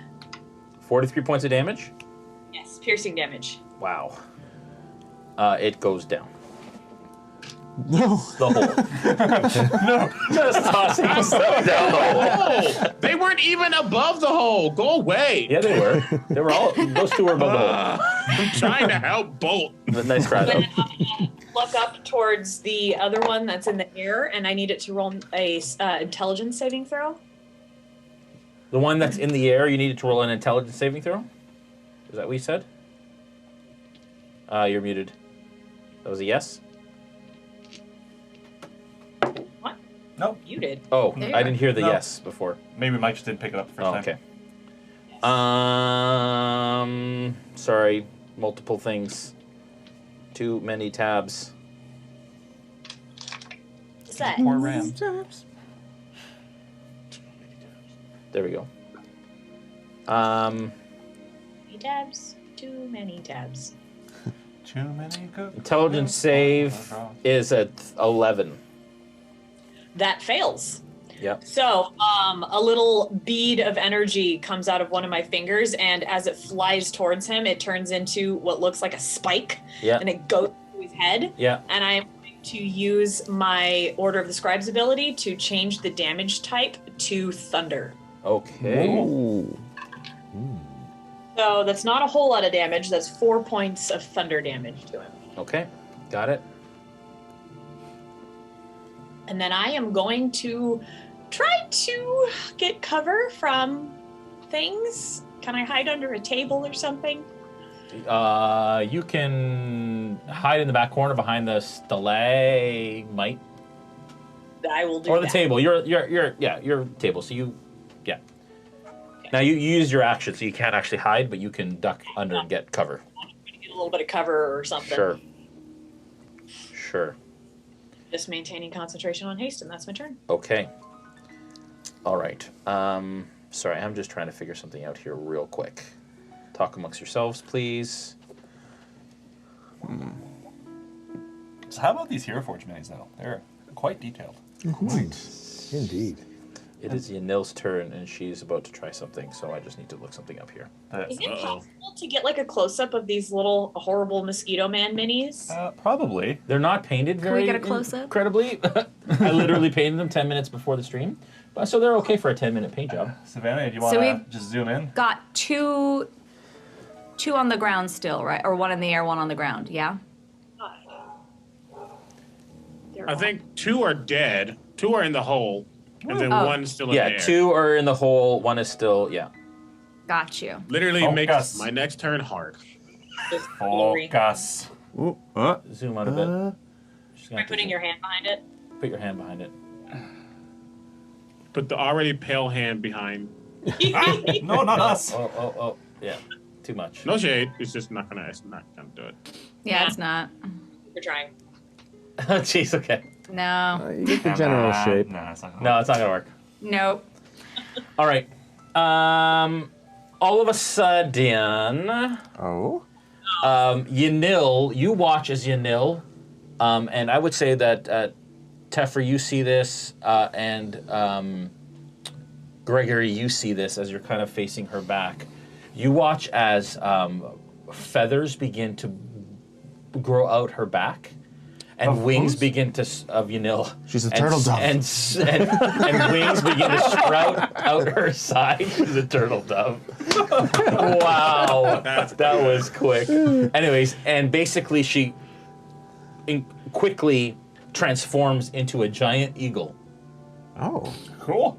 43 points of damage? Yes, piercing damage. Wow. It goes down. No. The hole. No. Just tossing stuff down the hole. They weren't even above the hole. Go away. Yeah, they were. They were all. Those two were above the hole. I'm trying to help Bolt. Nice try, though. Look up towards the other one that's in the air, and I need it to roll a intelligence saving throw. The one that's in the air, you needed to roll an intelligence saving throw? Is that what you said? You're muted. That was a yes? What? Nope. You did. Oh, There you I are. didn't hear the No. yes before. Maybe Mike just didn't pick it up the first Oh, time. okay. Sorry. Multiple things. Too many tabs. What's that? Poor Ram. There we go. Many tabs. Too many tabs. Too many cookies. Intelligence save is at 11. That fails. Yep. So, a little bead of energy comes out of one of my fingers, and as it flies towards him, it turns into what looks like a spike, Yeah. and it goes to his head. Yeah. And I'm going to use my Order of the Scribes ability to change the damage type to thunder. Okay. Ooh. So that's not a whole lot of damage. That's 4 points of thunder damage to him. Okay. Got it. And then I am going to try to get cover from things. Can I hide under a table or something? You can hide in the back corner behind the stalagmite. I will do Or the that. table. Your table. So you, yeah. Now you use your action, so you can't actually hide, but you can duck under and get cover. Get a little bit of cover or something. Sure. Sure. Just maintaining concentration on haste, and that's my turn. Okay. All right. Sorry, I'm just trying to figure something out here real quick. Talk amongst yourselves, please. So how about these Hero Forge minis, though? They're quite detailed. Quite. Indeed. It is Yanil's turn, and she's about to try something, so I just need to look something up here. Is it possible to get like a close-up of these little horrible Mosquito Man minis? Probably. They're not painted Can very we get a close-up? incredibly. I literally painted them 10 minutes before the stream, but so they're okay for a 10-minute paint job. Savannah, do you want So to we've just zoom in? Got two on the ground still, right? Or one in the air, one on the ground, yeah? I think 2 are dead, 2 are in the hole, and then Oh. one's still in Yeah, the air. 2 are in the hole, 1 is still, yeah. Got you. Literally Focus. makes my next turn hard. Focus. Zoom out a bit. Just By putting your hand behind it. Put your hand behind it. Put the already pale hand behind. No, not us. Oh, yeah. Too much. No shade. It's just not gonna do it. Yeah, it's not. We're trying. Oh, jeez, okay. No. You get the general shape. No, it's not No, it's not gonna work. Nope. All right. All of a sudden, Yanil, you watch as Yanil, and I would say that Teffer, you see this, and Gregory, you see this as you're kind of facing her back. You watch as feathers begin to grow out her back, and Of wings whose? begin to of Yanil. She's a And turtle s- dove. And wings begin to sprout out her side. She's a turtle dove. Wow, that was quick. Anyways, and basically she quickly transforms into a giant eagle. Oh, cool.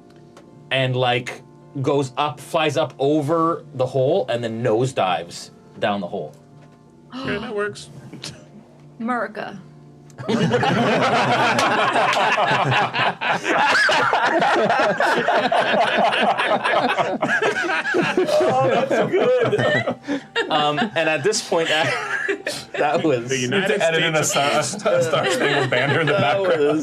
And like goes up, flies up over the hole, and then nosedives down the hole. Yeah, that works. Murica. Oh, that's good. And at this point, that was The United Edit in a States. Star-Spangled Banner in the background.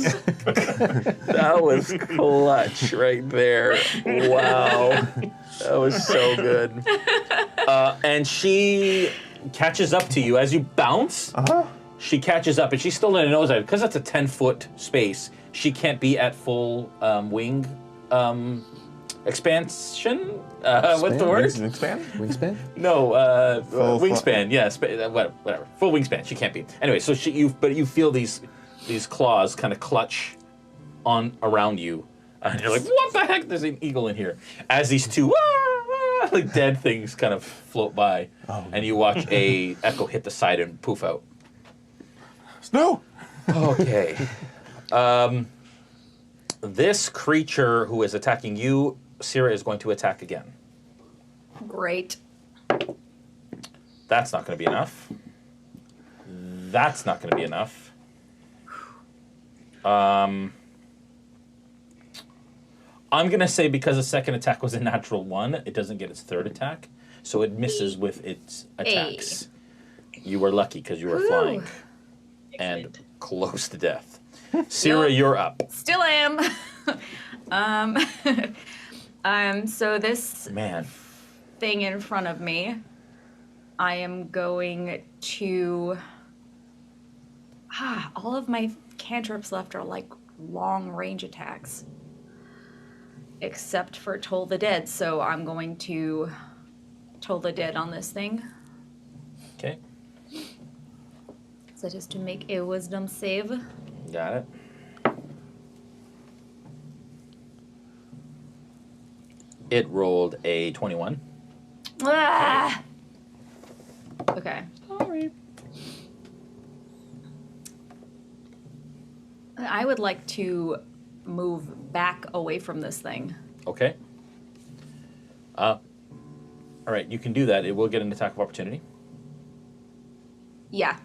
That was clutch right there. Wow. That was so good. And she catches up to you as you bounce. She catches up, and she's still in a nosedive because that's a 10-foot space. She can't be at full wing expansion. What's the word? Wingspan? Wingspan? No, wingspan. Yeah, whatever. Full wingspan. She can't be. Anyway, so you feel these claws kind of clutch on around you, and you're like, what the heck? There's an eagle in here. As these two like dead things kind of float by, and you watch a echo hit the side and poof out. Snow. Okay. This creature who is attacking you, Syrah, is going to attack again. Great. That's not going to be enough. That's not going to be enough. I'm going to say because the second attack was a natural 1, it doesn't get its third attack, so it misses with its attacks. You were lucky because you were flying and close to death. Syrah, you're up. Still am. So this thing in front of me, I am going to... all of my cantrips left are like long range attacks. Except for Toll the Dead, so I'm going to Toll the Dead on this thing. Okay. So just to make a wisdom save. Got it. It rolled a 21. Ah! Okay. Sorry. I would like to move back away from this thing. Okay. All right, you can do that. It will get an attack of opportunity. Yeah.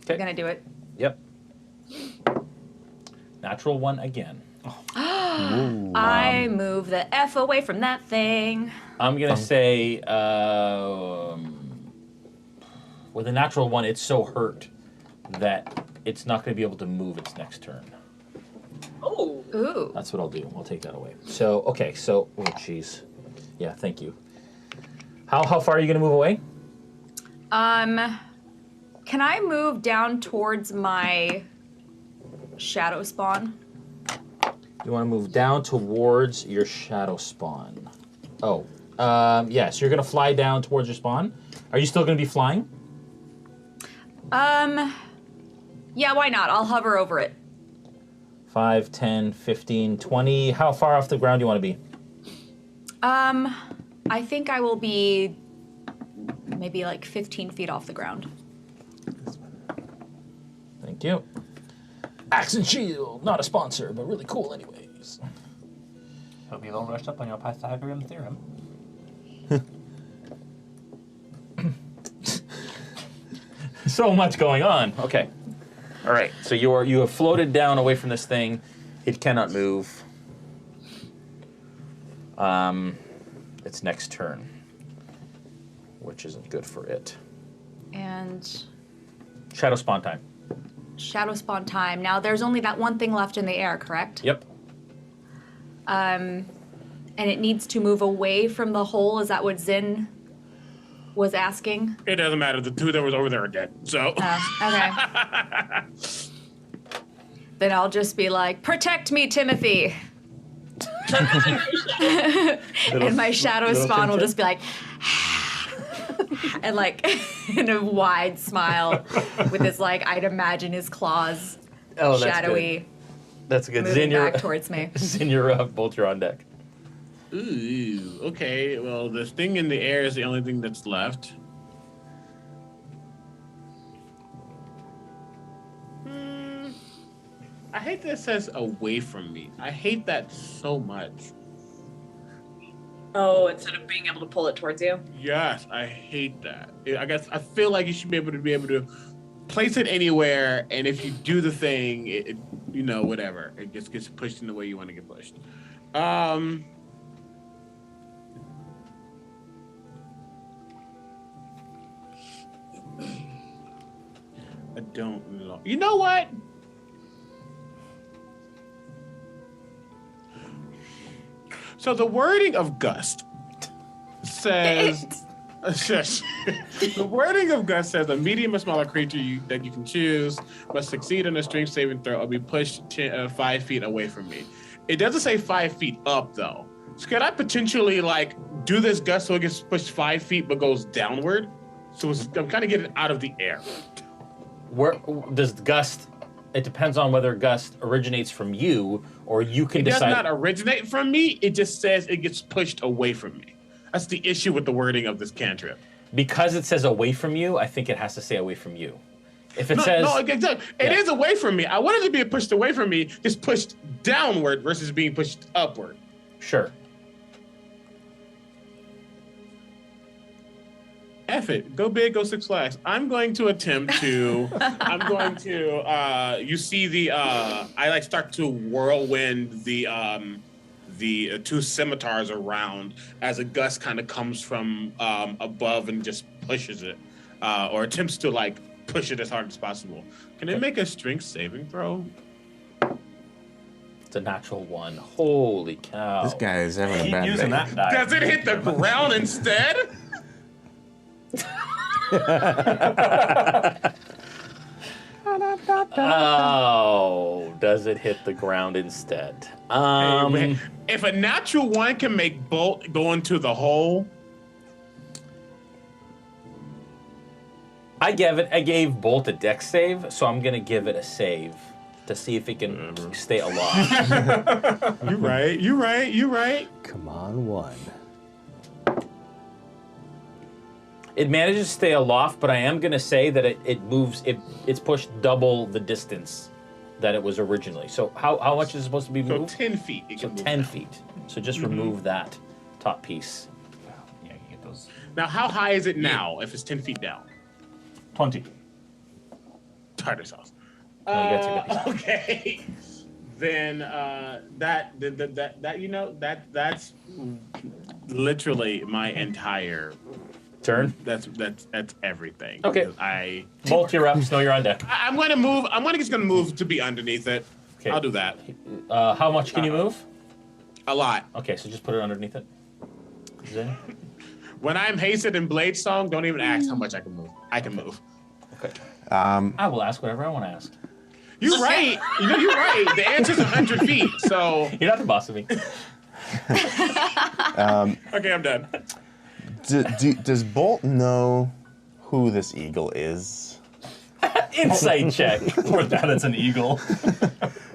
Okay. I'm gonna do it. Yep. Natural 1 again. I move the F away from that thing. I'm gonna say, with a natural 1, it's so hurt that it's not gonna be able to move its next turn. Oh. Ooh. That's what I'll do. I'll take that away. So, okay, so, oh, jeez. Yeah, thank you. How far are you gonna move away? Can I move down towards my shadow spawn? You want to move down towards your shadow spawn. Oh, yeah, so you're going to fly down towards your spawn. Are you still going to be flying? Yeah, why not? I'll hover over it. 5, 10, 15, 20. How far off the ground do you want to be? I think I will be maybe like 15 feet off the ground. Thank you. Axe and Shield, not a sponsor, but really cool anyways. Hope you don't rush up on your Pythagorean theorem. So much going on. Okay. All right. So you have floated down away from this thing. It cannot move. Its next turn, which isn't good for it. And Shadow spawn time. shadow spawn time. Now there's only that one thing left in the air, correct? Yep. And it needs to move away from the hole. Is that what Zin was asking? It doesn't matter. The two that was over there are dead. So. Okay. Then I'll just be like, protect me, Timothy. And my shadow spawn will just be like, and like in a wide smile with his like, I'd imagine his claws shadowy. Good. That's good. Moving back towards me. Zin, you're up. Bolt, you're on deck. Ooh, okay. Well, the thing in the air is the only thing that's left. I hate that it says away from me. I hate that so much. Oh, instead of being able to pull it towards you? Yes, I hate that. I guess I feel like you should be able to place it anywhere, and if you do the thing, it you know, whatever. It just gets pushed in the way you want to get pushed. I don't know. You know what? So the wording of Gust says, Shush. The wording of Gust says a medium or smaller creature that you can choose must succeed on a strength saving throw or be pushed 5 feet away from me. It doesn't say 5 feet up though. So could I potentially like do this gust so it gets pushed 5 feet but goes downward? So I'm kind of getting out of the air. Where does gust? It depends on whether gust originates from you or you can decide. It does not originate from me. It just says it gets pushed away from me. That's the issue with the wording of this cantrip. Because it says away from you, I think it has to say away from you. If it says it is away from me. I want it to be pushed away from me, just pushed downward versus being pushed upward. Sure. F it. Go big, go Six Flags. I'm going to attempt to. You see the. I like start to whirlwind the two scimitars around as a gust kind of comes from above and just pushes it, or attempts to like push it as hard as possible. Can it make a strength saving throw? It's a natural 1. Holy cow! This guy is having a bad using day. that die. Does it hit the ground instead? Oh, does it hit the ground instead? If a natural 1 can make Bolt go into the hole, I gave Bolt a dex save, so I'm gonna give it a save to see if it can stay alive. You're right. Come on, 1. It manages to stay aloft, but I am going to say that it moves, it's pushed double the distance that it was originally. So how much is it supposed to be moved? So 10 feet. So 10 feet. So just remove that top piece. Yeah, you get those. Now, how high is it now if it's 10 feet down? 20. Tartar sauce. No, you got to go. Okay. Then that's literally my entire turn. That's everything. Okay. Bolt, you're up. Snow, you're on deck. I'm going to move. I'm just going to move to be underneath it. Okay. I'll do that. How much can you move? A lot. Okay, so just put it underneath it. Zen? When I'm hasted in Blade Song, don't even ask how much I can move. I can move. Okay. I will ask whatever I want to ask. You're right. You're right. The answer's 100 feet. So you're not the boss of me. Okay, I'm done. Does Bolt know who this eagle is? Insight check. For that, it's an eagle.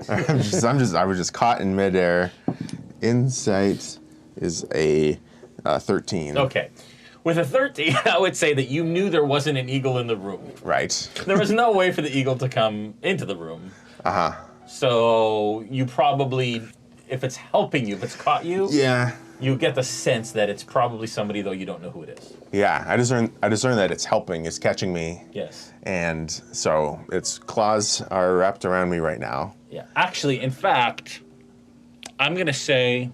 I was just caught in midair. Insight is a 13. Okay. With a 13, I would say that you knew there wasn't an eagle in the room. Right. There was no way for the eagle to come into the room. Uh-huh. So you probably, if it's helping you, if it's caught you, yeah, you get the sense that it's probably somebody, though you don't know who it is. Yeah, I discern that it's helping, it's catching me. Yes. And so its claws are wrapped around me right now. Yeah. Actually, in fact, I'm going to say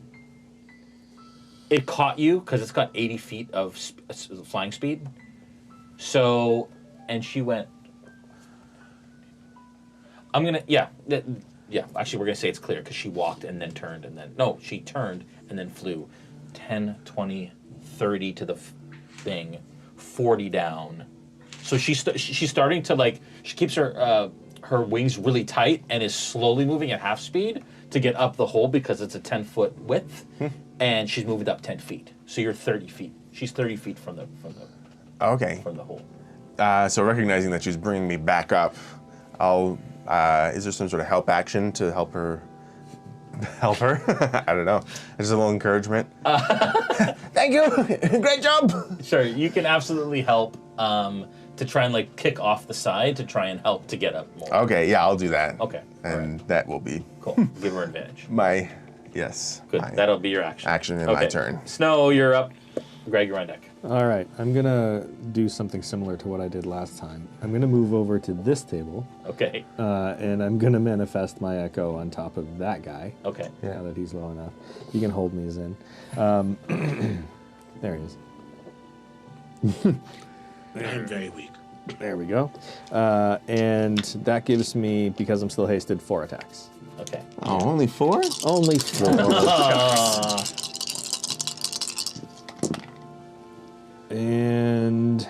it caught you because it's got 80 feet of flying speed. So, and she went, I'm going to, yeah, actually we're going to say it's clear because she walked and then turned and then, no, she turned and then flew 10, 20, 30 to the thing, 40 down. So she's starting to like, she keeps her wings really tight and is slowly moving at half speed to get up the hole because it's a 10-foot width. And she's moved up 10 feet. So you're 30 feet. She's 30 feet from the okay. From the hole. So recognizing that she's bringing me back up, is there some sort of help action to help her? Help her? I don't know. Just a little encouragement. Thank you. Great job. Sure, you can absolutely help to try and like kick off the side to try and help to get up more. Okay, yeah, I'll do that. Okay. And that will be cool. Give her advantage. Yes. Good. That'll be your action. Action in my turn. Snow, you're up. Greg, you're on deck. All right, I'm gonna do something similar to what I did last time. I'm gonna move over to this table. Okay. And I'm gonna manifest my echo on top of that guy. Okay. Now that he's low enough, he can hold me Zen. There he is. I'm very weak. There we go. And that gives me, because I'm still hasted, 4 attacks. Okay. Oh, only 4? Only 4. And And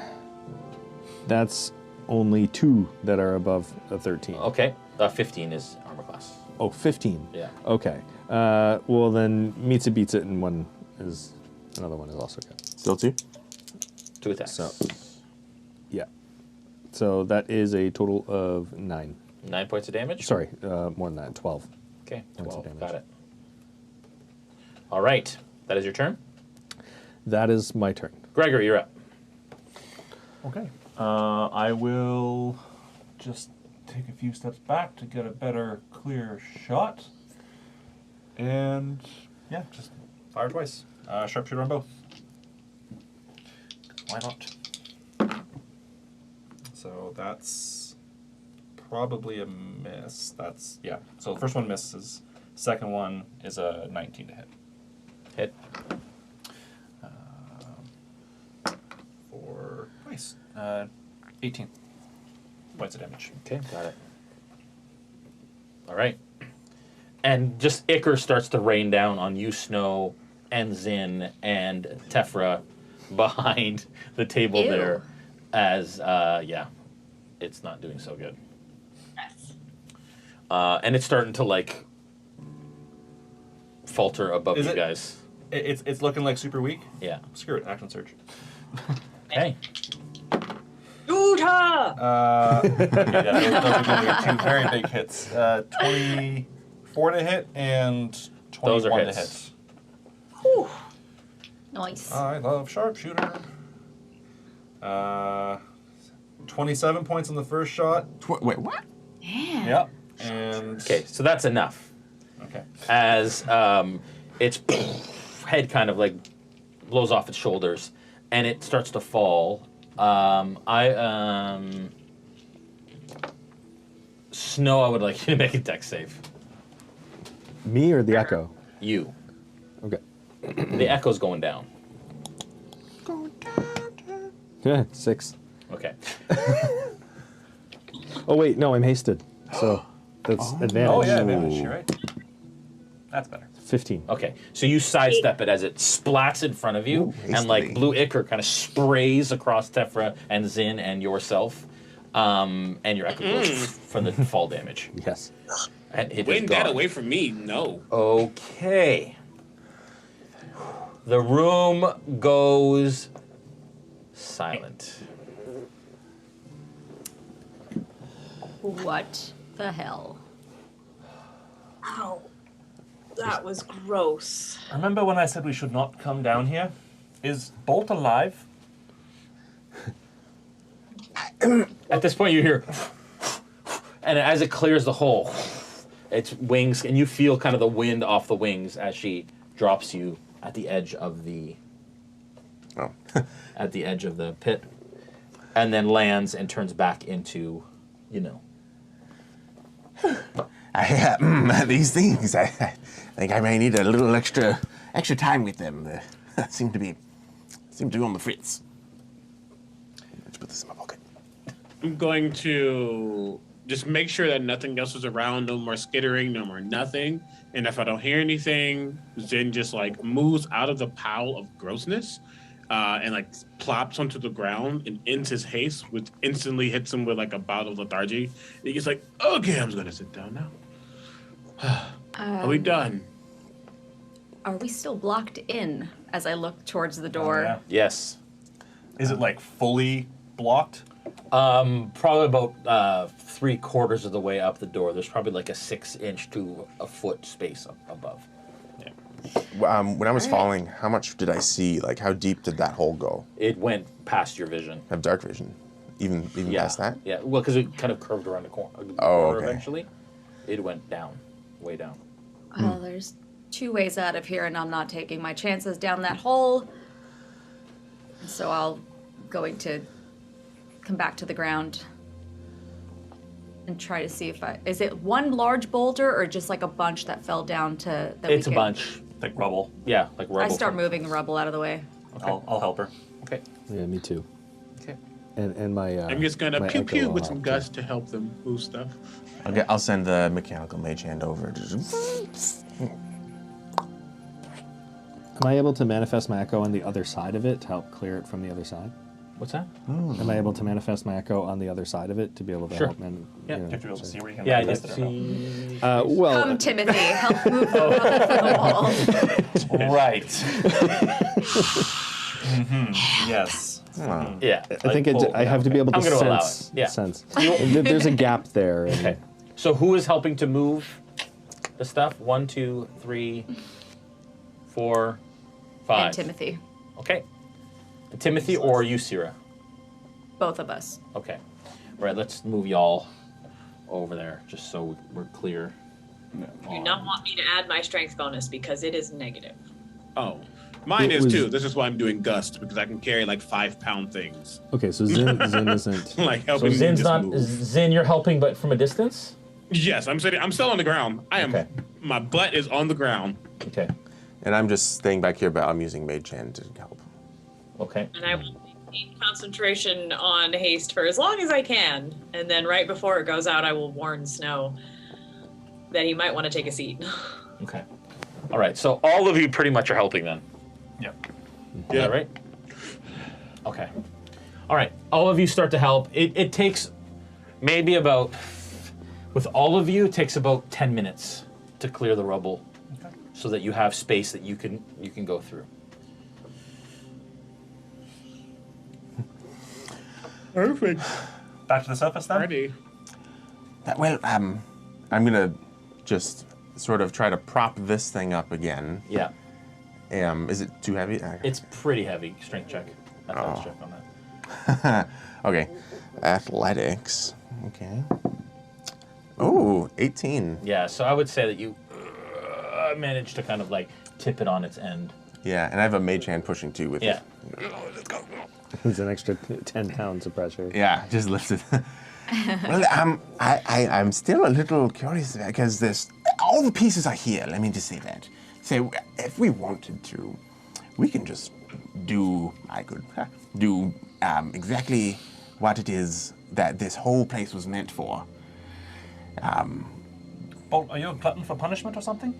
that's only 2 that are above a 13. Okay. 15 is armor class. Oh, 15. Yeah. Okay. Well, then meets it, beats it, and another one is also good. Still 2? 2 attacks. So, yeah. So that is a total of 9. 9 points of damage? Sorry, more than that, 12. Okay, points of 12. damage. Got it. All right. That is your turn? That is my turn. Gregor, you're up. Okay. I will just take a few steps back to get a better, clear shot. And yeah, just fire twice. Sharpshooter on both. Why not? So that's probably a miss. Yeah. So the first one misses. Second one is a 19 to hit. Hit. For nice. 18 points of damage. Okay, got it. All right. And just Icar starts to rain down on you, Snow, and Zin, and Tefra behind the table Ew. there as, it's not doing so good. And it's starting to, like, falter above you guys. It's looking like super weak? Yeah. Screw it. Action surge. Okay. Utah! Those are 2 very big hits. 24 to hit and 21 to hit. Whew. Nice. I love sharpshooter. 27 points on the first shot. Wait, what? Yeah. Yep. And Okay, so that's enough. Okay. As its head kind of like blows off its shoulders, and it starts to fall. Snow, I would like you to make a dex save. Me or the Echo? You. Okay. The echo's going down. Good, 6. Okay. Oh wait, no, I'm hasted. So that's advantage. Oh yeah, advantage. You're right. That's better. 15. Okay, so you sidestep it as it splats in front of you, and like blue ichor kind of sprays across Tefra and Zin and yourself, and your echo goes from the fall damage. Yes. And it Win is that gone. away from me, no. Okay. The room goes silent. What the hell? Ow. That was gross. Remember when I said we should not come down here? Is Bolt alive? At this point, you hear, and as it clears the hole, its wings, and you feel kind of the wind off the wings as she drops you at the edge of the, at the edge of the pit, and then lands and turns back into, you know. These things, I think I may need a little extra time with them. They seem to be on the fritz. Let's put this in my pocket. I'm going to just make sure that nothing else is around, no more skittering, no more nothing. And if I don't hear anything, Zen just like moves out of the pile of grossness and like plops onto the ground and ends his haste, which instantly hits him with like a bout of lethargy. He gets like, okay, I'm just gonna sit down now. Are we done? Are we still blocked in as I look towards the door? yeah. Yes. Is it like fully blocked? Probably about 3/4 of the way up the door. There's probably like a 6-inch to a foot space up above. When I was falling, how much did I see? Like, how deep did that hole go? It went past your vision. I have dark vision, even past that. Yeah, well, because it kind of curved around the corner. Okay. Eventually, it went down, way down. Well, there's 2 ways out of here, and I'm not taking my chances down that hole. So I'll going to come back to the ground and try to see if is it one large boulder or just like a bunch that fell down to. It's a bunch. Like rubble. Yeah, like rubble. I start moving the rubble out of the way. Okay. I'll help her. Okay. Yeah, me too. Okay. And my. I'm just gonna my pew Echo pew will with some help, gusts to help them move stuff. Okay, I'll send the mechanical mage hand over. Am I able to manifest my Echo on the other side of it to help clear it from the other side? What's that? Am I able to manifest my echo on the other side of it to be able to Sure. help? And, Yeah. you know, You have to be able to see where you can Yeah, I manifest did it or not. see. well, Come, Timothy, help move the rubble from the walls. Right. Yes. Yeah. I think I have to be able to I'm gonna allow sense. it. Yeah. Sense. There's a gap there. And Okay. So who is helping to move the stuff? 1, 2, 3, 4, 5. And Timothy. Okay. Timothy or you, Sierra? Both of us. Okay. All right, let's move y'all over there just so we're clear. You do not want me to add my strength bonus because it is negative. Oh, mine It is was- too. This is why I'm doing gust because I can carry like 5-pound things. Okay, so Zin isn't. Like So helping me Zin's just not. move. Zin, you're helping, but from a distance. Yes, I'm sitting. I'm still on the ground. I am. Okay. My butt is on the ground. Okay. And I'm just staying back here, but I'm using Mage Hand to help. Okay. And I will maintain concentration on haste for as long as I can. And then right before it goes out, I will warn Snow that he might want to take a seat. Okay. All right. So all of you pretty much are helping then. Yep. Is that right? Okay. All right. All of you start to help. It takes maybe about, with all of you, it takes about 10 minutes to clear the rubble, so that you have space that you can go through. Perfect. Back to the surface then? Ready. Well, I'm gonna just sort of try to prop this thing up again. Yeah. Is it too heavy? It's pretty heavy. Strength check. Athletics check on that. Okay. Athletics. Okay. Oh, 18. Yeah. So I would say that you managed to kind of like tip it on its end. Yeah, and I have a Mage Hand pushing too with Yeah. There's an extra 10 pounds of pressure. Yeah, just lift it. Well, I'm still a little curious because there's all the pieces are here. Let me just say that. So if we wanted to, we can just do. I could do exactly what it is that this whole place was meant for. Bolt, are you a glutton for punishment or something?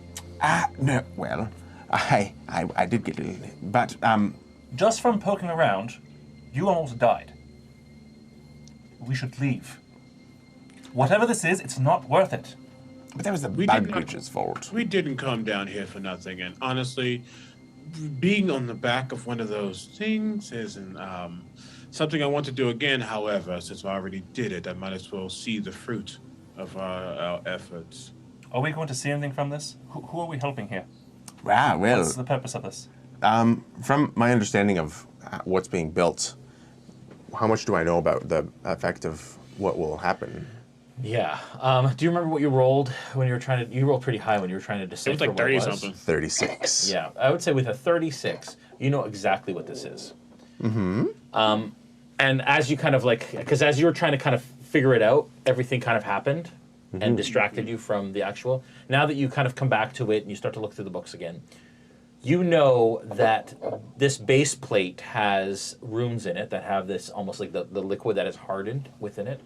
No. Well, I did get a little, but Just from poking around, you almost died. We should leave. Whatever this is, it's not worth it. But that was the We bug did not- creature's fault. We didn't come down here for nothing, and honestly, being on the back of one of those things isn't something I want to do again. However, since I already did it, I might as well see the fruit of our efforts. Are we going to see anything from this? Who are we helping here? Wow. Well, What's the purpose of this? from my understanding of what's being built, how much do I know about the effect of what will happen? Yeah. Do you remember what you rolled when you were trying to? You rolled pretty high when you were trying to decipher like what 30 it was. something. 36. Yeah, I would say with a 36, you know exactly what this is. Mm-hmm. And as you kind of like, because as you were trying to kind of figure it out, everything kind of happened and distracted you from the actual. Now that you kind of come back to it and you start to look through the books again, you know that this base plate has runes in it that have this almost like the liquid that is hardened within it.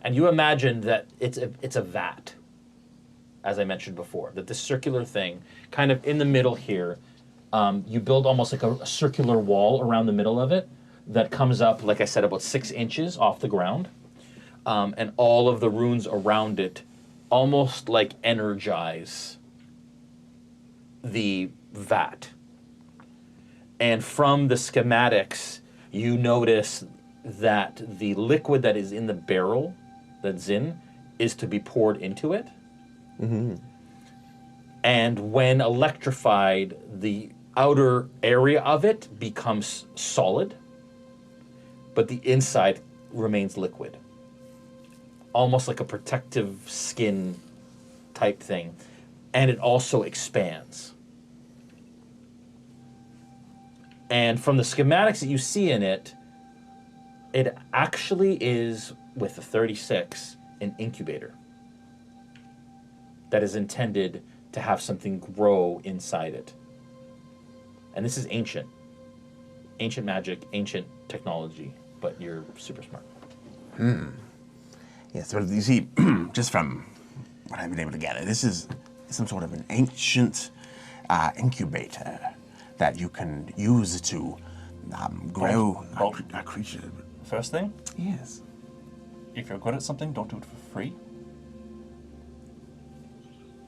And you imagine that it's a vat, as I mentioned before, that this circular thing, kind of in the middle here, you build almost like a circular wall around the middle of it that comes up, like I said, about 6 inches off the ground. And all of the runes around it almost like energize the vat. And from the schematics, you notice that the liquid that is in the barrel that's in is to be poured into it. Mm-hmm. And when electrified, the outer area of it becomes solid, but the inside remains liquid. Almost like a protective skin type thing. And it also expands. And from the schematics that you see in it, it actually is, with the 36, an incubator that is intended to have something grow inside it. And this is ancient. Ancient magic, ancient technology, but you're super smart. Yes, well, you see, just from what I've been able to gather, this is some sort of an ancient incubator that you can use to grow Bolt. a creature. First thing, Yes. if you're good at something, don't do it for free.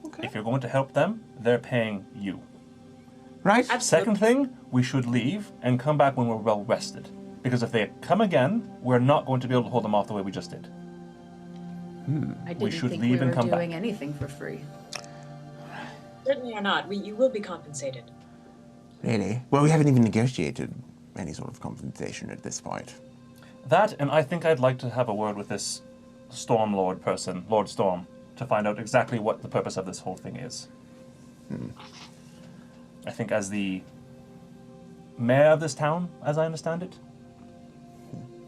Okay. If you're going to help them, they're paying you. Right. Second thing, we should leave and come back when we're well rested. Because if they come again, we're not going to be able to hold them off the way we just did. I didn't We should think leave we and were come doing back. anything for free. Certainly are not. You will be compensated. Really? Well, we haven't even negotiated any sort of compensation at this point. That, and I think I'd like to have a word with this Storm Lord person, Lord Storm, to find out exactly what the purpose of this whole thing is. I think as the mayor of this town, as I understand it,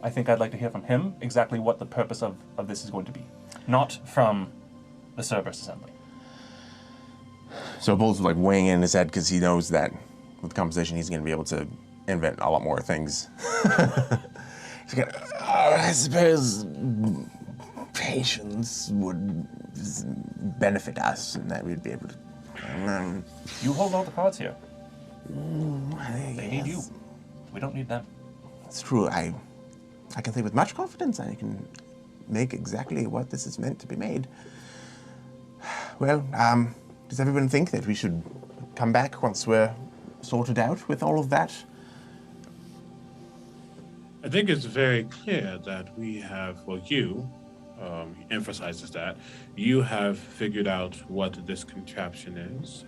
I think I'd like to hear from him exactly what the purpose of this is going to be. Not from the Cerberus Assembly. So Bolt's like weighing in his head because he knows that with the conversation he's going to be able to invent a lot more things. He's like, I suppose patience would benefit us and that we'd be able to... You hold all the cards here. They need you. We don't need them. It's true. I can say with much confidence I can make exactly what this is meant to be made. Well, does everyone think that we should come back once we're sorted out with all of that? I think it's very clear that we have, well, you, he emphasizes that, you have figured out what this contraption is.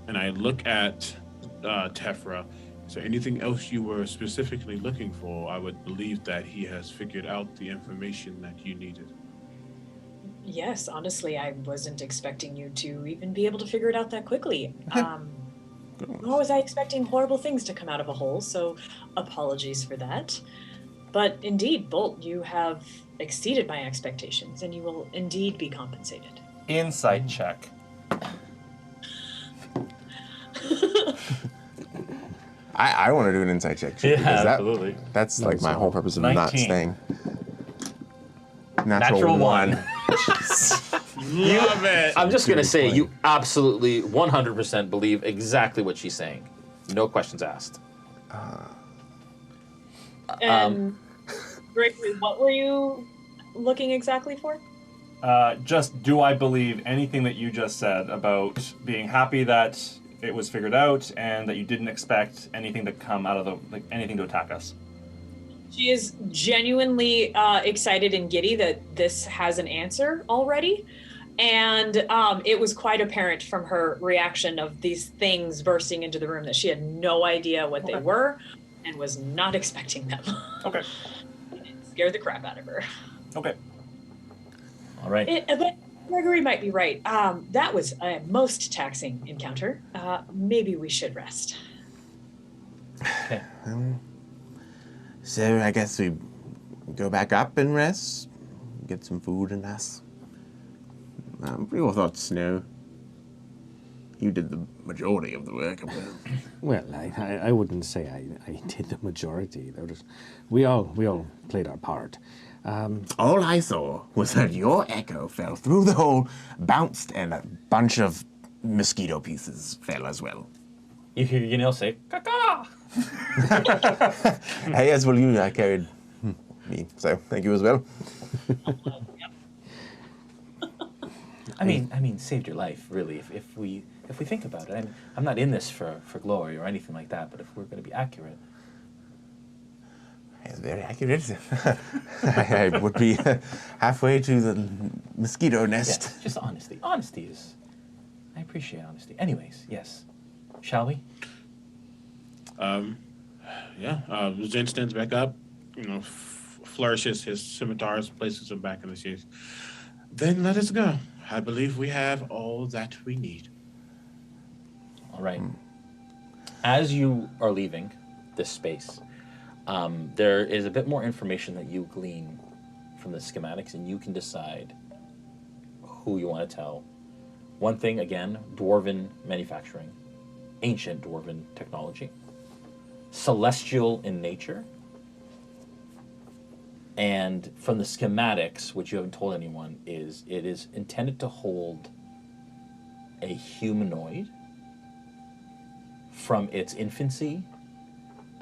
And I look at Tefra. Is there anything else you were specifically looking for? I would believe that he has figured out the information that you needed. Yes, honestly, I wasn't expecting you to even be able to figure it out that quickly. Nor was I expecting horrible things to come out of a hole, so apologies for that. But indeed, Bolt, you have exceeded my expectations, and you will indeed be compensated. Insight check. I want to do an insight check too, Yeah, because absolutely. That's like my whole purpose of not 19. staying. Natural one. Love it. I'm just going to say you absolutely 100% believe exactly what she's saying. No questions asked. And Gregory, what were you looking exactly for? Just do I believe anything that you just said about being happy that it was figured out and that you didn't expect anything to come out of anything to attack us? She is genuinely excited and giddy that this has an answer already. And it was quite apparent from her reaction of these things bursting into the room that she had no idea what they were and was not expecting them. Okay. It scared the crap out of her. Okay. All right. But Gregory might be right. That was a most taxing encounter. Maybe we should rest. Okay. So I guess we go back up and rest, get some food in us. We all thought Snow. You did the majority of the work up there. Well, I wouldn't say I did the majority. We all played our part. All I saw was that your echo fell through the hole, bounced, and a bunch of mosquito pieces fell as well. You hear Yanil say, "Caca!" Hey, as well you, I carried me, so thank you as well. I mean, saved your life, really. If we think about it, I'm not in this for glory or anything like that. But if we're going to be accurate, It's very accurate. I would be halfway to the mosquito nest. yes, just honesty. Honesty is. I appreciate honesty. Anyways, yes. Shall we? Zen stands back up, flourishes his scimitars, places them back in the sheath. Then let us go. I believe we have all that we need. All right. As you are leaving this space, there is a bit more information that you glean from the schematics, and you can decide who you want to tell. One thing, again, dwarven manufacturing, ancient dwarven technology, celestial in nature, and from the schematics, which you haven't told anyone, is it is intended to hold a humanoid from its infancy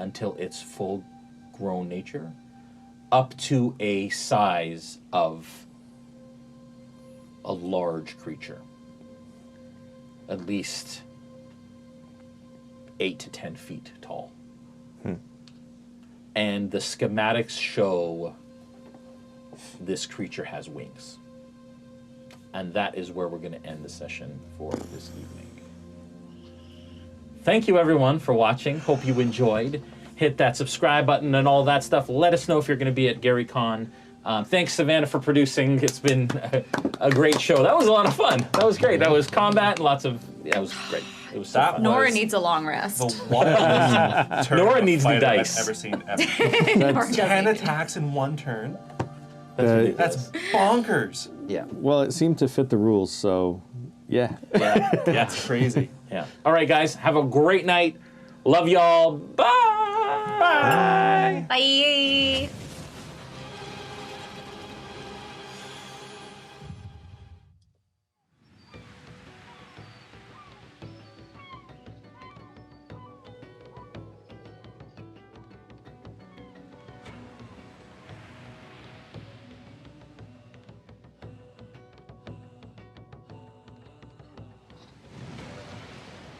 until its full-grown nature, up to a size of a large creature, at least 8 to 10 feet tall. And the schematics show this creature has wings. And that is where we're going to end the session for this evening. Thank you, everyone, for watching. Hope you enjoyed. Hit that subscribe button and all that stuff. Let us know if you're going to be at GaryCon. Thanks, Savannah, for producing. It's been a great show. That was a lot of fun. That was great. That was combat and lots of... Yeah, it was great. It was so fun. Nora needs a long rest. Nora needs the dice. I've ever seen ever. Nora doesn't. 10 attacks in one turn. That's bonkers. Yeah. Well, it seemed to fit the rules, so yeah. Yeah, that's crazy. Yeah. All right, guys. Have a great night. Love y'all. Bye. Bye.